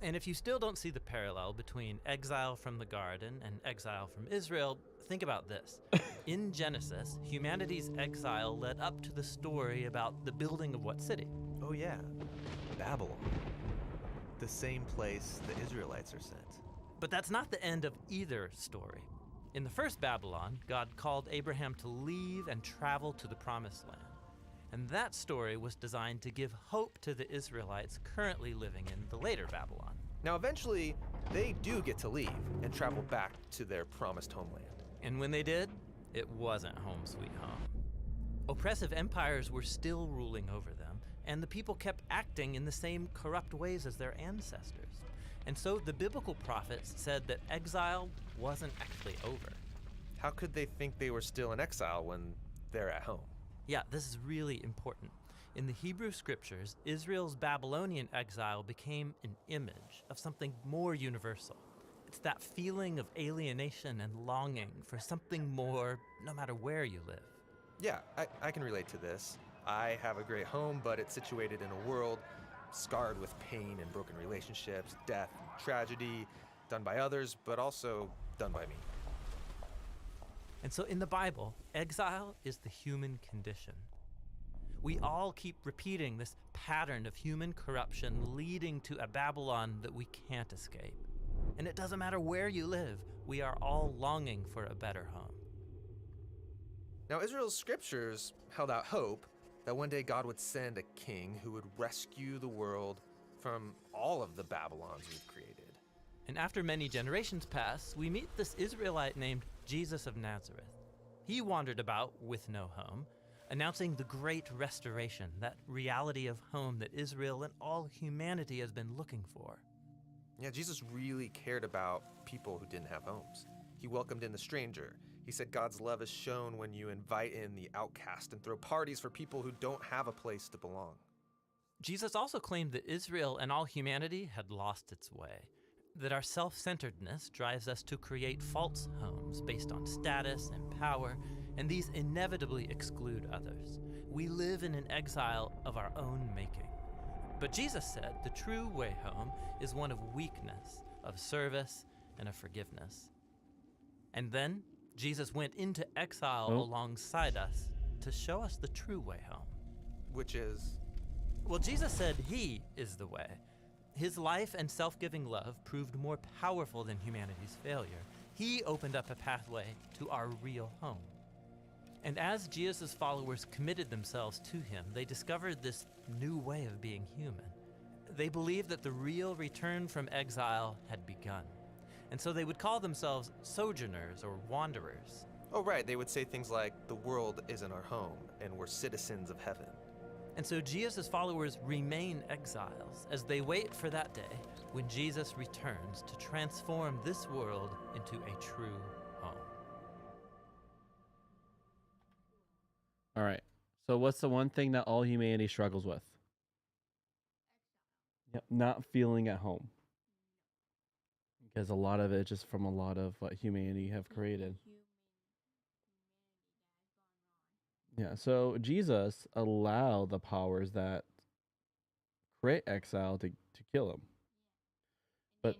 And if you still don't see the parallel between exile from the garden and exile from Israel, think about this. In Genesis, humanity's exile led up to the story about the building of what city? Oh yeah, Babylon. The same place the Israelites are sent. But that's not the end of either story. In the first Babylon, God called Abraham to leave and travel to the promised land. And that story was designed to give hope to the Israelites currently living in the later Babylon. Now eventually, they do get to leave and travel back to their promised homeland. And when they did, it wasn't home sweet home. Oppressive empires were still ruling over them, and the people kept acting in the same corrupt ways as their ancestors. And so the biblical prophets said that exile wasn't actually over. How could they think they were still in exile when they're at home? Yeah, this is really important. In the Hebrew scriptures, Israel's Babylonian exile became an image of something more universal. It's that feeling of alienation and longing for something more, no matter where you live. Yeah, I can relate to this. I have a great home, but it's situated in a world scarred with pain and broken relationships, death, and tragedy, done by others, but also done by me. And so in the Bible, exile is the human condition. We all keep repeating this pattern of human corruption leading to a Babylon that we can't escape. And it doesn't matter where you live, we are all longing for a better home. Now, Israel's scriptures held out hope that one day God would send a king who would rescue the world from all of the Babylons we've created. And after many generations pass, we meet this Israelite named Jesus of Nazareth. He wandered about with no home, announcing the great restoration, that reality of home that Israel and all humanity has been looking for. Yeah, Jesus really cared about people who didn't have homes. He welcomed in the stranger. He said God's love is shown when you invite in the outcast and throw parties for people who don't have a place to belong. Jesus also claimed that Israel and all humanity had lost its way, that our self-centeredness drives us to create false homes based on status and power, and these inevitably exclude others. We live in an exile of our own making. But Jesus said the true way home is one of weakness, of service, and of forgiveness. And then Jesus went into exile alongside us to show us the true way home. Which is? Well, Jesus said he is the way. His life and self-giving love proved more powerful than humanity's failure. He opened up a pathway to our real home. And as Jesus' followers committed themselves to him, they discovered this new way of being human. They believed that the real return from exile had begun. And so they would call themselves sojourners or wanderers. Oh, right. They would say things like, the world isn't our home, and we're citizens of heaven. And so Jesus' followers remain exiles as they wait for that day when Jesus returns to transform this world into a true home. All right. So what's the one thing that all humanity struggles with? Yep, not feeling at home. Because a lot of it just from a lot of what humanity have created. Yeah, so Jesus allowed the powers that create exile to kill him. But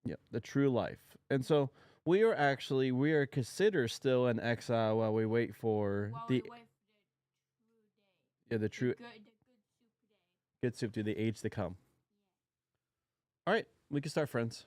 yeah, the true life. And so we are considered still in exile while we wait for the true good soup to the age to come. All right, we can start, friends.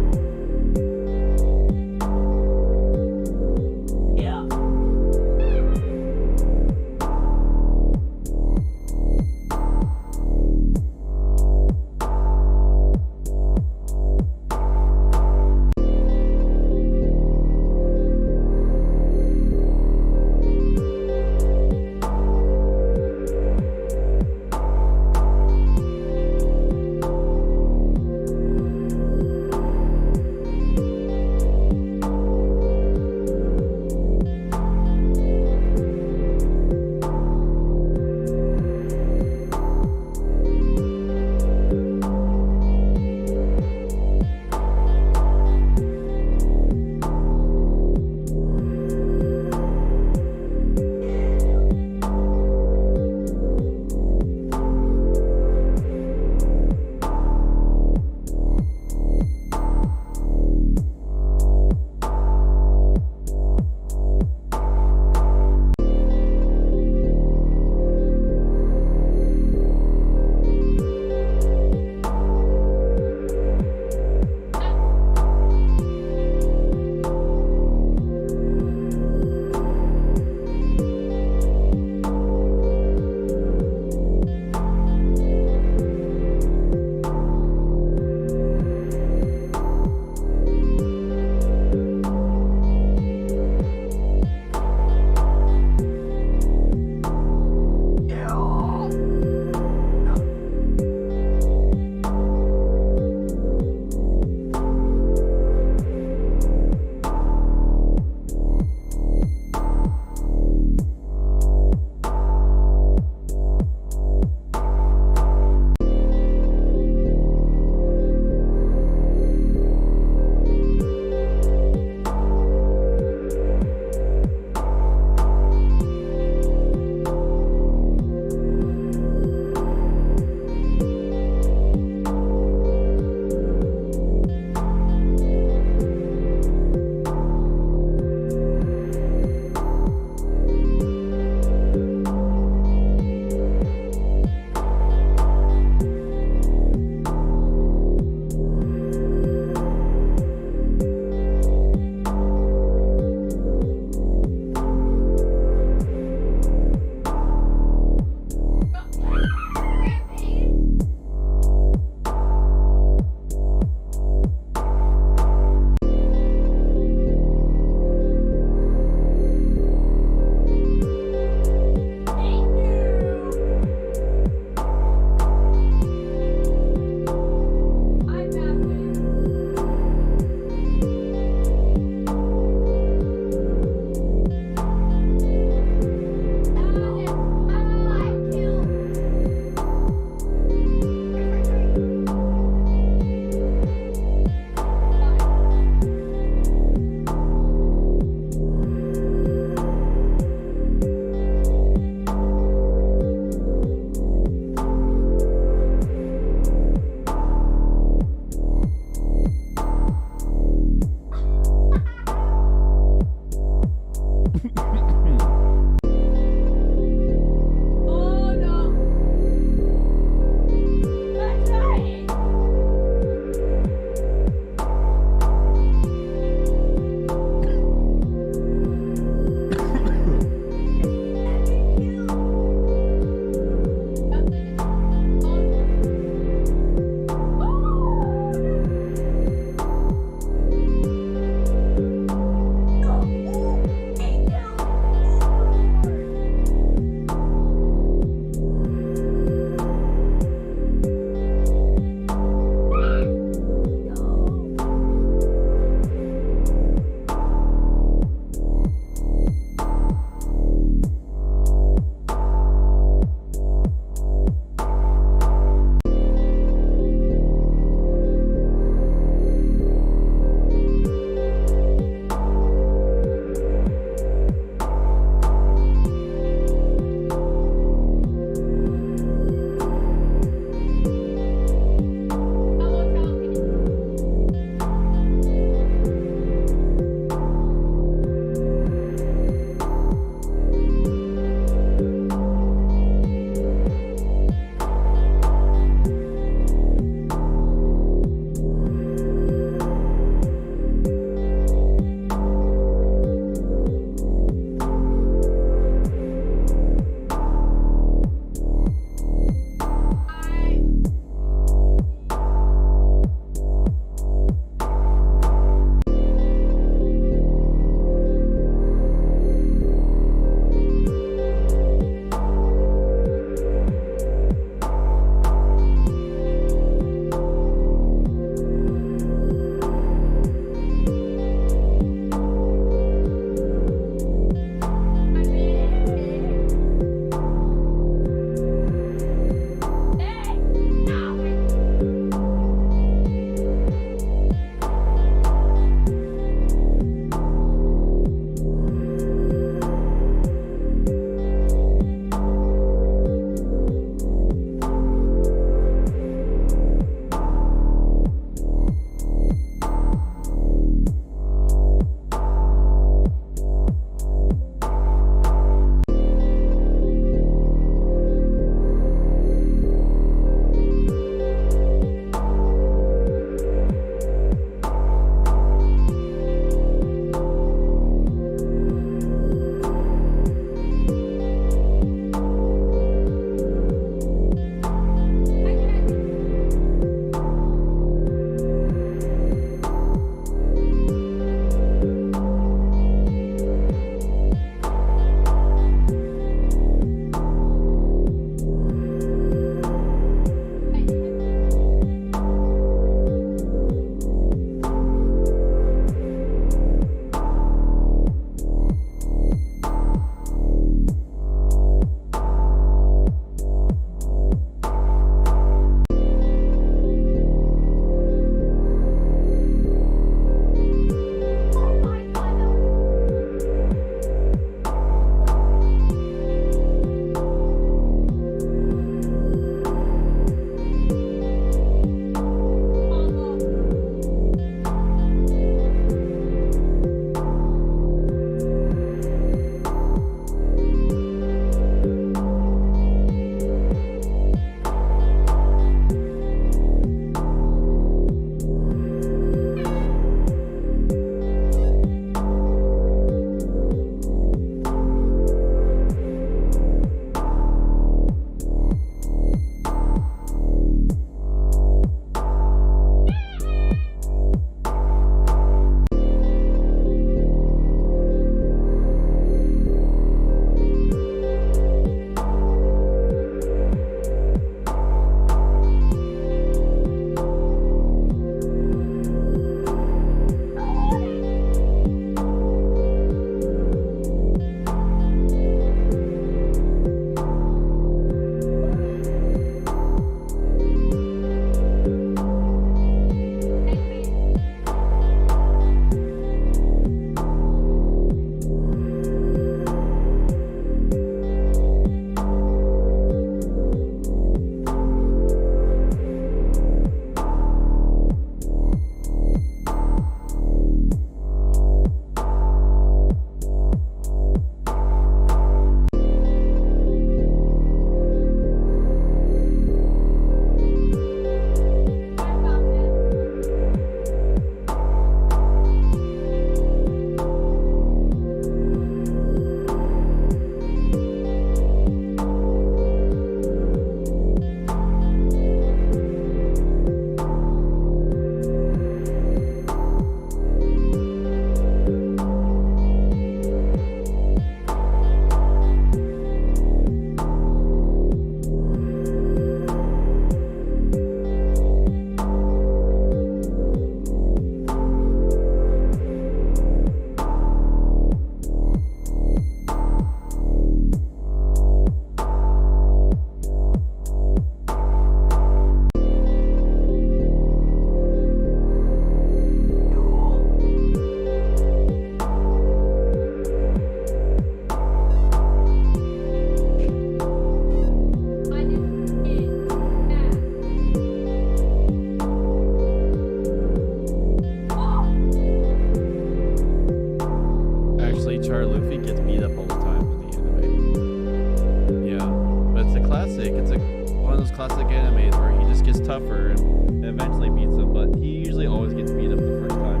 Actually, Char Luffy gets beat up all the time in the anime. Yeah, but it's a classic. It's one of those classic animes where he just gets tougher and eventually beats them. But he usually always gets beat up the first time.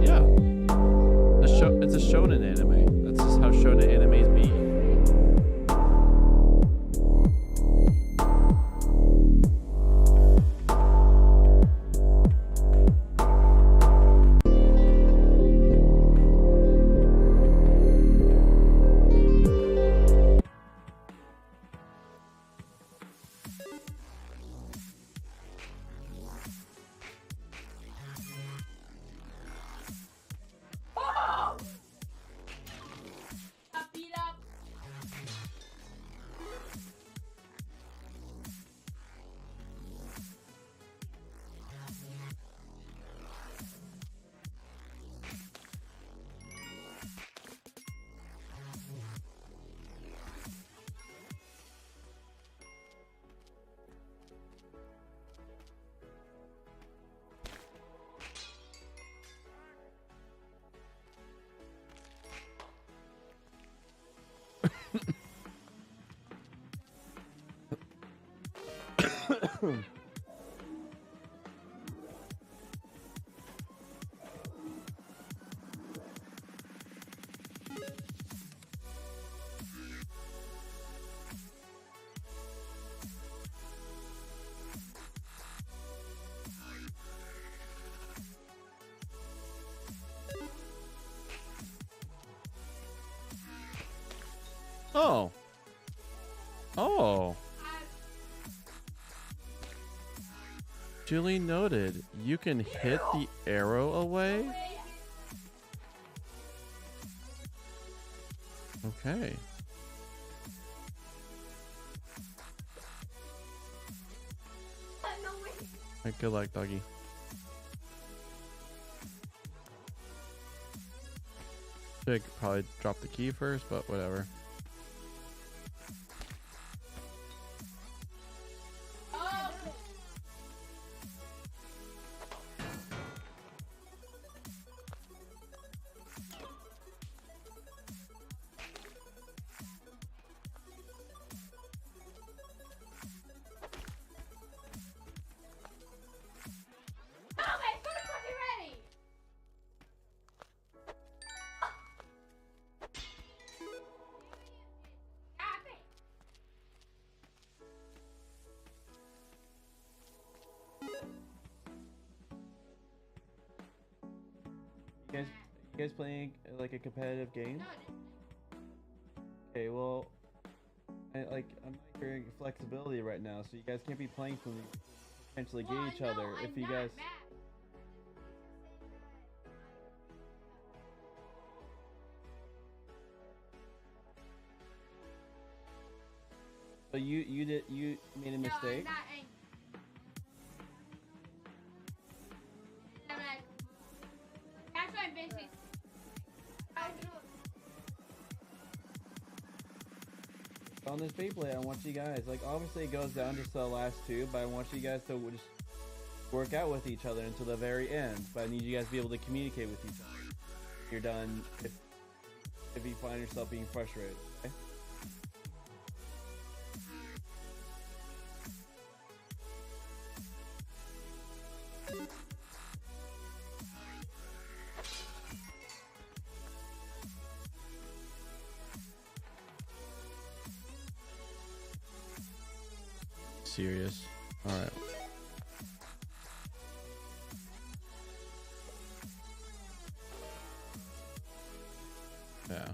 Yeah, it's a shonen anime. That's just how shonen animes be. Oh! Got beat up. Oh. Oh. Duly noted. You can hit the arrow away? Okay. No way. Alright, good luck, doggy. Should probably drop the key first, but whatever. Oh! Okay, put it fucking ready! Stop it! You guys playing like a competitive game? No, Okay, well, I'm not hearing flexibility right now, so you guys can't be playing something to potentially well, get each no, other. I'm If you not guys, mad. so you made a No, I'm mistake. not angry. I'm like, that's why I'm busy. On this Beyblade, I want you guys, like, obviously it goes down just to the last two, but I want you guys to just work out with each other until the very end. But I need you guys to be able to communicate with each other. You're done if you find yourself being frustrated. Okay? Serious. All right. Yeah.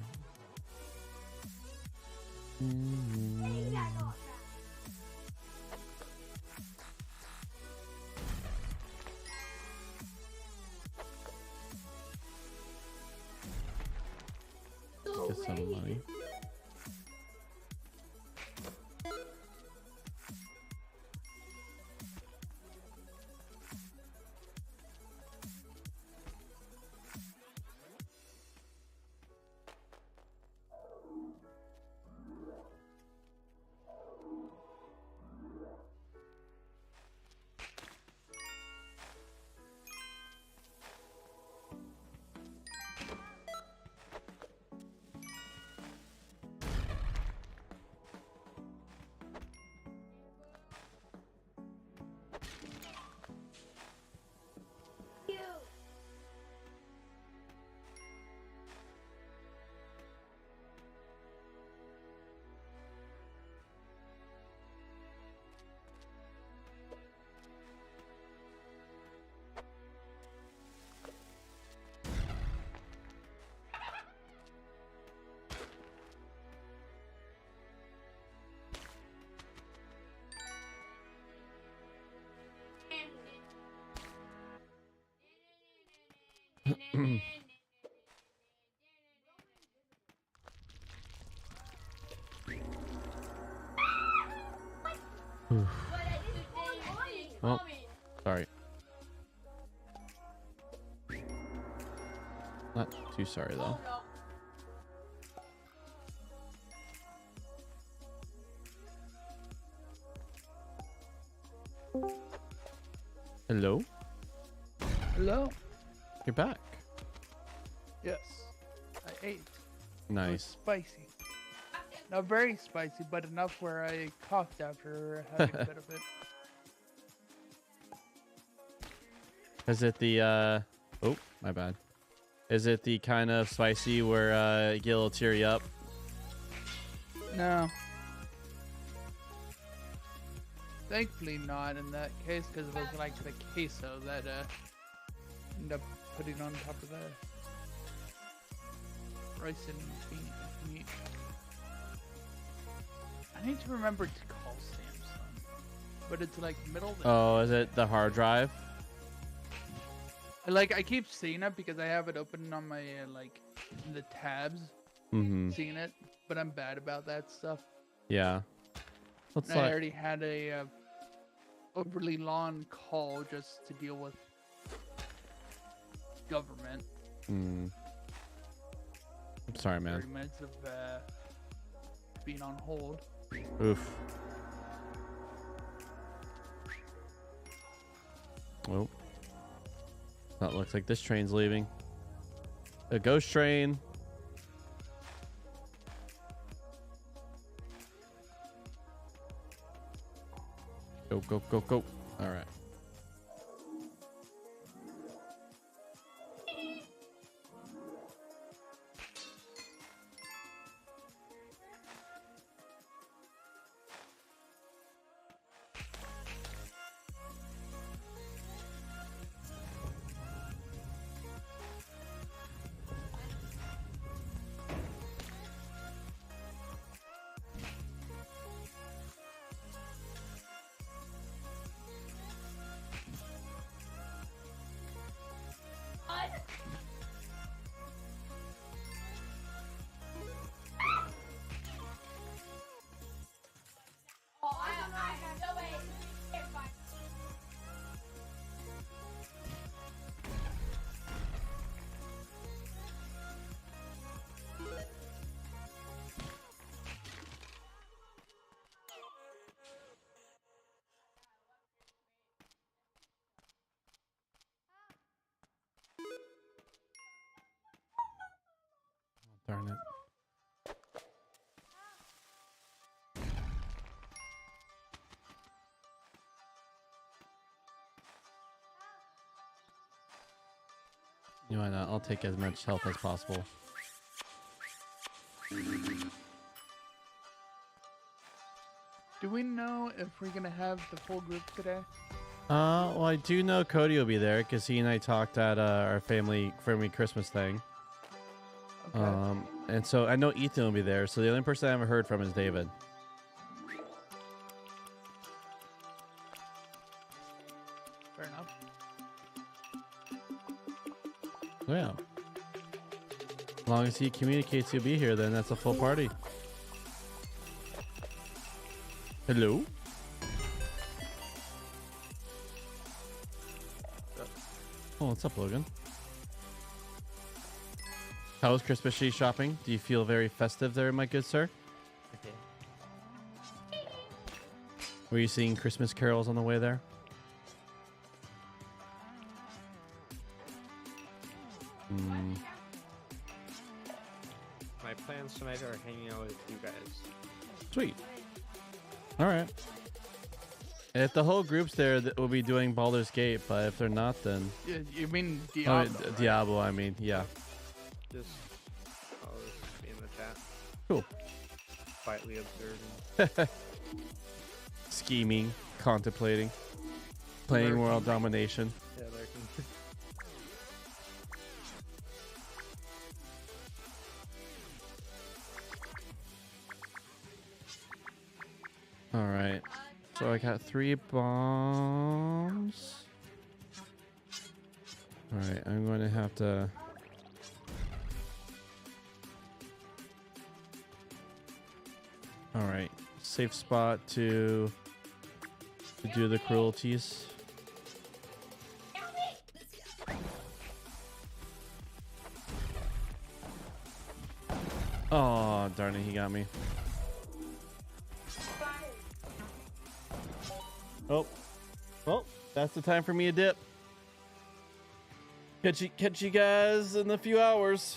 Get some money. Oh, sorry. Not too sorry though. Hello? Hello? You're back. Yes. I ate. It was Nice. spicy. Not very spicy, but enough where I coughed after having a bit of it. Is it the oh, my bad. Is it the kind of spicy where you get a little teary up? No. Thankfully not in that case, because it was like the queso that ended up putting on top of the rice and meat. I need to remember to call Samsung, but it's like middle of the Oh, is it the hard drive? I keep seeing it because I have it open on my like in the tabs, Mm-hmm. seeing it, but I'm bad about that stuff. Yeah. What's And I like? already had a overly long call just to deal with government. Mm. I'm sorry, man. 30 minutes of being on hold. Oof. Oh. That looks like this train's leaving. A ghost train. Go, go, go, go. All right. Darn it. You know what? I'll take as much health as possible. Do we know if we're gonna have the full group today? Well, I do know Cody will be there because he and I talked at our family Christmas thing. Okay. And so I know Ethan will be there. So the only person I haven't heard from is David. Fair enough. So yeah. As long as he communicates he'll be here, then that's a full party. Hello? Oh, what's up, Logan? How was Christmas tree shopping? Do you feel very festive there, my good sir? Okay. Were you seeing Christmas carols on the way there? Hmm. My plans tonight are hanging out with you guys. Sweet. All right. If the whole group's there, we'll be doing Baldur's Gate. But if they're not, then You mean oh, Diablo? right? Diablo. I mean, yeah. Just I'll just be in the chat, Cool. quietly observing. Scheming, contemplating, playing Lurking. world domination. Yeah, lurking. All right. So I got 3 bombs. All right, I'm going to have to. All right, safe spot to do the cruelties. Oh, darn it, he got me. Oh, well, that's the time for me to dip. Catch you guys in a few hours.